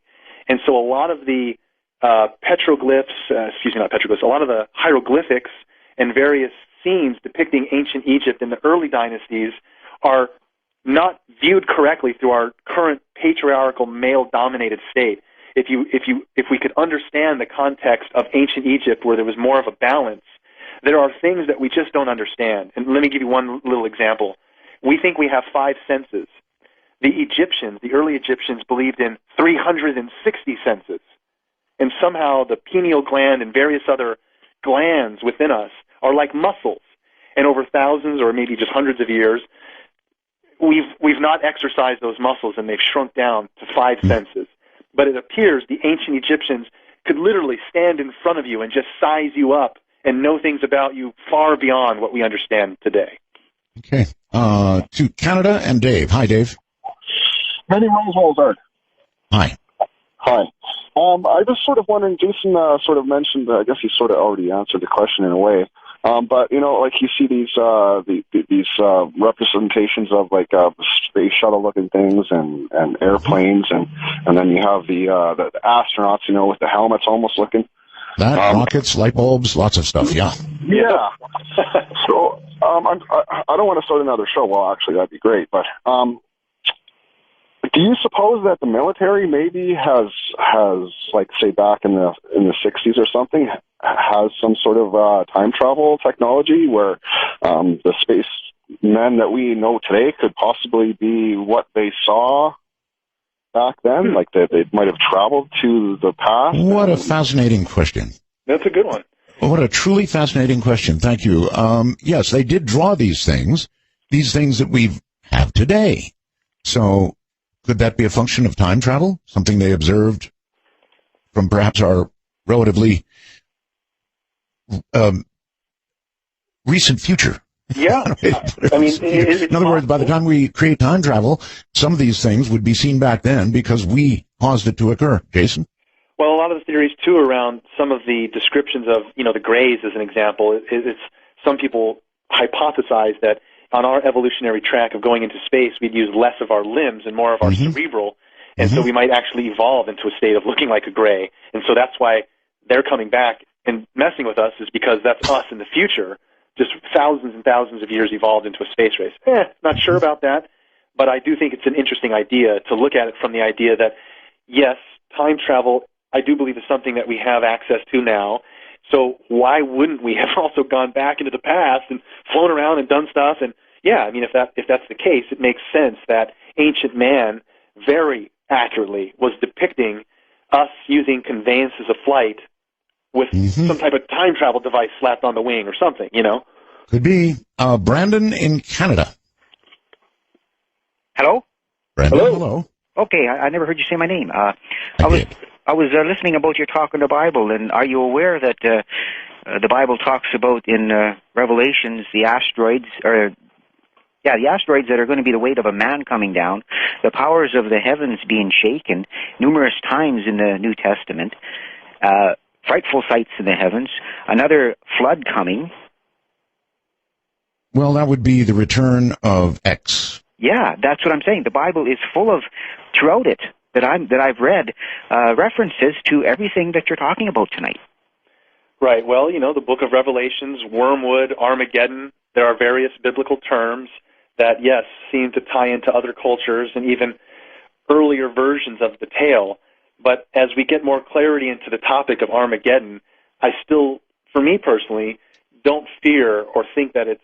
And so a lot of the petroglyphs, a lot of the hieroglyphics and various scenes depicting ancient Egypt in the early dynasties are not viewed correctly through our current patriarchal male-dominated state. If we could understand the context of ancient Egypt where there was more of a balance, there are things that we just don't understand. And let me give you one little example. We think we have 5 senses. The Egyptians, the early Egyptians, believed in 360 senses. And somehow the pineal gland and various other glands within us are like muscles. And over thousands or maybe just hundreds of years, we've not exercised those muscles, and they've shrunk down to 5 senses. But it appears the ancient Egyptians could literally stand in front of you and just size you up and know things about you far beyond what we understand today. Okay. To Canada and Dave. Hi, Dave. Many Roswells, Art. Hi. Hi. I was sort of wondering, Jason sort of mentioned, I guess he sort of already answered the question in a way, but, like you see these representations of, like, space shuttle-looking things and airplanes, and then you have the astronauts, with the helmets almost looking. That, rockets, light bulbs, lots of stuff, yeah. Yeah. So, I don't want to start another show. Well, actually, that'd be great, but do you suppose that the military maybe has like, say, back in the 60s or something, has some sort of time travel technology where the space men that we know today could possibly be what they saw back then? Like they might have traveled to the past? What a fascinating question. That's a good one. What a truly fascinating question. Thank you. Yes, they did draw these things that we have today. So could that be a function of time travel? Something they observed from perhaps our relatively recent future? Yeah. I mean, in other words, by the time we create time travel, some of these things would be seen back then because we caused it to occur. Jason? Well, a lot of the theories, too, around some of the descriptions of, the grays, as an example, it's some people hypothesize that on our evolutionary track of going into space, we'd use less of our limbs and more of our cerebral, and so we might actually evolve into a state of looking like a gray. And so that's why they're coming back and messing with us, is because that's us in the future, just thousands and thousands of years evolved into a space race. Not sure about that, but I do think it's an interesting idea to look at it from the idea that, yes, time travel, I do believe, is something that we have access to now. So why wouldn't we have also gone back into the past and flown around and done stuff? And yeah, I mean, if that's the case, it makes sense that ancient man very accurately was depicting us using conveyances of flight with some type of time travel device slapped on the wing or something, Could be. Brandon in Canada. Hello? Brandon, hello. Okay, I never heard you say my name. I was listening about your talk on the Bible, and are you aware that the Bible talks about in Revelations the asteroids that are going to be the weight of a man coming down, the powers of the heavens being shaken numerous times in the New Testament, frightful sights in the heavens, another flood coming. Well, that would be the return of X. Yeah, that's what I'm saying. The Bible is full of, throughout it, that I've read, references to everything that you're talking about tonight. Right. Well, the book of Revelations, wormwood, Armageddon, there are various biblical terms that, yes, seem to tie into other cultures and even earlier versions of the tale. But as we get more clarity into the topic of Armageddon, I still, for me personally, don't fear or think that it's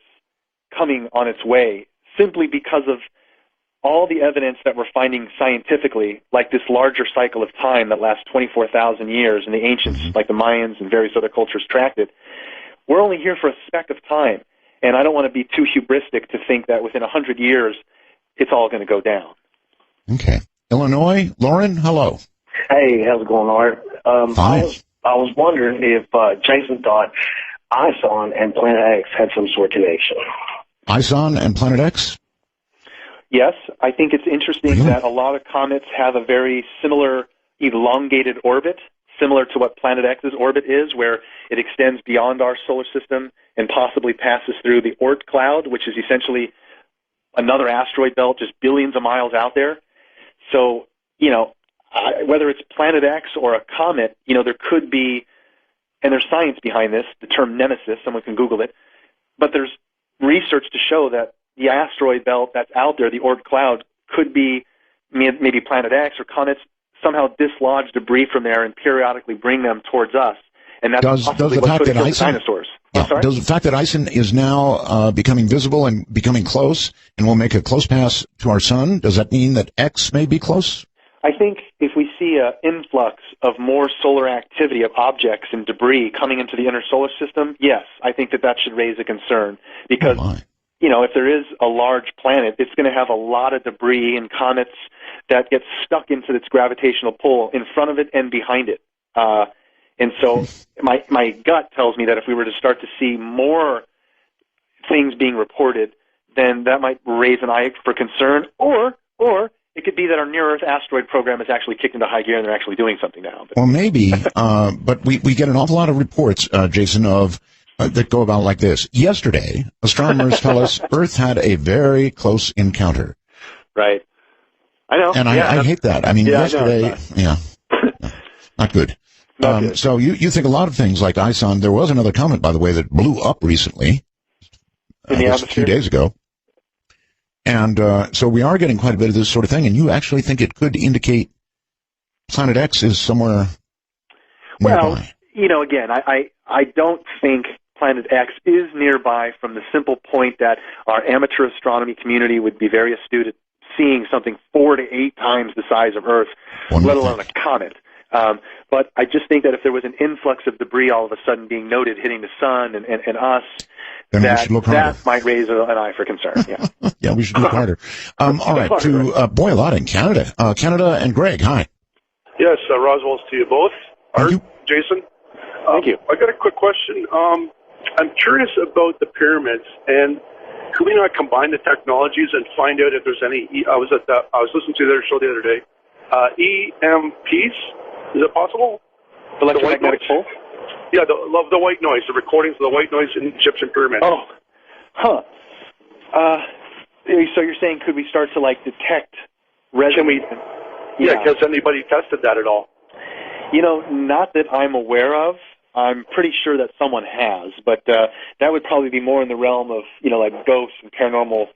coming on its way, simply because of all the evidence that we're finding scientifically, like this larger cycle of time that lasts 24,000 years, and the ancients, like the Mayans and various other cultures, tracked it. We're only here for a speck of time, and I don't want to be too hubristic to think that within 100 years it's all going to go down. Okay. Illinois, Lauren, hello. Hey, how's it going, Art? Fine. I was wondering if Jason thought ISON and Planet X had some sort of connection. ISON and Planet X? Yes, I think it's interesting that a lot of comets have a very similar elongated orbit, similar to what Planet X's orbit is, where it extends beyond our solar system and possibly passes through the Oort cloud, which is essentially another asteroid belt just billions of miles out there. So, whether it's Planet X or a comet, there could be, and there's science behind this, the term nemesis, someone can Google it, but there's research to show that the asteroid belt that's out there, the Oort cloud, could be maybe Planet X, or comets somehow dislodge debris from there and periodically bring them towards us. And that's possibly what could have killed the dinosaurs. Does the fact that ISON is now becoming visible and becoming close and will make a close pass to our sun, does that mean that X may be close? I think if we see an influx of more solar activity, of objects and debris coming into the inner solar system, yes, I think that should raise a concern. Because, if there is a large planet, it's going to have a lot of debris and comets that get stuck into its gravitational pull in front of it and behind it. And so my gut tells me that if we were to start to see more things being reported, then that might raise an eye for concern, or it could be that our near-Earth asteroid program is actually kicked into high gear and they're actually doing something now. Or maybe, but we get an awful lot of reports, Jason, of that go about like this. Yesterday, astronomers tell us Earth had a very close encounter. Right. I know. And I hate that. I mean, yesterday, not good. So you think a lot of things like ISON. There was another comet, by the way, that blew up recently, in the atmosphere, a few days ago. And so we are getting quite a bit of this sort of thing, and you actually think it could indicate Planet X is somewhere nearby. Well, again, I don't think Planet X is nearby, from the simple point that our amateur astronomy community would be very astute at seeing something 4 to 8 times the size of Earth, let alone a comet. But I just think that if there was an influx of debris all of a sudden being noted hitting the sun and us, then that might raise an eye for concern. Yeah. Yeah, we should look harder. All right, to a lot in Canada. Canada and Greg, hi. Yes, Roswell's to you both. Art, Jason. Thank you. I got a quick question. I'm curious about the pyramids, and could we not combine the technologies and find out if there's any? I was listening to their show the other day. EMPs, is it possible? Electromagnetic pulse? Yeah, the white noise, the recordings of the white noise in Egyptian pyramids. Oh, huh. So you're saying, could we start to detect resonance? Has anybody tested that at all? Not that I'm aware of. I'm pretty sure that someone has, but that would probably be more in the realm of like ghosts and paranormal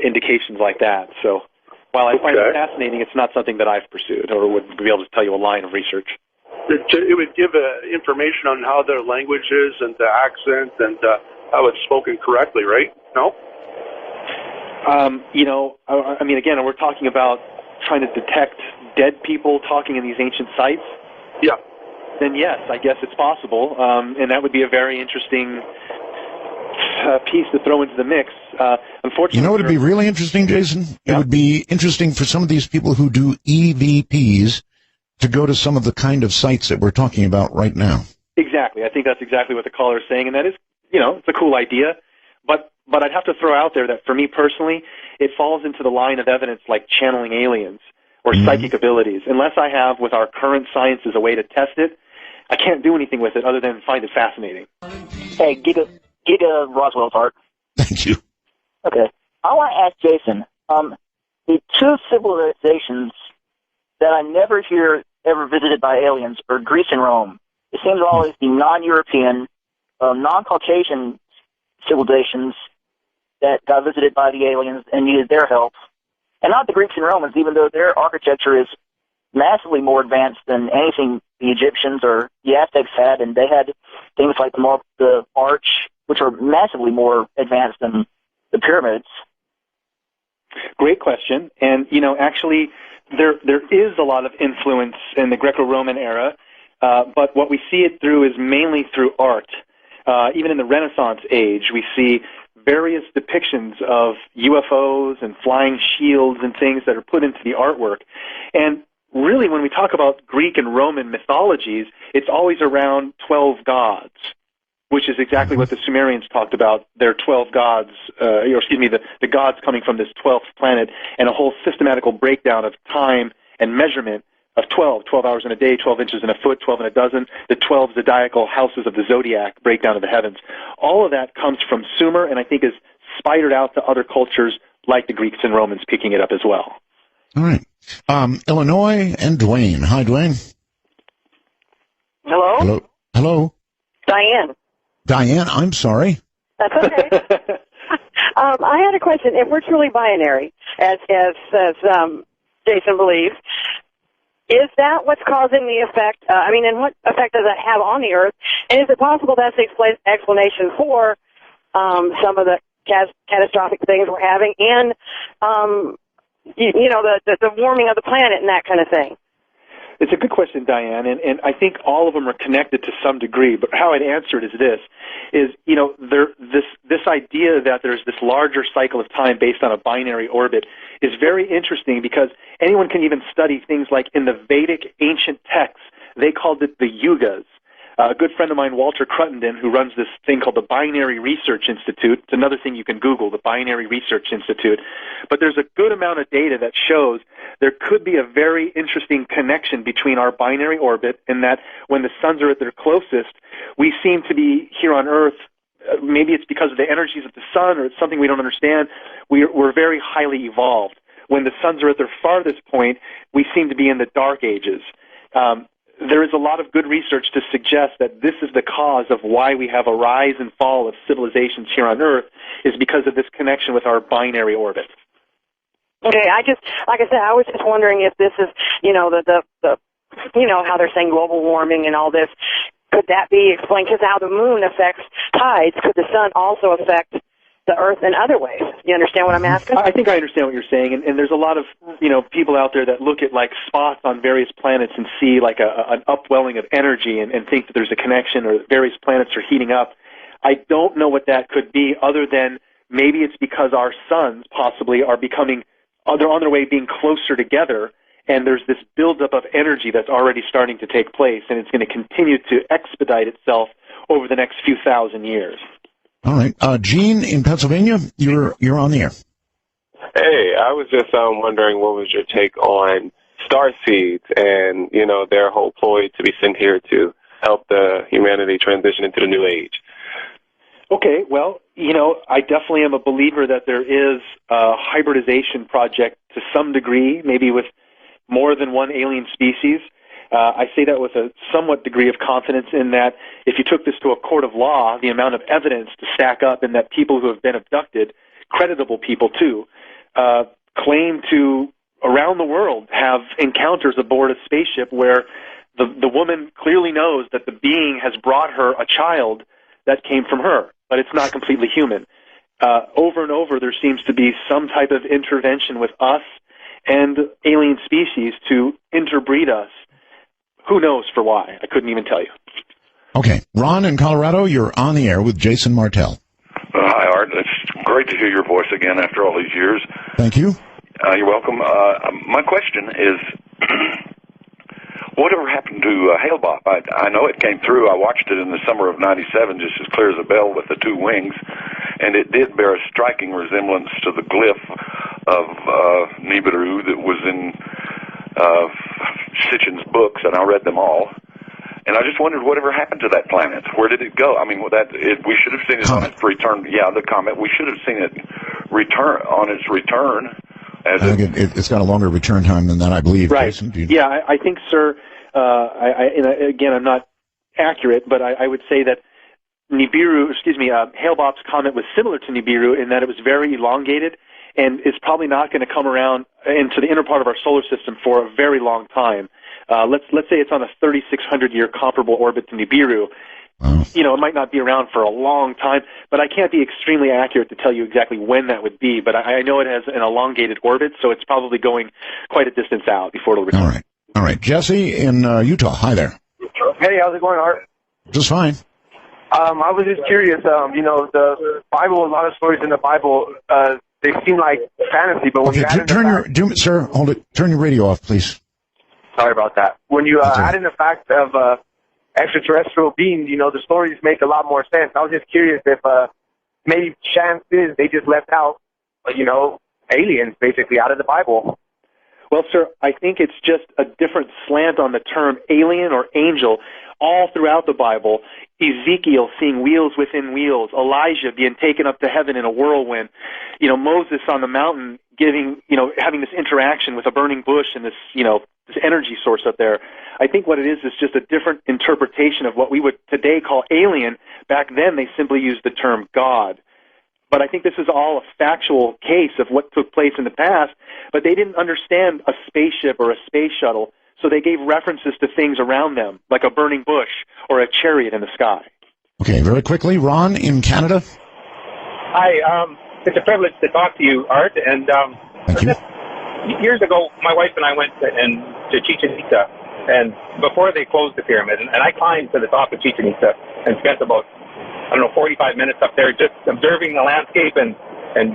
indications like that. So while I find it fascinating, it's not something that I've pursued or would be able to tell you a line of research. It would give information on how their language is and the accent and how it's spoken correctly, right? No? I mean, again, we're talking about trying to detect dead people talking in these ancient sites. Yeah. Then yes, I guess it's possible, and that would be a very interesting piece to throw into the mix. Unfortunately, you know what would be really interesting, Jason? It would be interesting for some of these people who do EVPs to go to some of the kind of sites that we're talking about right now. Exactly. I think that's exactly what the caller is saying, and that is, it's a cool idea. But I'd have to throw out there that for me personally, it falls into the line of evidence like channeling aliens or psychic abilities. Unless I have, with our current science, as a way to test it, I can't do anything with it other than find it fascinating. Hey, Giga Roswell's Art. Thank you. Okay. I want to ask Jason, the two civilizations that I never hear ever visited by aliens are Greece and Rome. It seems to always be non-European, non-Caucasian civilizations that got visited by the aliens and needed their help. And not the Greeks and Romans, even though their architecture is massively more advanced than anything the Egyptians or the Aztecs had, and they had things like the arch, which are massively more advanced than the pyramids. Great question. And, actually, there is a lot of influence in the Greco-Roman era, but what we see it through is mainly through art. Even in the Renaissance age, we see various depictions of UFOs and flying shields and things that are put into the artwork. And really, when we talk about Greek and Roman mythologies, it's always around 12 gods, which is exactly what the Sumerians talked about, their 12 gods, the gods coming from this 12th planet, and a whole systematical breakdown of time and measurement of 12 hours in a day, 12 inches in a foot, 12 in a dozen, the 12 zodiacal houses of the zodiac, breakdown of the heavens. All of that comes from Sumer, and I think is spidered out to other cultures like the Greeks and Romans picking it up as well. All right. Illinois and Dwayne. Hi, Dwayne. Hello? Hello? Diane. Diane, I'm sorry. That's okay. I had a question. If we're truly binary, as Jason believes, is that what's causing the effect? And what effect does that have on the Earth? And is it possible that's the explanation for some of the catastrophic things we're having and, the warming of the planet and that kind of thing? It's a good question, Diane, and I think all of them are connected to some degree, but how I'd answer it is this idea that there's this larger cycle of time based on a binary orbit is very interesting because anyone can even study things like in the Vedic ancient texts, they called it the yugas. A good friend of mine, Walter Cruttenden, who runs this thing called the Binary Research Institute. It's another thing you can Google, the Binary Research Institute. But there's a good amount of data that shows there could be a very interesting connection between our binary orbit and that when the suns are at their closest, we seem to be here on Earth. Maybe it's because of the energies of the sun or it's something we don't understand. We're very highly evolved. When the suns are at their farthest point, we seem to be in the dark ages. There is a lot of good research to suggest that this is the cause of why we have a rise and fall of civilizations here on Earth is because of this connection with our binary orbit. Okay, like I said, I was just wondering if this is, how they're saying global warming and all this. Could that be explained? Because how the moon affects tides, could the sun also affect the Earth in other ways? You understand what I'm asking? I think I understand what you're saying, and there's a lot of people out there that look at like spots on various planets and see like an upwelling of energy and think that there's a connection or that various planets are heating up. I don't know what that could be, other than maybe it's because our suns possibly are they're on their way being closer together, and there's this buildup of energy that's already starting to take place, and it's going to continue to expedite itself over the next few thousand years. All right. Gene in Pennsylvania, you're on the air. Hey, I was just wondering what was your take on star seeds and, their whole ploy to be sent here to help the humanity transition into the new age. Okay, well, I definitely am a believer that there is a hybridization project to some degree, maybe with more than one alien species. I say that with a somewhat degree of confidence in that if you took this to a court of law, the amount of evidence to stack up in that people who have been abducted, creditable people too, claim to, around the world, have encounters aboard a spaceship where the woman clearly knows that the being has brought her a child that came from her, but it's not completely human. Over and over, there seems to be some type of intervention with us and alien species to interbreed us. Who knows for why? I couldn't even tell you. Okay. Ron in Colorado, you're on the air with Jason Martell. Hi, Art. It's great to hear your voice again after all these years. Thank you. You're welcome. My question is, whatever happened to Hale-Bopp? I know it came through. I watched it in the summer of '97, just as clear as a bell with the two wings, and it did bear a striking resemblance to the glyph of Nibiru that was in Sitchin's books, and I read them all. And I just wondered whatever happened to that planet. Where did it go? I mean, we should have seen it on its return. Yeah, the comet. We should have seen it return on its return. I think it's got a longer return time than that, I believe. Right. Jason, do you... Yeah, I think, sir. Again, I'm not accurate, but I would say that Hale-Bopp's comet was similar to Nibiru in that it was very elongated, and it's probably not going to come around into the inner part of our solar system for a very long time. Let's say it's on a 3,600-year comparable orbit to Nibiru. Wow. It might not be around for a long time, but I can't be extremely accurate to tell you exactly when that would be. But I know it has an elongated orbit, so it's probably going quite a distance out before it'll return. All right. Jesse in Utah. Hi there. Hey, how's it going, Art? Just fine. I was just curious. The Bible, a lot of stories in the Bible, they seem like fantasy, but when you add in Sir, hold it. Turn your radio off, please. Sorry about that. When you add in the fact of extraterrestrial beings, the stories make a lot more sense. I was just curious if maybe chance is they just left out, aliens basically out of the Bible. Well, sir, I think it's just a different slant on the term alien or angel all throughout the Bible. Ezekiel seeing wheels within wheels, Elijah being taken up to heaven in a whirlwind, Moses on the mountain having this interaction with a burning bush and this energy source up there. I think what it is just a different interpretation of what we would today call alien. Back then, they simply used the term God. But I think this is all a factual case of what took place in the past, but they didn't understand a spaceship or a space shuttle, so they gave references to things around them, like a burning bush or a chariot in the sky. Okay, very quickly, Ron in Canada. Hi, it's a privilege to talk to you, Art. And Thank you. Years ago, my wife and I went to Chichen Itza, and before they closed the pyramid, and I climbed to the top of Chichen Itza and spent about 45 minutes up there just observing the landscape and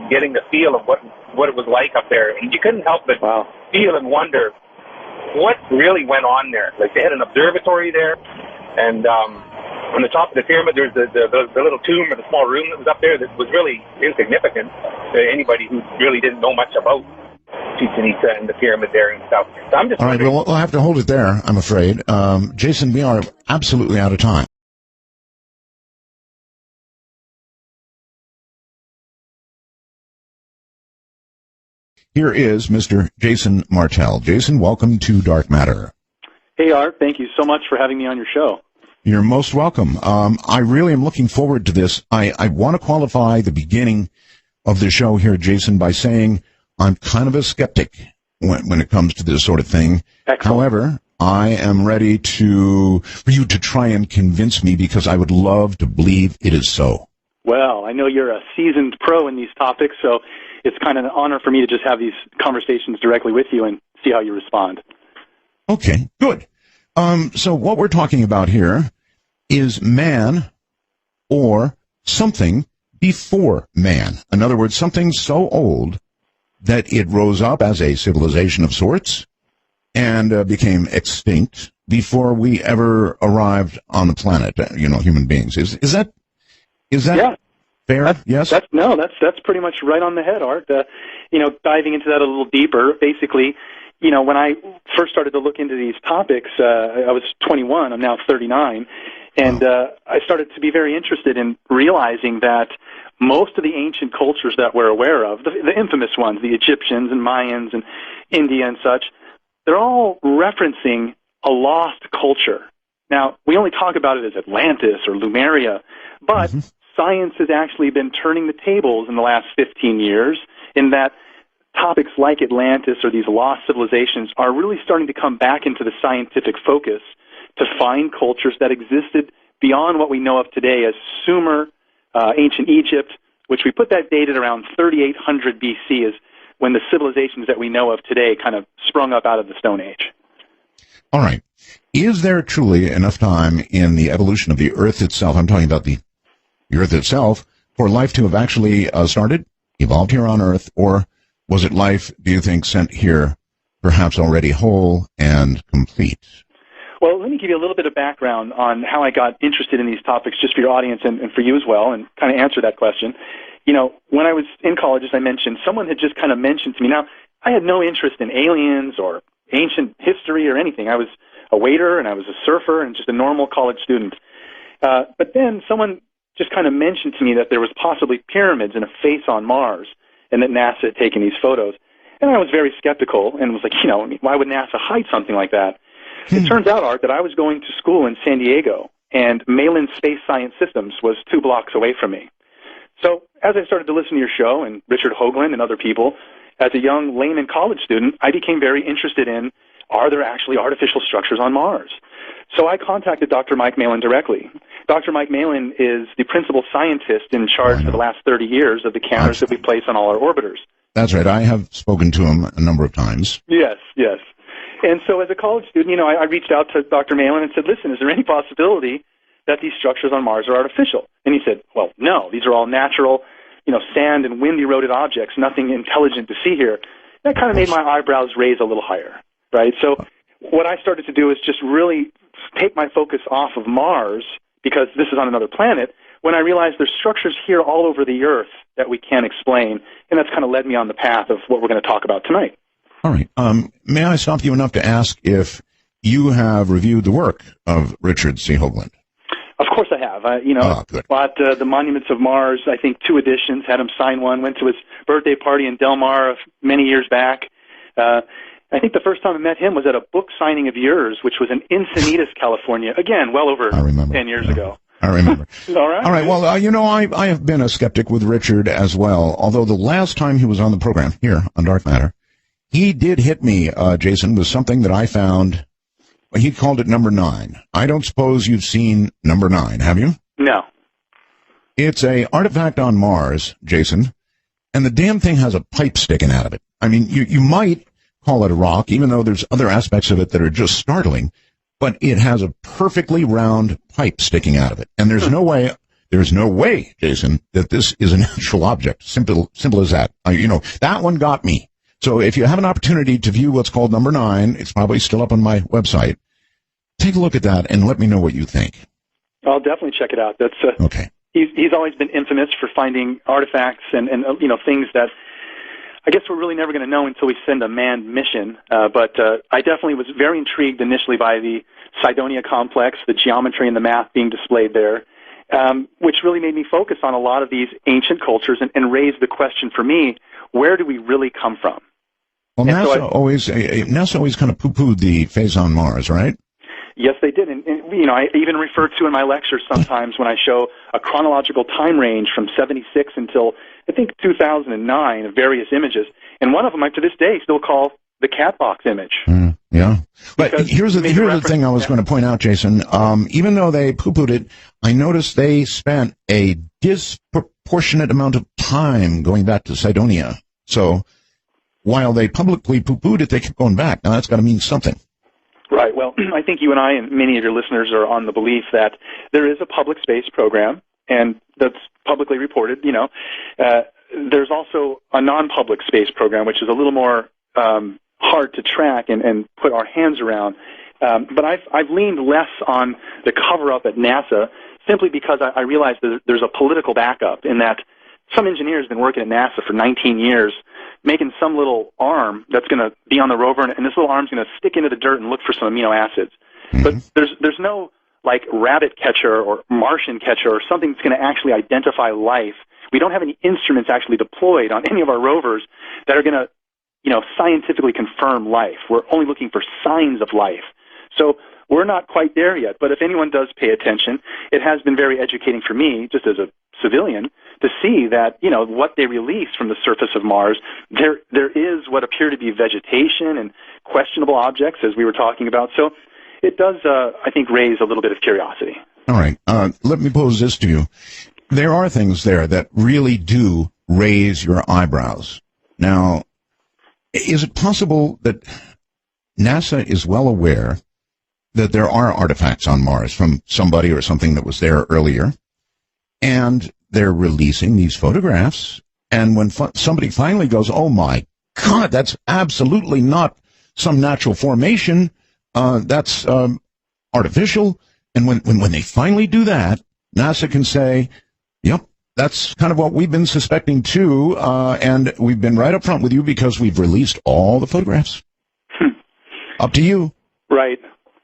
getting the feel of what it was like up there. And you couldn't help but feel and wonder what really went on there. Like, they had an observatory there, and on the top of the pyramid, there's the little tomb or the small room that was up there that was really insignificant to anybody who really didn't know much about Chichen Itza and the pyramid there and stuff. So I'm just all right, well, we'll have to hold it there, I'm afraid. Jason, we are absolutely out of time. Here is Mr. Jason Martell. Jason, welcome to Dark Matter. Hey, Art. Thank you so much for having me on your show. You're most welcome. I really am looking forward to this. I want to qualify the beginning of the show here, Jason, by saying I'm kind of a skeptic when it comes to this sort of thing. Excellent. However, I am ready for you to try and convince me, because I would love to believe it is so. Well, I know you're a seasoned pro in these topics, so it's kind of an honor for me to just have these conversations directly with you and see how you respond. Okay, good. So what we're talking about here is man or something before man. In other words, something so old that it rose up as a civilization of sorts and became extinct before we ever arrived on the planet, human beings. Is that yeah. Fair? Yes? That's pretty much right on the head, Art. Diving into that a little deeper, basically, when I first started to look into these topics, I was 21, I'm now 39, and I started to be very interested in realizing that most of the ancient cultures that we're aware of, the infamous ones, the Egyptians and Mayans and India and such, they're all referencing a lost culture. Now, we only talk about it as Atlantis or Lemuria, but science has actually been turning the tables in the last 15 years in that topics like Atlantis or these lost civilizations are really starting to come back into the scientific focus to find cultures that existed beyond what we know of today as Sumer, ancient Egypt, which we put that date at around 3800 BC is when the civilizations that we know of today kind of sprung up out of the Stone Age. All right. Is there truly enough time in the evolution of the Earth itself, I'm talking about the Earth itself, for life to have actually started, evolved here on Earth, or was it life, do you think, sent here perhaps already whole and complete? Well, let me give you a little bit of background on how I got interested in these topics, just for your audience and for you as well, and kind of answer that question. When I was in college, as I mentioned, someone had just kind of mentioned to me. Now, I had no interest in aliens or ancient history or anything. I was a waiter and I was a surfer and just a normal college student. But then someone just kind of mentioned to me that there was possibly pyramids and a face on Mars. and that NASA had taken these photos. And I was very skeptical and was like, why would NASA hide something like that? It turns out, Art, that I was going to school in San Diego, and Malin Space Science Systems was 2 blocks away from me. So as I started to listen to your show, and Richard Hoagland and other people, as a young layman college student, I became very interested in, are there actually artificial structures on Mars? So I contacted Dr. Mike Malin directly. Dr. Mike Malin is the principal scientist in charge for the last 30 years of the cameras that we place on all our orbiters. That's right. I have spoken to him a number of times. Yes, yes. And so as a college student, I reached out to Dr. Malin and said, listen, is there any possibility that these structures on Mars are artificial? And he said, well, no, these are all natural, sand and wind-eroded objects, nothing intelligent to see here. That kind of made my eyebrows raise a little higher, right? So what I started to do is just really take my focus off of Mars, because this is on another planet, when I realized there's structures here all over the Earth that we can't explain, and that's kind of led me on the path of what we're going to talk about tonight. All right. May I stop you enough to ask if you have reviewed the work of Richard C. Hoagland? Of course I have. Good. Bought the Monuments of Mars, I think 2 editions, had him sign one, went to his birthday party in Del Mar many years back. I think the first time I met him was at a book signing of yours, which was in Encinitas, California. Again, well over 10 years ago. I remember. All right. All right. Well, I have been a skeptic with Richard as well, although the last time he was on the program here on Dark Matter, he did hit me, Jason, with something that I found. He called it number 9. I don't suppose you've seen number 9, have you? No. It's a artifact on Mars, Jason, and the damn thing has a pipe sticking out of it. I mean, you might call it a rock, even though there's other aspects of it that are just startling, but it has a perfectly round pipe sticking out of it. And there's no way, Jason, that this is a natural object. Simple as that. That one got me. So if you have an opportunity to view what's called number 9, it's probably still up on my website. Take a look at that and let me know what you think. I'll definitely check it out. That's okay. He's always been infamous for finding artifacts and things that I guess we're really never going to know until we send a manned mission. But I definitely was very intrigued initially by the Cydonia complex, the geometry and the math being displayed there, which really made me focus on a lot of these ancient cultures and raise the question for me, where do we really come from? Well, NASA always kind of poo-pooed the phase on Mars, right? Yes, they did. And I even refer to in my lectures sometimes when I show a chronological time range from 76 until, I think, 2009 of various images. And one of them I, to this day, still call the cat box image. Yeah. But here's the thing I was going to point out, Jason. Even though they poo-pooed it, I noticed they spent a disproportionate amount of time going back to Cydonia. So while they publicly poo-pooed it, they kept going back. Now, that's got to mean something. Right. Well, I think you and I and many of your listeners are on the belief that there is a public space program, and that's publicly reported. There's also a non-public space program, which is a little more hard to track and put our hands around. But I've leaned less on the cover-up at NASA simply because I realize that there's a political backup in that some engineers have been working at NASA for 19 years making some little arm that's going to be on the rover, and this little arm's going to stick into the dirt and look for some amino acids. But there's no, like, rabbit catcher or Martian catcher or something that's going to actually identify life. We don't have any instruments actually deployed on any of our rovers that are going to, scientifically confirm life. We're only looking for signs of life. So we're not quite there yet, but if anyone does pay attention, it has been very educating for me, just as a civilian, to see that, what they released from the surface of Mars, there is what appear to be vegetation and questionable objects, as we were talking about. So it does, I think, raise a little bit of curiosity. All right. Let me pose this to you. There are things there that really do raise your eyebrows. Now, is it possible that NASA is well aware that there are artifacts on Mars from somebody or something that was there earlier, and they're releasing these photographs, and when somebody finally goes, oh my God, that's absolutely not some natural formation, that's artificial, and when they finally do that, NASA can say, yep, that's kind of what we've been suspecting too, and we've been right up front with you because we've released all the photographs. Up to you. Right.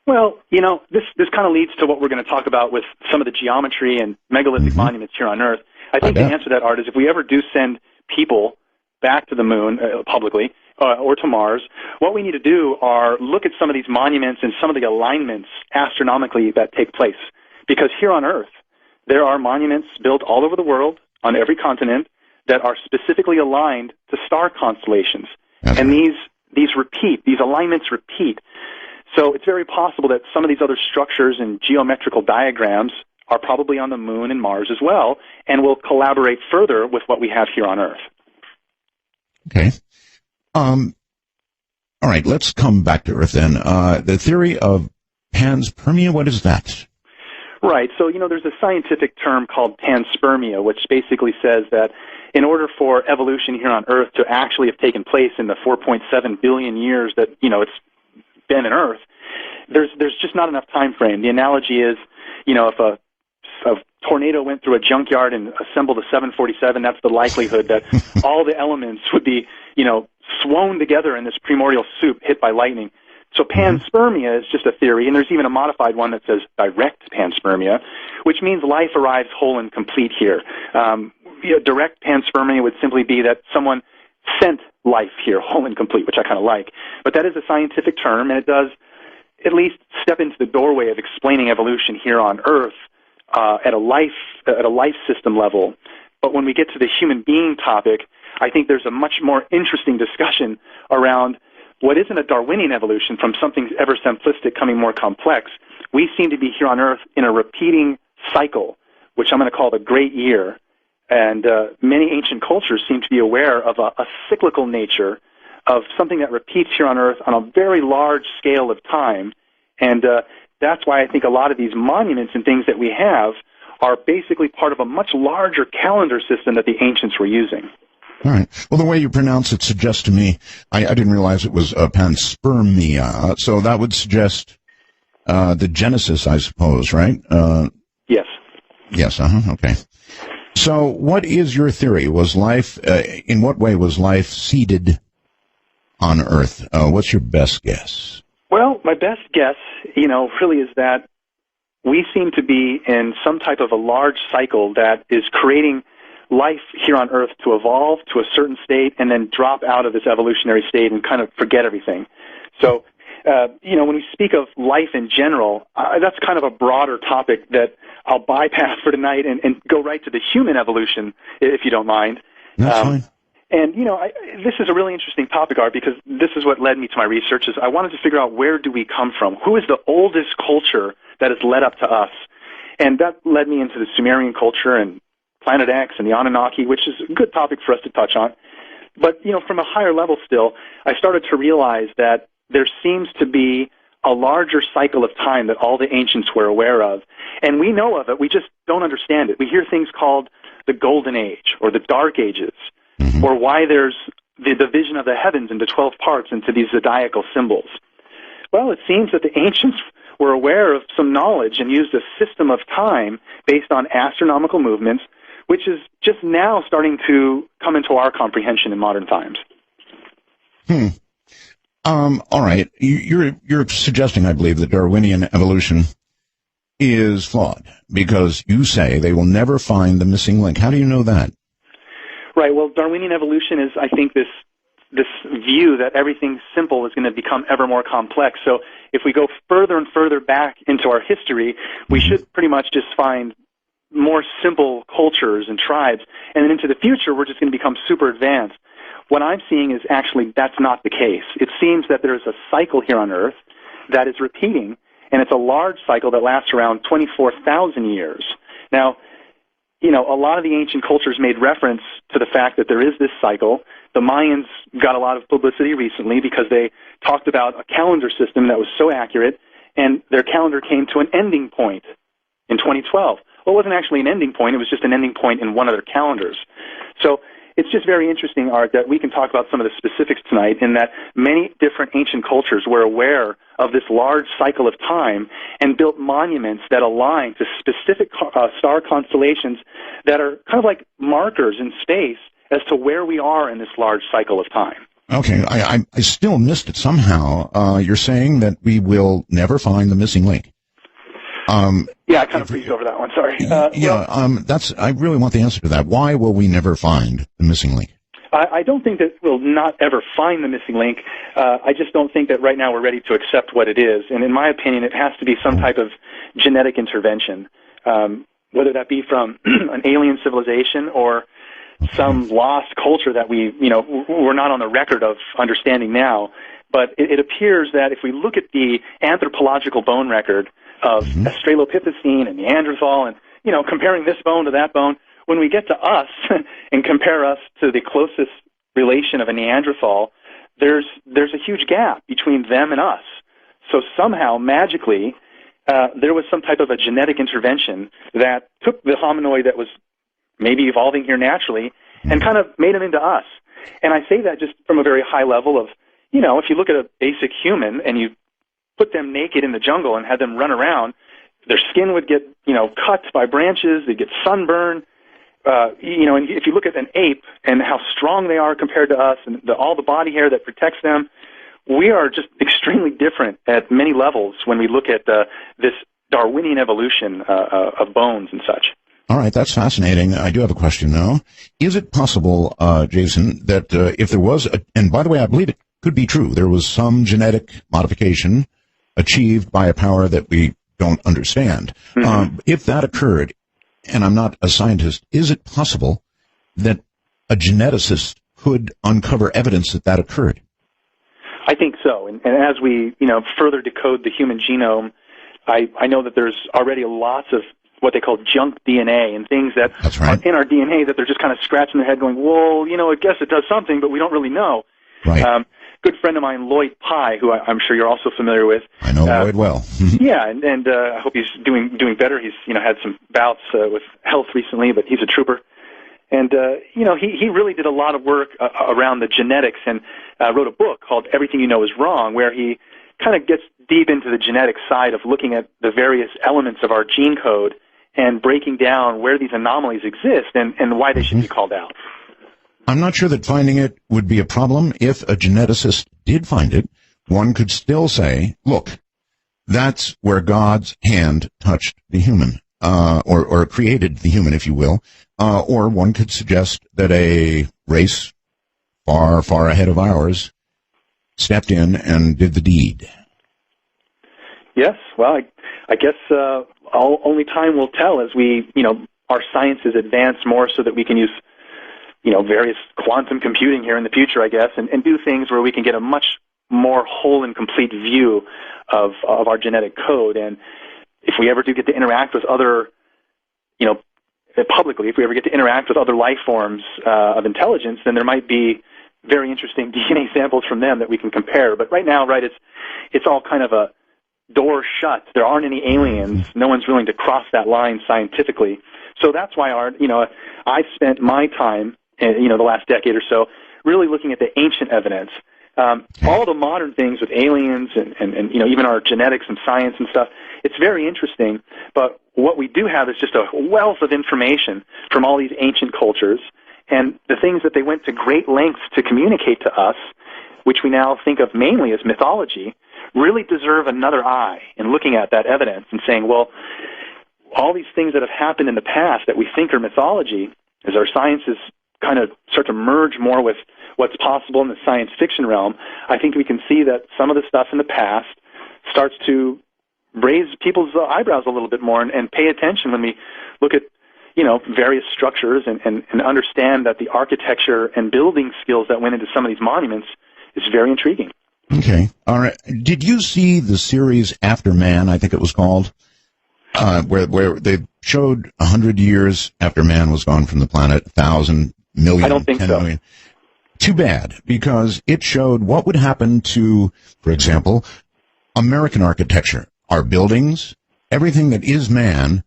Well, this kind of leads to what we're going to talk about with some of the geometry and megalithic monuments here on Earth. I think the answer to that, Art, is if we ever do send people back to the moon publicly or to Mars, what we need to do are look at some of these monuments and some of the alignments astronomically that take place. Because here on Earth, there are monuments built all over the world, on every continent, that are specifically aligned to star constellations. And these repeat, these alignments repeat. So it's very possible that some of these other structures and geometrical diagrams are probably on the moon and Mars as well, and will collaborate further with what we have here on Earth. Okay. All right, let's come back to Earth then. The theory of panspermia, what is that? Right. So, there's a scientific term called panspermia, which basically says that in order for evolution here on Earth to actually have taken place in the 4.7 billion years that, it's been in Earth, there's just not enough time frame. The analogy is, if a tornado went through a junkyard and assembled a 747, that's the likelihood that all the elements would be, swown together in this primordial soup hit by lightning. So panspermia is just a theory, and there's even a modified one that says direct panspermia, which means life arrives whole and complete here. Direct panspermia would simply be that someone sent life here whole and complete, which I kind of like. But that is a scientific term, and it does at least step into the doorway of explaining evolution here on Earth at a life system level. But when we get to the human being topic, I think there's a much more interesting discussion around what isn't a Darwinian evolution from something ever simplistic coming more complex. We seem to be here on Earth in a repeating cycle, which I'm going to call the Great Year. And many ancient cultures seem to be aware of a cyclical nature of something that repeats here on Earth on a very large scale of time. And that's why I think a lot of these monuments and things that we have are basically part of a much larger calendar system that the ancients were using. All right. Well, the way you pronounce it suggests to me, I didn't realize it was panspermia. So that would suggest the Genesis, I suppose, right? Yes. Yes, okay. So what is your theory? Was life, in what way was life seeded on Earth? What's your best guess? Well, my best guess, really is that we seem to be in some type of a large cycle that is creating life here on Earth to evolve to a certain state and then drop out of this evolutionary state and kind of forget everything. So, when we speak of life in general, that's kind of a broader topic that I'll bypass for tonight and go right to the human evolution, if you don't mind. That's fine. And, this is a really interesting topic, Art, because this is what led me to my research, is I wanted to figure out where do we come from? Who is the oldest culture that has led up to us? And that led me into the Sumerian culture and Planet X and the Anunnaki, which is a good topic for us to touch on. But, from a higher level still, I started to realize that there seems to be a larger cycle of time that all the ancients were aware of. And we know of it, we just don't understand it. We hear things called the Golden Age or the Dark Ages, or why there's the division of the heavens into 12 parts into these zodiacal symbols. Well, it seems that the ancients were aware of some knowledge and used a system of time based on astronomical movements, which is just now starting to come into our comprehension in modern times. All right. You're suggesting, I believe, that Darwinian evolution is flawed because you say they will never find the missing link. How do you know that? Right. Well, Darwinian evolution is, I think, this view that everything simple is going to become ever more complex. So if we go further and further back into our history, we should pretty much just find more simple cultures and tribes. And then into the future, we're just going to become super advanced. What I'm seeing is actually that's not the case. It seems that there's a cycle here on Earth that is repeating, and it's a large cycle that lasts around 24,000 years. Now, a lot of the ancient cultures made reference to the fact that there is this cycle. The Mayans got a lot of publicity recently because they talked about a calendar system that was so accurate, and their calendar came to an ending point in 2012. Well, it wasn't actually an ending point. It was just an ending point in one of their calendars. So it's just very interesting, Art, that we can talk about some of the specifics tonight in that many different ancient cultures were aware of this large cycle of time and built monuments that align to specific star constellations that are kind of like markers in space as to where we are in this large cycle of time. Okay, I still missed it somehow. You're saying that we will never find the missing link. Yeah, I kind of breezed over that one. Sorry. I really want the answer to that. Why will we never find the missing link? I don't think that we'll not ever find the missing link. I just don't think that right now we're ready to accept what it is. And in my opinion, it has to be some type of genetic intervention, whether that be from an alien civilization or some lost culture that we're not on the record of understanding now. But it appears that if we look at the anthropological bone record of Australopithecine and Neanderthal and, comparing this bone to that bone, when we get to us and compare us to the closest relation of a Neanderthal, there's a huge gap between them and us. So somehow, magically, there was some type of a genetic intervention that took the hominoid that was maybe evolving here naturally and kind of made him into us. And I say that just from a very high level of, if you look at a basic human and you put them naked in the jungle and had them run around, their skin would get, cut by branches, they'd get sunburned. And if you look at an ape and how strong they are compared to us and all the body hair that protects them, we are just extremely different at many levels when we look at this Darwinian evolution of bones and such. All right, that's fascinating. I do have a question, though. Is it possible, Jason, that if there was, and by the way, I believe it could be true, there was some genetic modification achieved by a power that we don't understand. If that occurred, and I'm not a scientist, is it possible that a geneticist could uncover evidence that occurred? I think so. And as we, further decode the human genome, I know that there's already lots of what they call junk DNA and things that are in our DNA that they're just kind of scratching their head going, well, I guess it does something, but we don't really know. Right. Good friend of mine, Lloyd Pye, who I'm sure you're also familiar with. I know Lloyd well. Yeah, and I hope he's doing better. He's had some bouts with health recently, but he's a trooper. And he really did a lot of work around the genetics and wrote a book called Everything You Know Is Wrong, where he kind of gets deep into the genetic side of looking at the various elements of our gene code and breaking down where these anomalies exist and why they should be called out. I'm not sure that finding it would be a problem. If a geneticist did find it, one could still say, look, that's where God's hand touched the human, or created the human, if you will. Or one could suggest that a race far, far ahead of ours stepped in and did the deed. Yes, well, I guess only time will tell as we, our sciences advance more so that we can use various quantum computing here in the future, I guess, and do things where we can get a much more whole and complete view of our genetic code. And if we ever do get to interact with other, publicly, if we ever get to interact with other life forms of intelligence, then there might be very interesting DNA samples from them that we can compare. But right now, it's all kind of a door shut. There aren't any aliens. No one's willing to cross that line scientifically. So that's why I've spent my time, the last decade or so, really looking at the ancient evidence. All the modern things with aliens and even our genetics and science and stuff, it's very interesting. But what we do have is just a wealth of information from all these ancient cultures and the things that they went to great lengths to communicate to us, which we now think of mainly as mythology, really deserve another eye in looking at that evidence and saying, well, all these things that have happened in the past that we think are mythology, as our sciences kind of start to merge more with what's possible in the science fiction realm, I think we can see that some of the stuff in the past starts to raise people's eyebrows a little bit more and pay attention when we look at, various structures and understand that the architecture and building skills that went into some of these monuments is very intriguing. Okay. All right. Did you see the series After Man, I think it was called, where they showed 100 years after man was gone from the planet, 1,000 million, I don't think 10 so. million? Too bad, because it showed what would happen to, for example, American architecture. Our buildings, everything that is man,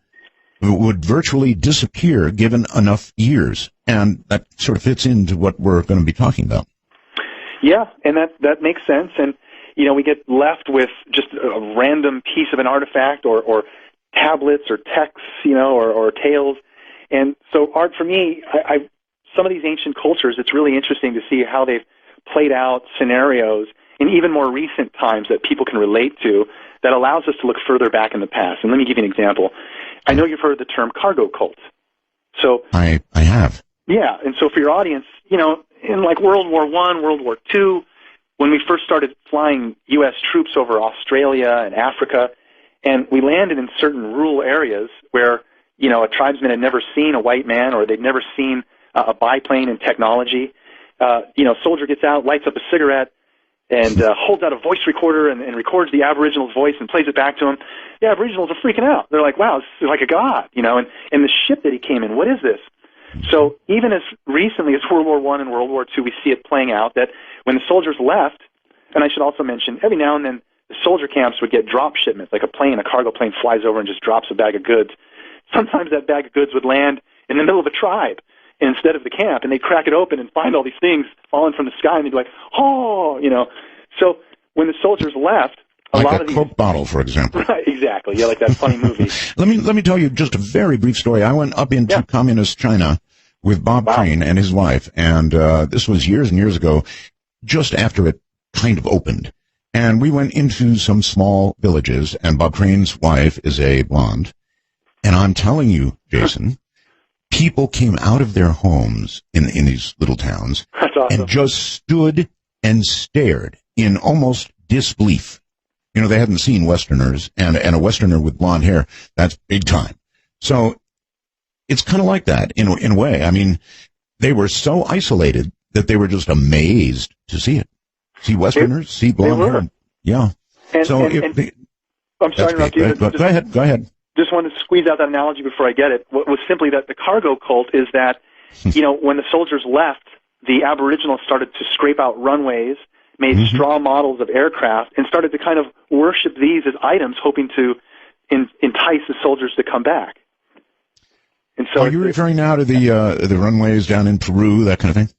would virtually disappear given enough years. And that sort of fits into what we're going to be talking about. Yeah, and that makes sense. And, we get left with just a random piece of an artifact or tablets or texts, or tales. And so art, for me, some of these ancient cultures, it's really interesting to see how they've played out scenarios in even more recent times that people can relate to that allows us to look further back in the past. And let me give you an example. I know you've heard the term cargo cult. So I have. Yeah, and so for your audience, in like World War I, World War II, when we first started flying U.S. troops over Australia and Africa, and we landed in certain rural areas where, you know, a tribesman had never seen a white man or they'd never seen a biplane and technology. You know, soldier gets out, lights up a cigarette, and holds out a voice recorder and records the Aboriginal's voice and plays it back to him. The Aboriginals are freaking out. They're like, wow, this is like a god, you know, and the ship that he came in, what is this? So even as recently as World War I and World War II, we see it playing out that when the soldiers left, and I should also mention, every now and then the soldier camps would get drop shipments, like a cargo plane flies over and just drops a bag of goods. Sometimes that bag of goods would land in the middle of a tribe instead of the camp, and they'd crack it open and find all these things falling from the sky, and they'd be like, oh, you know. So when the soldiers left, a lot of these... Coke bottle, for example. Right, exactly. Yeah, like that funny movie. Let me tell you just a very brief story. I went up into communist China with Bob Crane and his wife, and this was years and years ago, just after it kind of opened. And we went into some small villages, and Bob Crane's wife is a blonde. And I'm telling you, Jason, people came out of their homes in these little towns and just stood and stared in almost disbelief. You know, they hadn't seen Westerners, and a Westerner with blonde hair, that's big time. So it's kind of like that in a way. I mean, they were so isolated that they were just amazed to see it. See Westerners, see blonde hair. Yeah. I'm sorry to interrupt you. Go ahead. Just wanted to squeeze out that analogy before I get it. What was simply that the cargo cult is that, you know, when the soldiers left, the Aboriginals started to scrape out runways, made straw models of aircraft, and started to kind of worship these as items, hoping to entice the soldiers to come back. And so, are you referring now to the runways down in Peru, that kind of thing?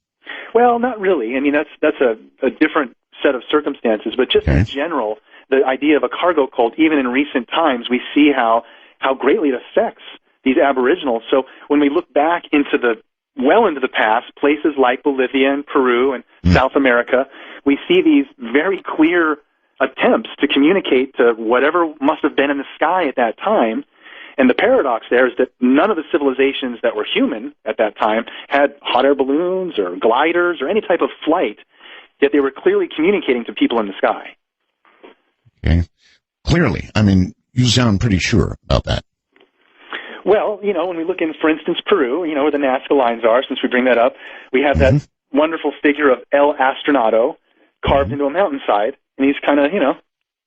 Well, not really. I mean, that's a different set of circumstances, but just in general, the idea of a cargo cult, even in recent times, we see how greatly it affects these Aboriginals. So when we look back into the past, places like Bolivia and Peru and South America, we see these very clear attempts to communicate to whatever must have been in the sky at that time. And the paradox there is that none of the civilizations that were human at that time had hot air balloons or gliders or any type of flight, yet they were clearly communicating to people in the sky. Okay. Clearly. I mean, you sound pretty sure about that. Well, you know, when we look in, for instance, Peru, you know, where the Nazca lines are, since we bring that up, we have that wonderful figure of El Astronato carved into a mountainside, and he's kind of, you know,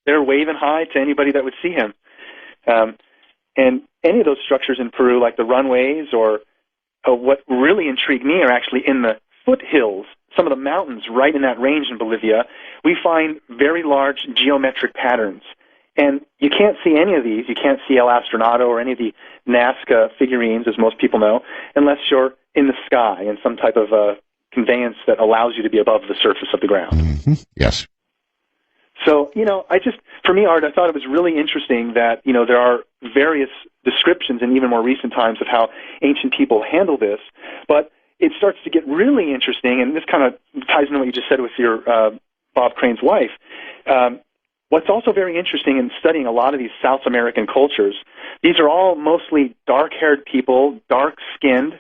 there waving hi to anybody that would see him. And any of those structures in Peru, like the runways, or what really intrigued me are actually in the foothills, some of the mountains right in that range in Bolivia, we find very large geometric patterns. And you can't see any of these. You can't see El Astronato or any of the Nazca figurines, as most people know, unless you're in the sky in some type of conveyance that allows you to be above the surface of the ground. Yes. So, you know, for me, Art, I thought it was really interesting that, you know, there are various descriptions in even more recent times of how ancient people handle this, but it starts to get really interesting, and this kind of ties into what you just said with your Bob Crane's wife. What's also very interesting in studying a lot of these South American cultures, these are all mostly dark-haired people, dark-skinned,